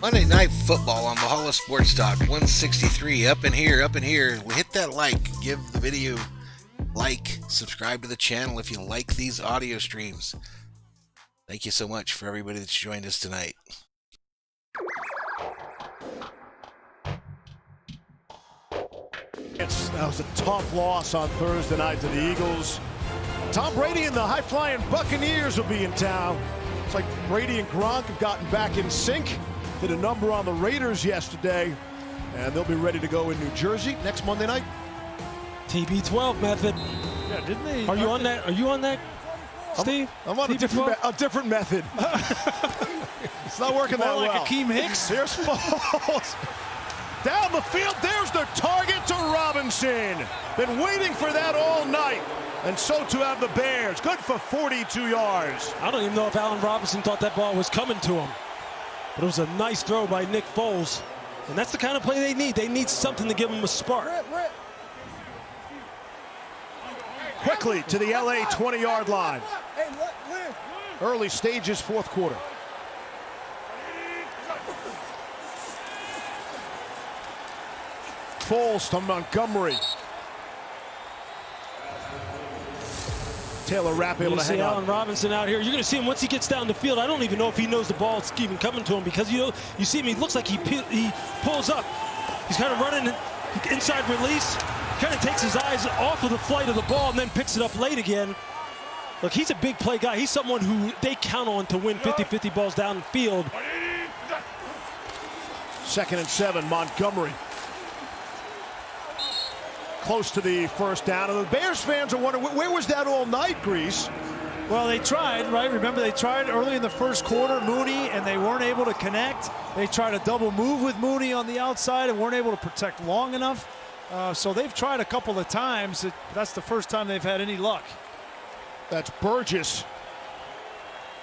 [SPEAKER 17] Monday Night Football on Valhalla Sports Talk 163. Up in here. Hit that like. Give the video like. Subscribe to the channel if you like these audio streams. Thank you so much for everybody that's joined us tonight.
[SPEAKER 1] That was a tough loss on Thursday night to the Eagles. Tom Brady and the high-flying Buccaneers will be in town. It's like Brady and Gronk have gotten back in sync. Did a number on the Raiders yesterday, and they'll be ready to go in New Jersey next Monday night.
[SPEAKER 2] TB12 method.
[SPEAKER 3] Yeah, didn't they?
[SPEAKER 2] Are you on that? Are you on that, Steve?
[SPEAKER 1] I'm on a different method. It's not working that
[SPEAKER 3] like
[SPEAKER 1] well.
[SPEAKER 3] Akeem Hicks.
[SPEAKER 1] Here's Foles. Down the field, there's the target to Robinson. Been waiting for that all night. And so too have the Bears. Good for 42 yards.
[SPEAKER 2] I don't even know if Allen Robinson thought that ball was coming to him. But it was a nice throw by Nick Foles. And that's the kind of play they need. They need something to give them a spark.
[SPEAKER 1] Quickly to the LA 20-yard line. Early stages, fourth quarter. Foles to Montgomery. Taylor Rapp able to hang on.
[SPEAKER 2] Allen Robinson out here. You're going to see him once he gets down the field. I don't even know if he knows the ball's even coming to him, because you see him. He looks like he pulls up. He's kind of running inside release. Kind of takes his eyes off of the flight of the ball and then picks it up late again. Look, he's a big play guy. He's someone who they count on to win 50-50 balls down the field.
[SPEAKER 1] 2nd and 7, Montgomery. Close to the first down, and the Bears fans are wondering, where was that all night, Grease?
[SPEAKER 3] Well, they tried, right? Remember, they tried early in the first quarter, Mooney, and they weren't able to connect. They tried a double move with Mooney on the outside and weren't able to protect long enough. So they've tried a couple of times. That's the first time they've had any luck.
[SPEAKER 1] That's Burgess.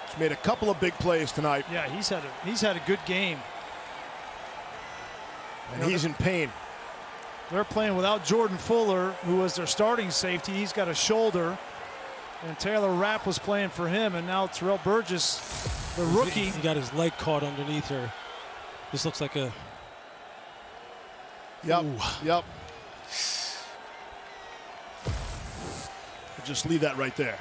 [SPEAKER 1] He's made a couple of big plays tonight.
[SPEAKER 3] Yeah, he's had a good game.
[SPEAKER 1] And he's in pain.
[SPEAKER 3] They're playing without Jordan Fuller, who was their starting safety. He's got a shoulder. And Taylor Rapp was playing for him, and now Terrell Burgess, the rookie.
[SPEAKER 2] He got his leg caught underneath her. This looks like a...
[SPEAKER 1] Yep, yep. I'll just leave that right there.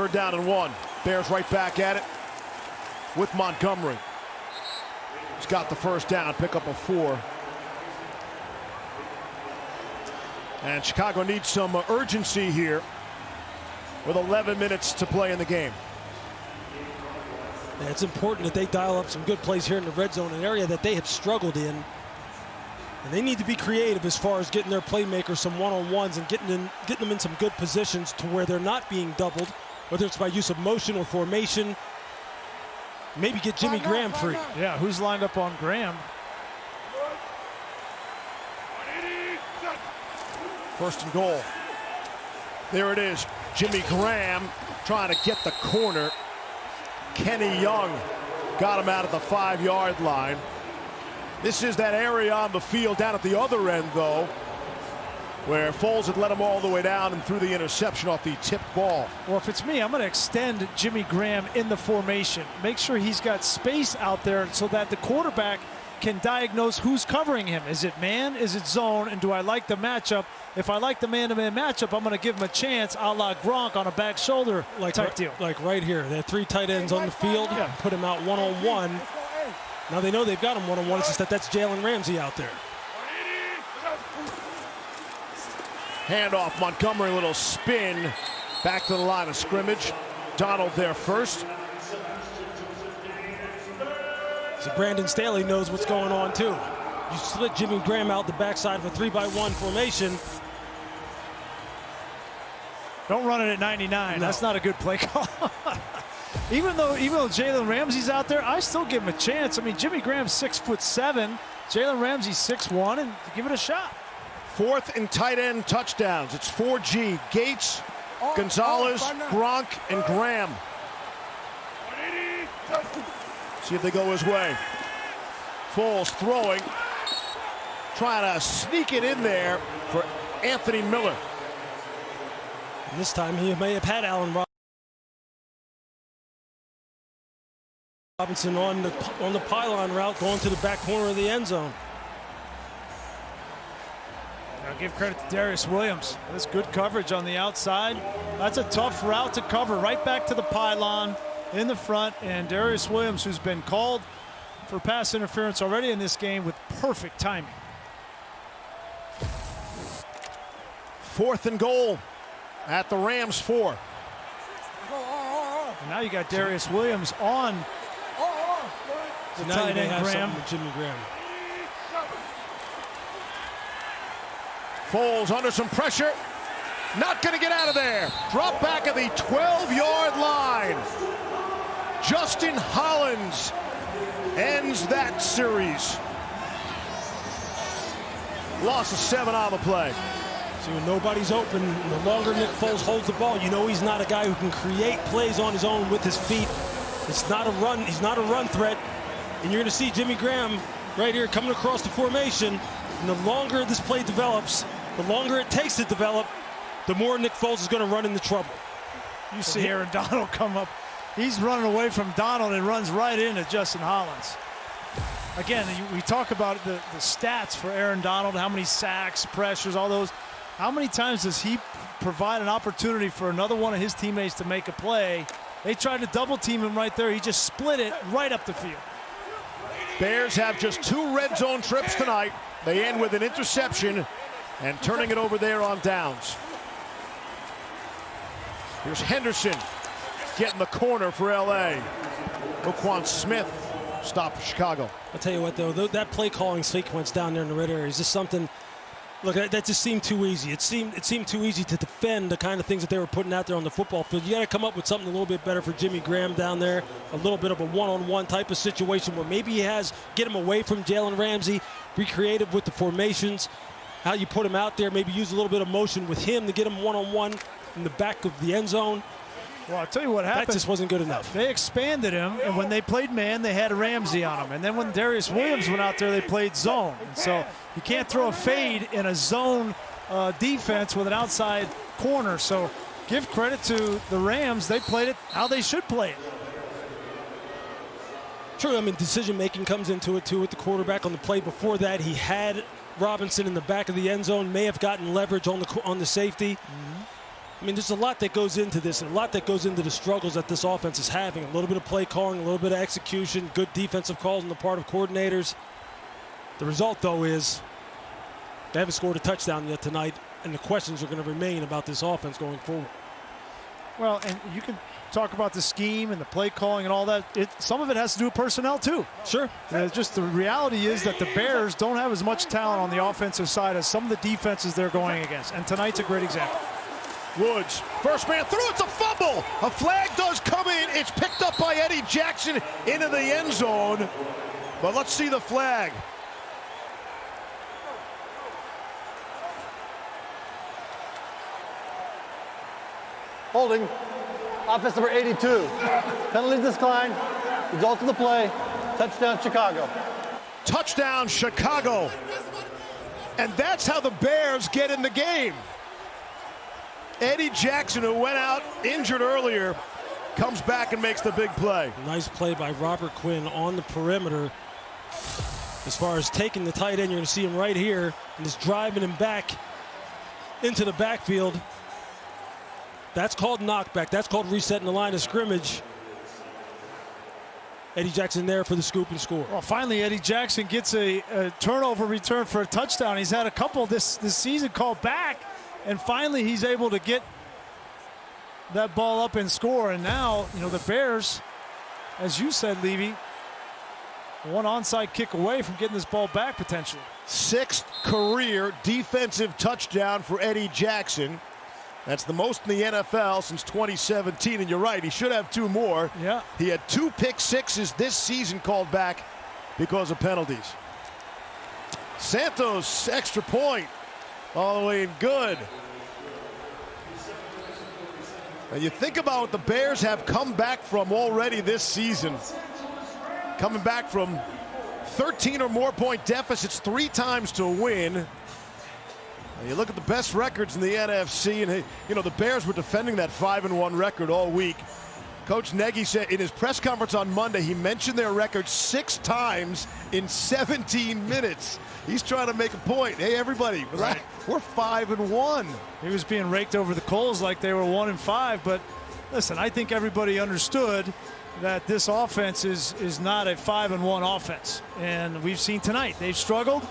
[SPEAKER 1] 3rd down and 1. Bears right back at it with Montgomery. He's got the 1st down, pick up a 4. And Chicago needs some urgency here with 11 minutes to play in the game.
[SPEAKER 2] Yeah, it's important that they dial up some good plays here in the red zone, an area that they have struggled in. And they need to be creative as far as getting their playmakers some one-on-ones and getting them in some good positions to where they're not being doubled, whether it's by use of motion or formation. Maybe get Jimmy Graham free.
[SPEAKER 3] Yeah, who's lined up on Graham?
[SPEAKER 1] 1st and goal. There it is. Jimmy Graham trying to get the corner. Kenny Young got him out at the 5-yard line. This is that area on the field down at the other end, though, where Foles had let him all the way down and threw the interception off the tipped ball.
[SPEAKER 3] Well, if it's me, I'm going to extend Jimmy Graham in the formation. Make sure he's got space out there so that the quarterback can diagnose who's covering him. Is it man? Is it zone? And do I like the matchup? If I like the man-to-man matchup, I'm going to give him a chance a la Gronk on a back shoulder type deal.
[SPEAKER 2] Like right here. They have 3 tight ends on the field. Yeah. Put him out one-on-one. Now they know they've got him one-on-one. It's just that's Jalen Ramsey out there.
[SPEAKER 1] Handoff, Montgomery, little spin back to the line of scrimmage. Donald there first.
[SPEAKER 2] So Brandon Staley knows what's going on too. You split Jimmy Graham out the backside of a 3-by-1 formation.
[SPEAKER 3] Don't run it at 99.
[SPEAKER 2] No.
[SPEAKER 3] That's not a good play call. Even though Jalen Ramsey's out there, I still give him a chance. I mean, Jimmy Graham's 6'7", Jalen Ramsey's 6'1", and give it a shot.
[SPEAKER 1] 4th and tight end touchdowns. It's 4G. Gates, Gonzalez, Gronk, and Graham. See if they go his way. Foles throwing, trying to sneak it in there for Anthony Miller.
[SPEAKER 2] And this time he may have had Allen Robinson on the pylon route going to the back corner of the end zone.
[SPEAKER 3] I'll give credit to Darius Williams. That's good coverage on the outside. That's a tough route to cover, right back to the pylon in the front. And Darius Williams, who's been called for pass interference already in this game, with perfect timing.
[SPEAKER 1] 4th and goal at the Rams 4.
[SPEAKER 3] And now you got Darius Williams on the tight end Graham.
[SPEAKER 2] Jimmy Graham.
[SPEAKER 1] Foles under some pressure. Not going to get out of there. Drop back at the 12-yard line. Justin Hollins ends that series. Loss of 7 on the play.
[SPEAKER 2] See, when nobody's open, the longer Nick Foles holds the ball, you know he's not a guy who can create plays on his own with his feet. It's not a run. He's not a run threat. And you're going to see Jimmy Graham right here coming across the formation. And the longer this play develops, the longer it takes to develop, the more Nick Foles is going to run into trouble.
[SPEAKER 3] You see Aaron Donald come up. He's running away from Donald and runs right into Justin Hollins. Again, we talk about the stats for Aaron Donald, how many sacks, pressures, all those. How many times does he provide an opportunity for another one of his teammates to make a play? They tried to double team him right there. He just split it right up the field.
[SPEAKER 1] Bears have just 2 red zone trips tonight. They end with an interception and turning it over there on downs. Here's Henderson getting the corner for L.A. Roquan Smith stopped for Chicago.
[SPEAKER 2] I'll tell you what, though, that play calling sequence down there in the red area is just something. Look, that just seemed too easy. It seemed too easy to defend the kind of things that they were putting out there on the football field. You got to come up with something a little bit better for Jimmy Graham down there. A little bit of a one-on-one type of situation where maybe get him away from Jalen Ramsey, be creative with the formations, how you put him out there, maybe use a little bit of motion with him to get him one-on-one in the back of the end zone.
[SPEAKER 3] Well, I'll tell you what happened.
[SPEAKER 2] That just wasn't good enough.
[SPEAKER 3] They expanded him, and when they played man, they had Ramsey on him. And then when Darius Williams went out there, they played zone. And so you can't throw a fade in a zone defense with an outside corner. So give credit to the Rams. They played it how they should play it.
[SPEAKER 2] True, I mean, decision-making comes into it, too, with the quarterback. On the play before that, he had Robinson in the back of the end zone, may have gotten leverage on the safety. I mean, there's a lot that goes into this, and a lot that goes into the struggles that this offense is having. A little bit of play calling, a little bit of execution, good defensive calls on the part of coordinators. The result, though, is they haven't scored a touchdown yet tonight, and the questions are going to remain about this offense going forward.
[SPEAKER 3] Well, and you can talk about the scheme and the play calling and all that. Some of it has to do with personnel, too.
[SPEAKER 2] Sure.
[SPEAKER 3] Just the reality is that the Bears don't have as much talent on the offensive side as some of the defenses they're going against, and tonight's a great example.
[SPEAKER 1] Woods, first man through, it's a fumble. A flag does come in. It's picked up by Eddie Jackson into the end zone. But let's see the flag.
[SPEAKER 4] Holding. Offense number 82. Penalty decline. Result of the play. Touchdown, Chicago.
[SPEAKER 1] Touchdown, Chicago. And that's how the Bears get in the game. Eddie Jackson, who went out injured earlier, comes back and makes the big play.
[SPEAKER 2] Nice play by Robert Quinn on the perimeter. As far as taking the tight end, you're going to see him right here and just driving him back into the backfield. That's called knockback. That's called resetting the line of scrimmage. Eddie Jackson there for the scoop and score.
[SPEAKER 3] Well, finally, Eddie Jackson gets a turnover return for a touchdown. He's had a couple this season called back, and finally he's able to get that ball up and score. And now, the Bears, as you said, Levy, one onside kick away from getting this ball back potentially.
[SPEAKER 1] 6th career defensive touchdown for Eddie Jackson. That's the most in the NFL since 2017, and you're right, he should have 2 more.
[SPEAKER 3] Yeah.
[SPEAKER 1] He had 2 pick sixes this season called back because of penalties. Santos, extra point, all the way in good. And you think about what the Bears have come back from already this season. Coming back from 13 or more point deficits 3 times to win. You look at the best records in the NFC, and the Bears were defending that 5-1 record all week. Coach Nagy said in his press conference on Monday, he mentioned their record 6 times in 17 minutes. He's trying to make a point. Hey, everybody, relax. We're 5-1.
[SPEAKER 3] He was being raked over the coals like they were 1-5, but listen, I think everybody understood that this offense is not a 5-1 offense, and we've seen tonight they've struggled.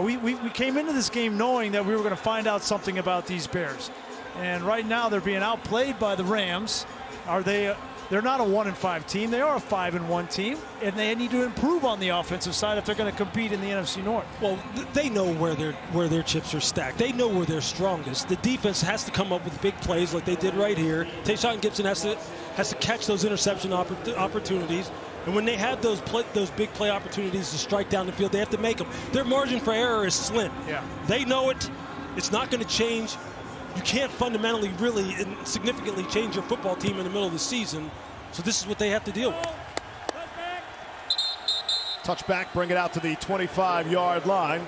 [SPEAKER 3] We came into this game knowing that we were going to find out something about these Bears. And right now they're being outplayed by the Rams. They're not a 1-5 team. They are a 5-1 team, and they need to improve on the offensive side if they're going to compete in the NFC North.
[SPEAKER 2] Well, they know where their chips are stacked. They know where they're strongest. The defense has to come up with big plays like they did right here. Tayshaun Gibson has to catch those interception opportunities. And when they have those big play opportunities to strike down the field, they have to make them. Their margin for error is slim.
[SPEAKER 3] Yeah.
[SPEAKER 2] They know it. It's not going to change. You can't fundamentally really and significantly change your football team in the middle of the season. So this is what they have to deal with.
[SPEAKER 1] Touchback, bring it out to the 25-yard line.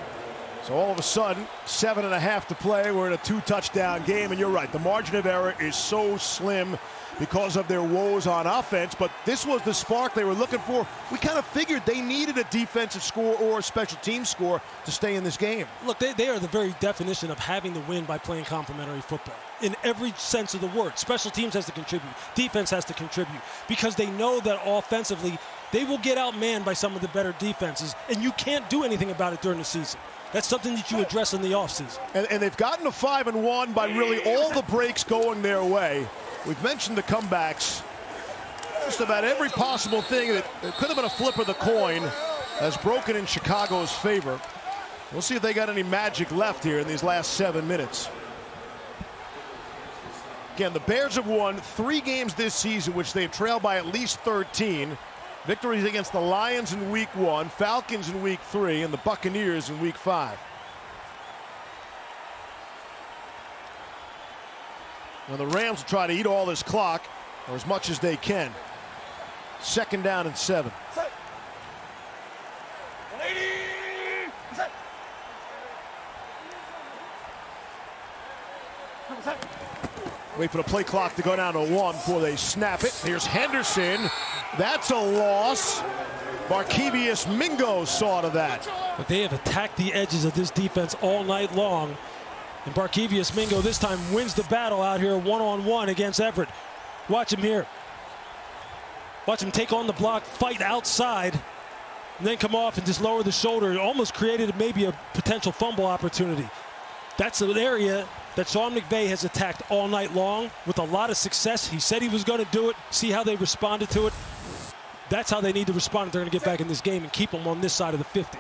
[SPEAKER 1] So all of a sudden, 7.5 to play. We're in a 2-touchdown game, and you're right. The margin of error is so slim because of their woes on offense, but this was the spark they were looking for. We kind of figured they needed a defensive score or a special team score to stay in this game.
[SPEAKER 2] Look, they are the very definition of having to win by playing complementary football. In every sense of the word. Special teams has to contribute. Defense has to contribute. Because they know that offensively, they will get outmanned by some of the better defenses, and you can't do anything about it during the season. That's something that you address in the offseason.
[SPEAKER 1] And they've gotten to 5-1 by really all the breaks going their way. We've mentioned the comebacks. Just about every possible thing that could have been a flip of the coin has broken in Chicago's favor. We'll see if they got any magic left here in these last 7 minutes. Again, the Bears have won 3 games this season, which they've trailed by at least 13. Victories against the Lions in Week 1, Falcons in Week 3, and the Buccaneers in Week 5. Now the Rams will try to eat all this clock, or as much as they can. 2nd down and 7. Wait for the play clock to go down to 1 before they snap it. Here's Henderson. That's a loss. Markevius Mingo saw to that.
[SPEAKER 2] But they have attacked the edges of this defense all night long. And Barkevius Mingo this time wins the battle out here one-on-one against Everett. Watch him here. Watch him take on the block, fight outside, and then come off and just lower the shoulder. It almost created maybe a potential fumble opportunity. That's an area that Sean McVay has attacked all night long with a lot of success. He said he was going to do it. See how they responded to it. That's how they need to respond if they're going to get back in this game and keep them on this side of the 50.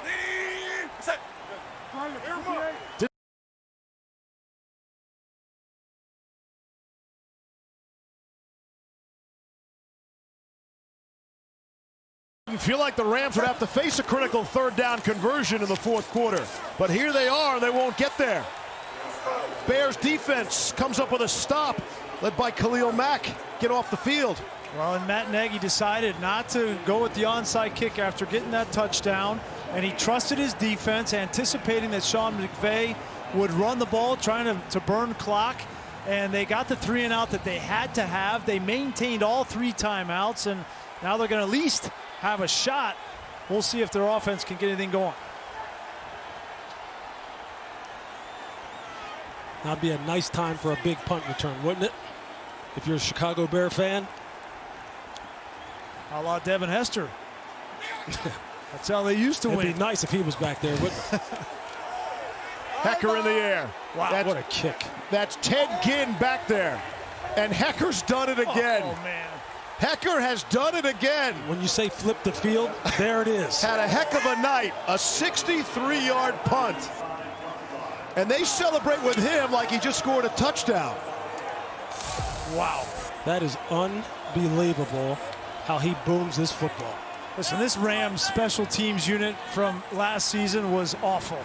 [SPEAKER 1] You feel like the Rams would have to face a critical third down conversion in the fourth quarter. But here they are, and they won't get there. Bears defense comes up with a stop, led by Khalil Mack. Get off the field.
[SPEAKER 3] Well, and Matt Nagy decided not to go with the onside kick after getting that touchdown, and he trusted his defense, anticipating that Sean McVay would run the ball, trying to burn clock, and they got the 3 and out that they had to have. They maintained all 3 timeouts, and now they're going to at least have a shot. We'll see if their offense can get anything going.
[SPEAKER 2] That'd be a nice time for a big punt return, wouldn't it? If you're a Chicago Bear fan.
[SPEAKER 3] A la Devin Hester. That's how they used to win.
[SPEAKER 2] It'd be nice if he was back there, wouldn't it?
[SPEAKER 1] Hecker in the air.
[SPEAKER 2] Wow, what a kick.
[SPEAKER 1] That's Ted Ginn back there. And Hecker's done it again.
[SPEAKER 3] Oh, man.
[SPEAKER 1] Hecker has done it again.
[SPEAKER 2] When you say flip the field, there it is.
[SPEAKER 1] Had a heck of a night. A 63-yard punt. And they celebrate with him like he just scored a touchdown.
[SPEAKER 3] Wow.
[SPEAKER 2] That is unbelievable how he booms this football.
[SPEAKER 3] Listen, this Rams special teams unit from last season was awful.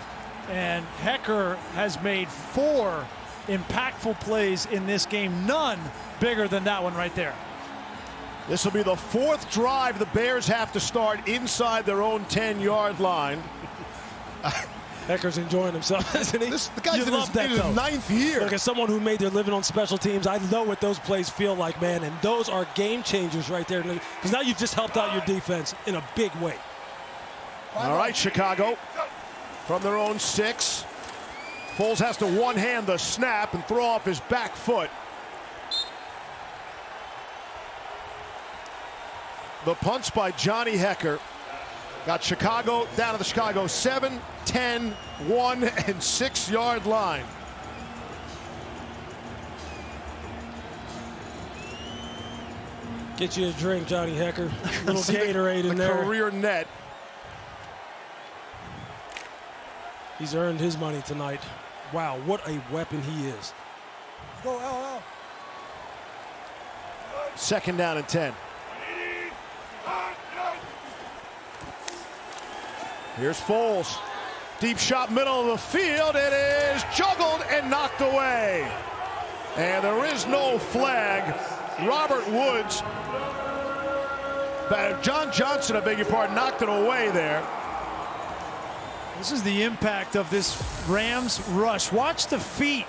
[SPEAKER 3] And Hecker has made 4 impactful plays in this game. None bigger than that one right there.
[SPEAKER 1] This will be the 4th drive the Bears have to start inside their own 10-yard line.
[SPEAKER 2] Hecker's enjoying himself, isn't he?
[SPEAKER 1] The guy's in his 9th year.
[SPEAKER 2] Look, as someone who made their living on special teams, I know what those plays feel like, man. And those are game changers right there. Because now you've just helped out your defense in a big way.
[SPEAKER 1] All right, Chicago. From their own 6. Foles has to one-hand the snap and throw off his back foot. The punts by Johnny Hecker got Chicago down to the Chicago 7, 10, 1, and 6-yard line.
[SPEAKER 2] Get you a drink, Johnny Hecker. Little Gatorade in there.
[SPEAKER 1] Career net.
[SPEAKER 2] He's earned his money tonight. Wow, what a weapon he is.
[SPEAKER 16] Go, L.
[SPEAKER 1] 2nd down and 10. Here's Foles. Deep shot, middle of the field. It is juggled and knocked away. And there is no flag. Robert Woods, John Johnson, I beg your pardon, knocked it away there.
[SPEAKER 3] This is the impact of this Rams rush. Watch the feet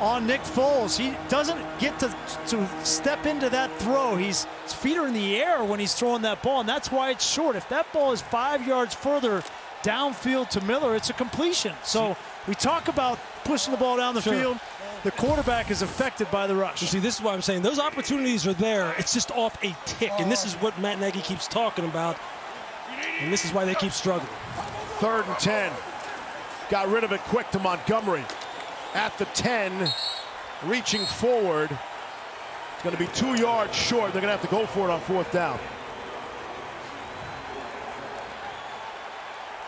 [SPEAKER 3] on Nick Foles. He doesn't get to step into that throw. His feet are in the air when he's throwing that ball, and that's why it's short. If that ball is 5 yards further downfield to Miller, it's a completion. So we talk about pushing the ball down the field. The quarterback is affected by the rush.
[SPEAKER 2] You see, this is why I'm saying those opportunities are there. It's just off a tick, and this is what Matt Nagy keeps talking about, and this is why they keep struggling.
[SPEAKER 1] 3rd and 10. Got rid of it quick to Montgomery. At the 10, reaching forward. It's going to be 2 yards short. They're going to have to go for it on 4th down.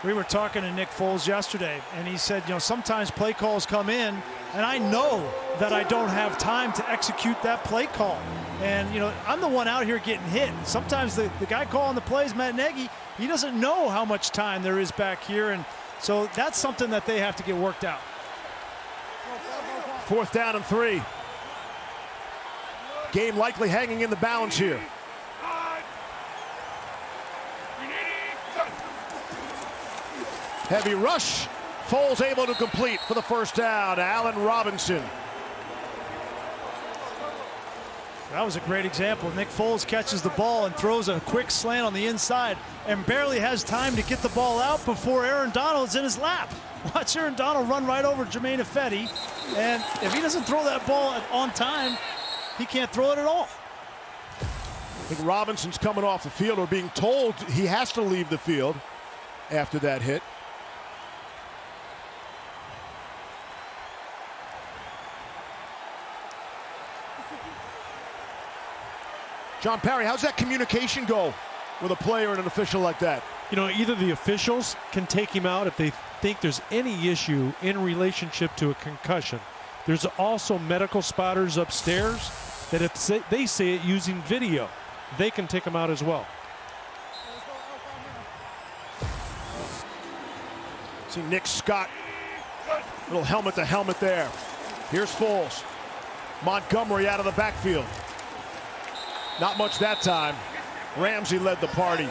[SPEAKER 3] We were talking to Nick Foles yesterday, and he said, you know, sometimes play calls come in, and I know that I don't have time to execute that play call. And, you know, I'm the one out here getting hit. Sometimes the guy calling the plays, Matt Nagy, he doesn't know how much time there is back here, and so that's something that they have to get worked out.
[SPEAKER 1] 4th down and 3. Game likely hanging in the balance here. Heavy rush. Foles able to complete for the 1st down. Allen Robinson.
[SPEAKER 3] That was a great example. Nick Foles catches the ball and throws a quick slant on the inside and barely has time to get the ball out before Aaron Donald's in his lap. Watch Aaron Donald run right over Jermaine Ifedi, and if he doesn't throw that ball on time, he can't throw it at all.
[SPEAKER 1] I think Robinson's coming off the field, or being told he has to leave the field after that hit. John Parry, how's that communication go with a player and an official like that?
[SPEAKER 5] You know, either the officials can take him out if they think there's any issue in relationship to a concussion. There's also medical spotters upstairs that if they say it using video, they can take him out as well.
[SPEAKER 1] See Nick Scott, little helmet to helmet there. Here's Foles. Montgomery out of the backfield. Not much that time. Ramsey led the party.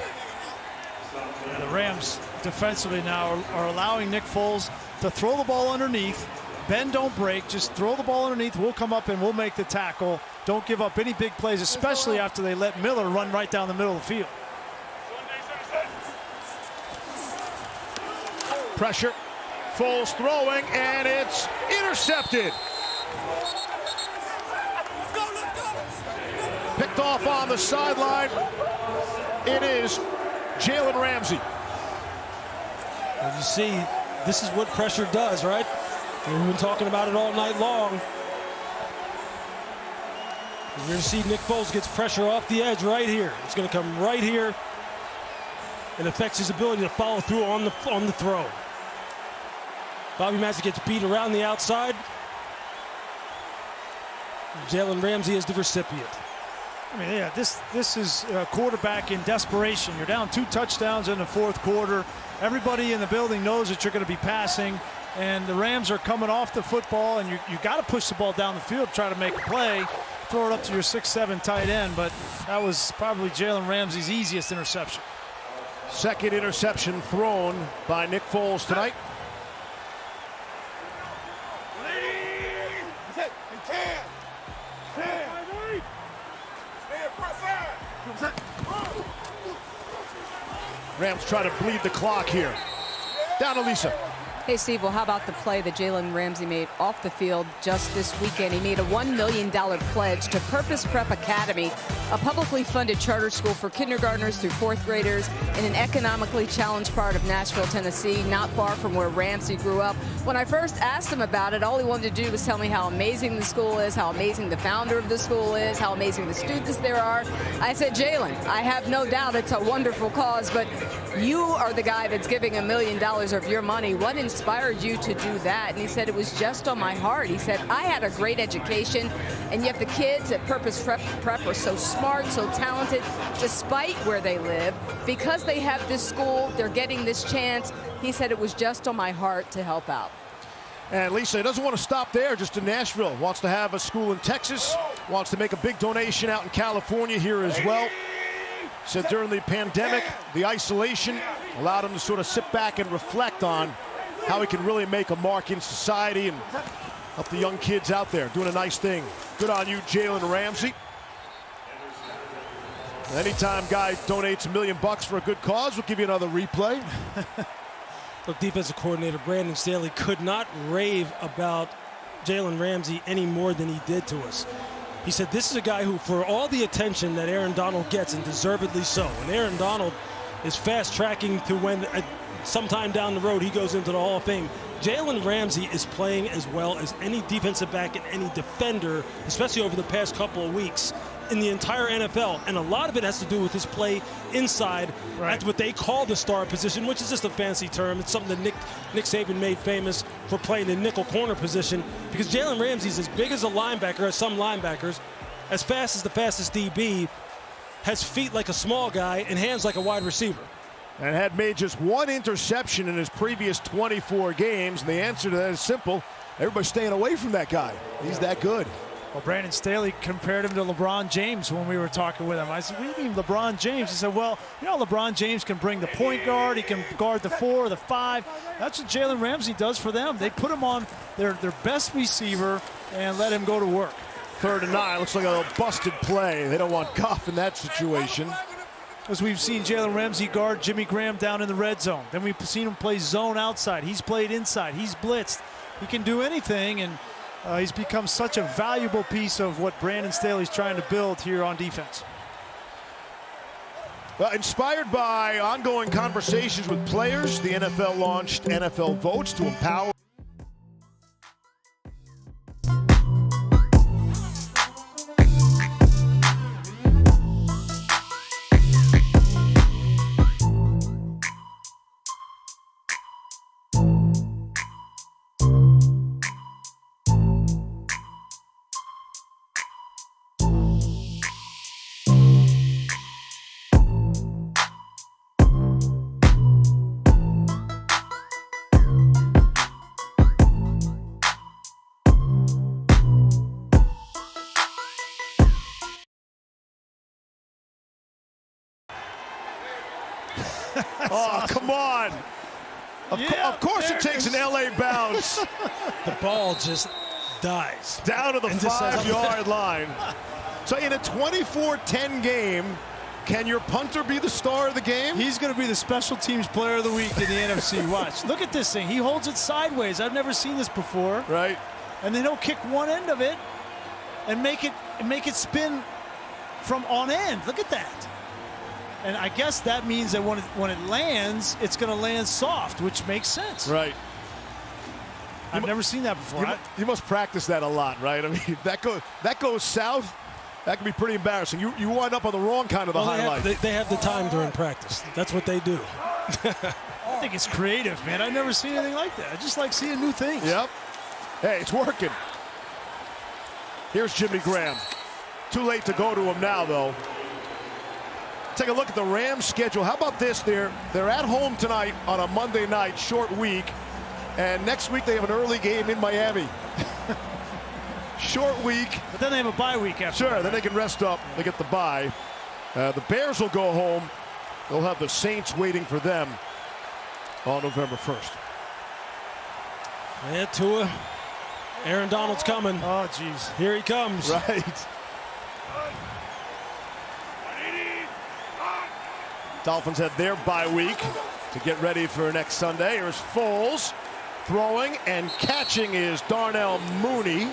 [SPEAKER 3] And the Rams defensively now are allowing Nick Foles to throw the ball underneath. Bend, don't break. Just throw the ball underneath. We'll come up and we'll make the tackle. Don't give up any big plays, especially after they let Miller run right down the middle of the field.
[SPEAKER 1] Pressure. Foles throwing, and it's intercepted. Picked off on the sideline. It is Jalen Ramsey.
[SPEAKER 2] As you see, this is what pressure does, right? We've been talking about it all night long. You're going to see Nick Foles gets pressure off the edge right here. It's going to come right here and affects his ability to follow through on the throw. Bobby Massey gets beat around the outside. Jalen Ramsey is the recipient.
[SPEAKER 3] I mean, yeah, this is a quarterback in desperation. You're down 2 touchdowns in the fourth quarter. Everybody in the building knows that you're going to be passing, and the Rams are coming off the football, and you got to push the ball down the field, try to make a play, throw it up to your 6'7" tight end, but that was probably Jalen Ramsey's easiest interception.
[SPEAKER 1] Second interception thrown by Nick Foles tonight. Rams try to bleed the clock here. Down to Lisa.
[SPEAKER 6] Hey, Steve, well, how about the play that Jalen Ramsey made off the field just this weekend? He made a $1 million pledge to Purpose Prep Academy, a publicly funded charter school for kindergartners through 4th graders in an economically challenged part of Nashville, Tennessee, not far from where Ramsey grew up. When I first asked him about it, all he wanted to do was tell me how amazing the school is, how amazing the founder of the school is, how amazing the students there are. I said, Jalen, I have no doubt it's a wonderful cause, but you are the guy that's giving $1 million of your money. What inspired you to do that? And he said, it was just on my heart. He said, I had a great education, and yet the kids at Purpose Prep are so smart, so talented, despite where they live. Because they have this school, they're getting this chance. He said, it was just on my heart to help out.
[SPEAKER 1] And Lisa doesn't want to stop there, just in Nashville. Wants to have a school in Texas, wants to make a big donation out in California here as well. Said during the pandemic, the isolation allowed him to sort of sit back and reflect on how he can really make a mark in society and help the young kids out there. Doing a nice thing. Good on you, Jalen Ramsey. Anytime guy donates $1 million for a good cause, we'll give you another replay.
[SPEAKER 2] Look, defensive coordinator Brandon Staley could not rave about Jalen Ramsey any more than he did to us. He said this is a guy who, for all the attention that Aaron Donald gets, and deservedly so, and Aaron Donald is fast-tracking to when sometime down the road he goes into the Hall of Fame, Jalen Ramsey is playing as well as any defensive back and any defender, especially over the past couple of weeks, in the entire NFL. And a lot of it has to do with his play inside at what they call the star position, which is just a fancy term. It's something that Nick Saban made famous for playing the nickel corner position, because Jalen Ramsey's as big as a linebacker as some linebackers, as fast as the fastest DB, has feet like a small guy and hands like a wide receiver.
[SPEAKER 1] And had made just 1 interception in his previous 24 games. And the answer to that is simple. Everybody's staying away from that guy. He's that good.
[SPEAKER 3] Well, Brandon Staley compared him to LeBron James when we were talking with him. I said, what do you mean LeBron James? He said, well, you know, LeBron James can bring the point guard. He can guard the 4, the 5. That's what Jalen Ramsey does for them. They put him on their best receiver and let him go to work.
[SPEAKER 1] 3rd and 9. Looks like a busted play. They don't want Goff in that situation.
[SPEAKER 3] As we've seen Jalen Ramsey guard Jimmy Graham down in the red zone. Then we've seen him play zone outside. He's played inside. He's blitzed. He can do anything, and he's become such a valuable piece of what Brandon Staley's trying to build here on defense.
[SPEAKER 1] Well, inspired by ongoing conversations with players, the NFL launched NFL Votes to empower. Oh, come on. Of course it takes an LA bounce.
[SPEAKER 2] The ball just dies.
[SPEAKER 1] Down to the 5-yard line. So in a 24-10 game, can your punter be the star of the game?
[SPEAKER 3] He's going to be the special teams player of the week in the NFC. Watch. Look at this thing. He holds it sideways. I've never seen this before.
[SPEAKER 1] Right.
[SPEAKER 3] And then he'll kick one end of it and make it spin from on end. Look at that. And I guess that means that when it lands, it's going to land soft, which makes sense.
[SPEAKER 1] Right.
[SPEAKER 3] I've never seen that before.
[SPEAKER 1] You must practice that a lot, right? I mean, that goes south. That can be pretty embarrassing. You wind up on the wrong kind of the highlight.
[SPEAKER 2] They have the time during practice. That's what they do.
[SPEAKER 3] I think it's creative, man. I've never seen anything like that. I just like seeing new things.
[SPEAKER 1] Yep. Hey, it's working. Here's Jimmy Graham. Too late to go to him now, though. Take a look at the Rams' schedule. How about this? They're at home tonight on a Monday night, short week. And next week they have an early game in Miami. Short week.
[SPEAKER 3] But then they have a bye week after.
[SPEAKER 1] Sure, then they can rest up. They get the bye. The Bears will go home. They'll have the Saints waiting for them on November 1st.
[SPEAKER 2] Yeah, Tua. Aaron Donald's coming.
[SPEAKER 3] Oh, geez.
[SPEAKER 2] Here he comes.
[SPEAKER 1] Right. Dolphins had their bye week to get ready for next Sunday. Here's Foles. Throwing and catching is Darnell Mooney.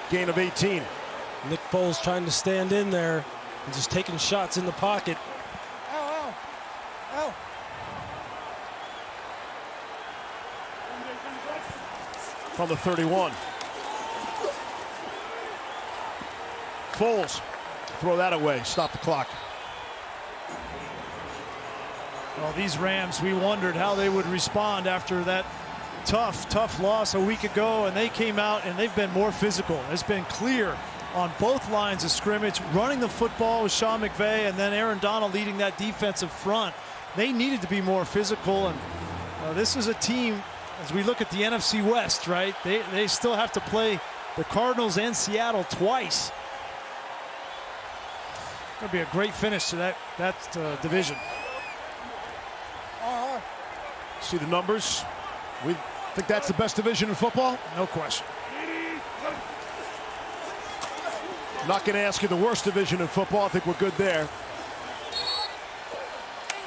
[SPEAKER 1] Gain of 18.
[SPEAKER 2] Nick Foles trying to stand in there and just taking shots in the pocket.
[SPEAKER 16] Ow, ow, ow.
[SPEAKER 1] From the 31. Foles. Throw that away. Stop the clock.
[SPEAKER 3] Well, these Rams, we wondered how they would respond after that tough loss a week ago, and they came out and they've been more physical. It's been clear on both lines of scrimmage, running the football with Sean McVay and then Aaron Donald leading that defensive front. They needed to be more physical, and this is a team, as we look at the NFC West, right? They still have to play the Cardinals and Seattle twice. Going to be a great finish to that division.
[SPEAKER 1] See the numbers? We think that's the best division in football?
[SPEAKER 3] No question.
[SPEAKER 1] I'm not going to ask you the worst division in football. I think we're good there.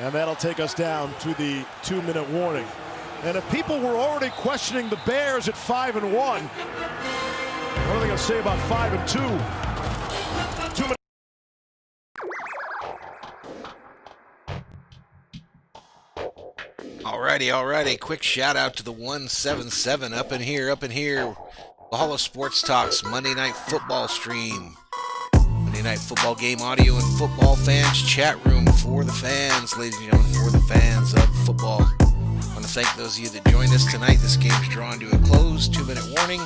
[SPEAKER 1] And that'll take us down to the 2-minute warning. And if people were already questioning the Bears at 5-1, what are they going to say about 5-2? 2 minutes.
[SPEAKER 17] Alrighty. Quick shout out to the 177 up in here. Valhalla Sports Talk's Monday Night Football stream. Monday Night Football game audio and football fans chat room for the fans, ladies and gentlemen, for the fans of football. I want to thank those of you that joined us tonight. This game's drawn to a close. 2-minute warning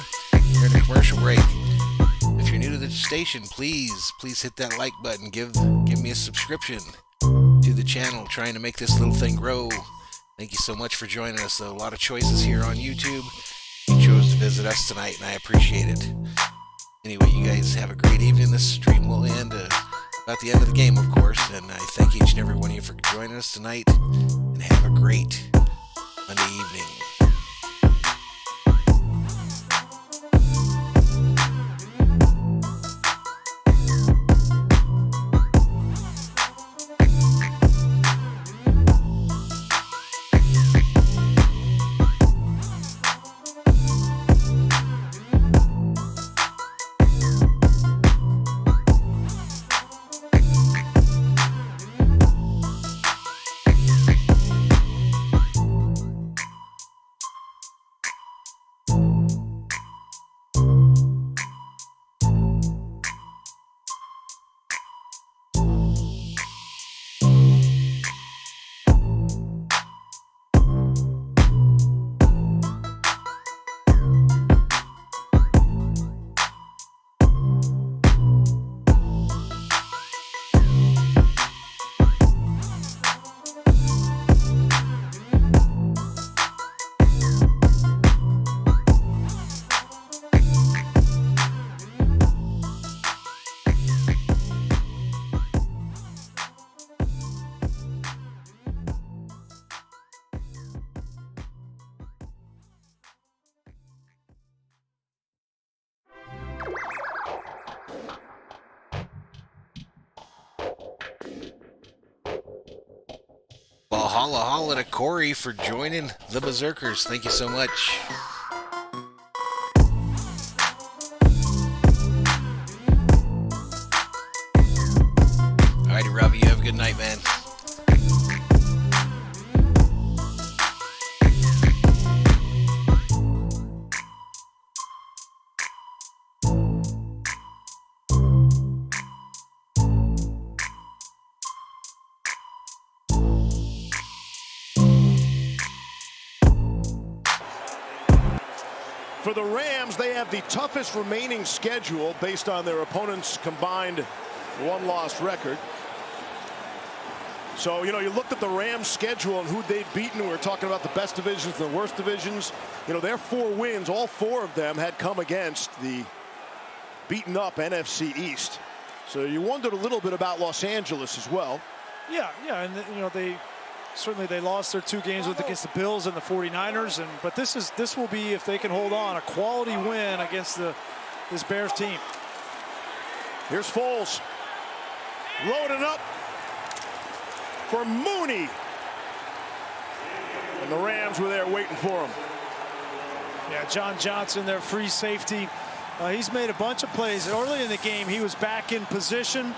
[SPEAKER 17] during a commercial break. If you're new to the station, please hit that like button. Give me a subscription to the channel, trying to make this little thing grow. Thank you so much for joining us. A lot of choices here on YouTube. You chose to visit us tonight, and I appreciate it. Anyway, you guys have a great evening. This stream will end about the end of the game, of course, and I thank each and every one of you for joining us tonight, and have a great Monday evening. Valhalla holla to Corey for joining the Berserkers. Thank you so much. Alrighty, Robbie, you have a good night, man.
[SPEAKER 1] For the Rams, they have the toughest remaining schedule based on their opponents' combined one-loss record. So, you looked at the Rams' schedule and who they'd beaten. We were talking about the best divisions and the worst divisions. Their 4 wins, all 4 of them had come against the beaten-up NFC East. So you wondered a little bit about Los Angeles as well.
[SPEAKER 3] Yeah, and they lost their 2 games against the Bills and the 49ers, but this will be, if they can hold on, a quality win against this Bears team.
[SPEAKER 1] Here's Foles, loading up for Mooney, and the Rams were there waiting for him.
[SPEAKER 3] Yeah, John Johnson, their free safety, he's made a bunch of plays. Early in the game, he was back in position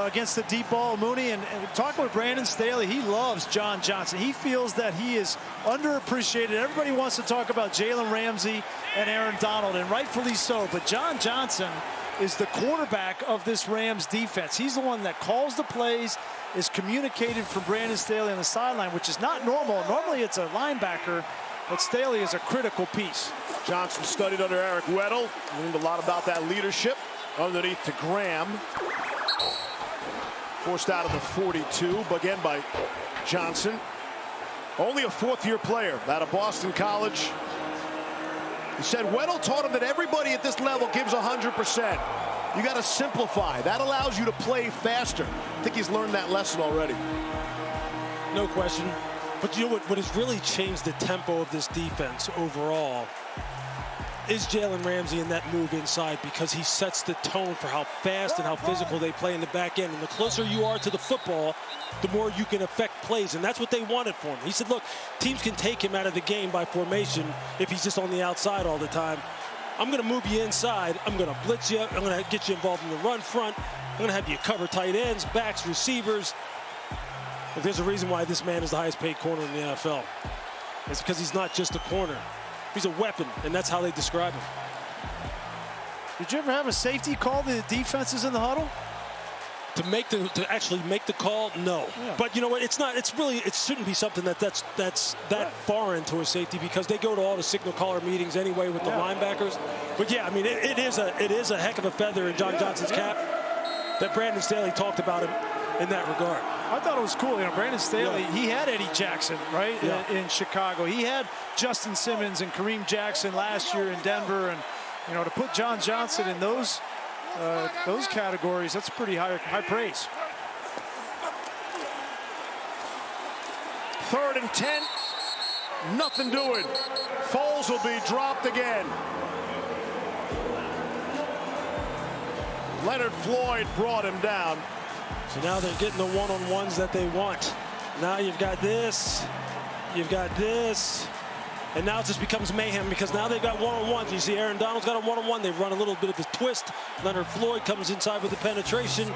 [SPEAKER 3] against the deep ball, Mooney, and talking with Brandon Staley, he loves John Johnson. He feels that he is underappreciated. Everybody wants to talk about Jalen Ramsey and Aaron Donald, and rightfully so, but John Johnson is the quarterback of this Rams defense. He's the one that calls the plays, is communicated from Brandon Staley on the sideline, which is not normal. Normally it's a linebacker, but Staley is a critical piece.
[SPEAKER 1] Johnson studied under Eric Weddle, learned a lot about that leadership. Underneath to Graham. Forced out of the 42, but again by Johnson. Only a 4th-year player out of Boston College. He said Weddle taught him that everybody at this level gives 100%. You got to simplify. That allows you to play faster. I think he's learned that lesson already.
[SPEAKER 2] No question. But you know what has really changed the tempo of this defense overall is Jalen Ramsey in that move inside, because he sets the tone for how fast and how physical they play in the back end. And the closer you are to the football, the more you can affect plays. And that's what they wanted for him. He said, look, teams can take him out of the game by formation if he's just on the outside all the time. I'm going to move you inside. I'm going to blitz you. I'm going to get you involved in the run front. I'm going to have you cover tight ends, backs, receivers. But there's a reason why this man is the highest paid corner in the NFL. It's because he's not just a corner. He's a weapon, and that's how they describe him.
[SPEAKER 3] Did you ever have a safety call the defenses in the huddle?
[SPEAKER 2] To actually make the call, no. Yeah. But you know what? It shouldn't be something that's that foreign to a safety, because they go to all the signal caller meetings anyway with the linebackers. But yeah, I mean, it is a heck of a feather in John Johnson's cap that Brandon Staley talked about him in that regard.
[SPEAKER 3] I thought it was cool. Brandon Staley, he had Eddie Jackson, right, in Chicago. He had Justin Simmons and Kareem Jackson last year in Denver. And, to put John Johnson in those categories, that's pretty high praise.
[SPEAKER 1] 3rd and 10. Nothing doing. Foles will be dropped again. Leonard Floyd brought him down.
[SPEAKER 2] So now they're getting the one-on-ones that they want. Now you've got this, and now it just becomes mayhem, because now they've got one-on-ones. You see Aaron Donald's got a one-on-one. They run a little bit of a twist. Leonard Floyd comes inside with the penetration.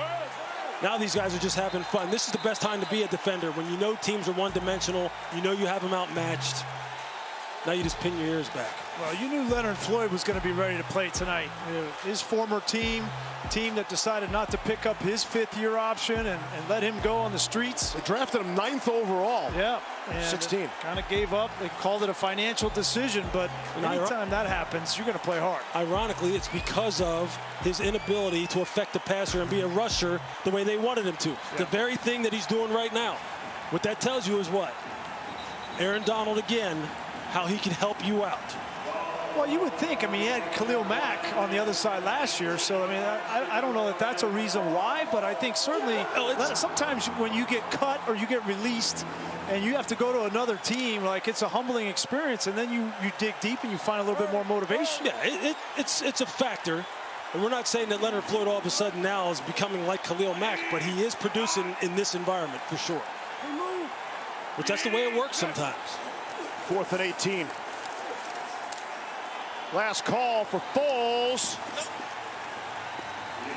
[SPEAKER 2] Now these guys are just having fun. This is the best time to be a defender, when you know teams are one-dimensional, you know you have them outmatched. Now you just pin your ears back.
[SPEAKER 3] Well, you knew Leonard Floyd was going to be ready to play tonight. His former team that decided not to pick up his 5th-year option and let him go on the streets.
[SPEAKER 1] They drafted him 9th overall.
[SPEAKER 3] Yeah.
[SPEAKER 1] 16.
[SPEAKER 3] Kind of gave up. They called it a financial decision, but anytime that happens, you're going to play hard.
[SPEAKER 2] Ironically, it's because of his inability to affect the passer and be a rusher the way they wanted him to. Yeah. The very thing that he's doing right now. What that tells you is what? Aaron Donald again, how he can help you out.
[SPEAKER 3] Well, you would think. He had Khalil Mack on the other side last year, so I don't know that that's a reason why, but I think certainly sometimes when you get cut or you get released and you have to go to another team, it's a humbling experience, and then you dig deep and you find a little bit more motivation.
[SPEAKER 2] Yeah, it's a factor. And we're not saying that Leonard Floyd all of a sudden now is becoming like Khalil Mack, but he is producing in this environment for sure. But that's the way it works sometimes.
[SPEAKER 1] 4th and 18. Last call for Foles.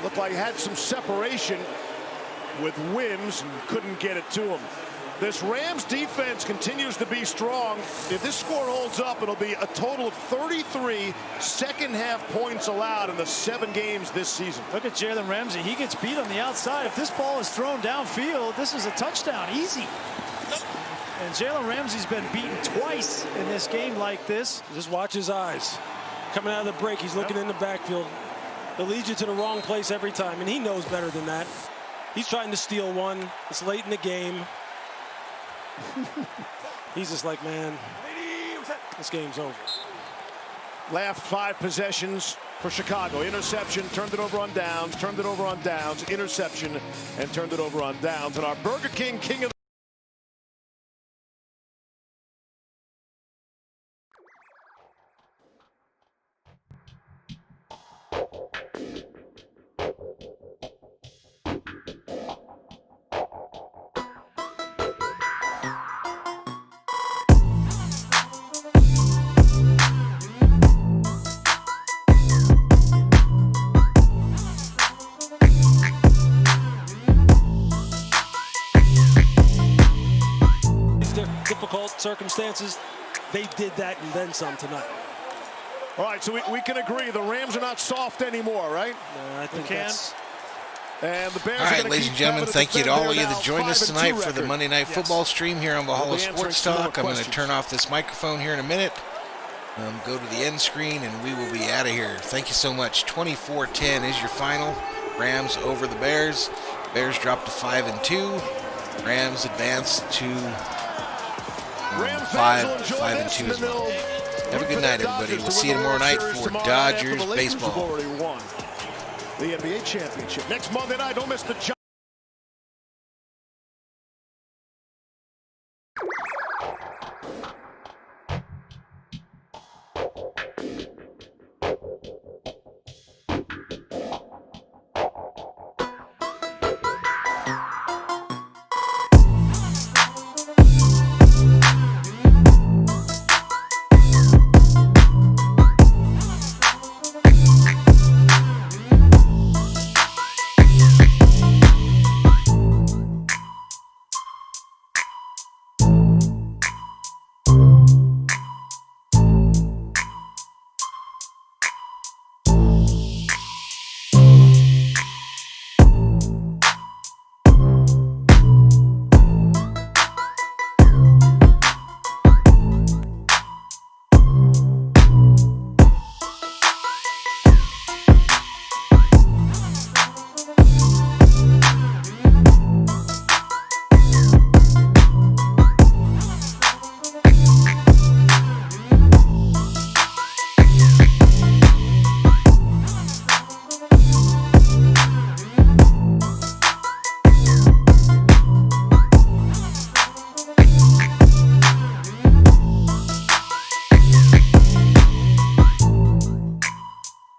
[SPEAKER 1] Looked like he had some separation with Wims and couldn't get it to him. This Rams defense continues to be strong. If this score holds up, it'll be a total of 33 second-half points allowed in the 7 games this season.
[SPEAKER 3] Look at Jalen Ramsey. He gets beat on the outside. If this ball is thrown downfield, this is a touchdown. Easy. And Jalen Ramsey's been beaten twice in this game like this.
[SPEAKER 2] Just watch his eyes. Coming out of the break, he's looking in the backfield. They'll lead you to the wrong place every time, and he knows better than that. He's trying to steal one. It's late in the game. He's just like, man, this game's over.
[SPEAKER 1] Last 5 possessions for Chicago. Interception, turned it over on downs, turned it over on downs, interception, and turned it over on downs. And our Burger King King of the
[SPEAKER 2] difficult circumstances, they did that and then some tonight.
[SPEAKER 1] All right, so we can agree the Rams are not soft anymore, right?
[SPEAKER 2] I think that's...
[SPEAKER 1] And the Bears
[SPEAKER 17] all right, ladies and gentlemen, thank you to all of you that joined us tonight for the Monday Night Football stream here on Valhalla Sports Talk. I'm going to turn off this microphone here in a minute. Go to the end screen, and we will be out of here. Thank you so much. 24-10 is your final. Rams over the Bears. Bears drop to 5-2. Rams advance to 5-2 as well. Have a good night, everybody. We'll see you tomorrow night for Dodgers baseball.
[SPEAKER 1] The NBA championship next Monday night. Don't miss the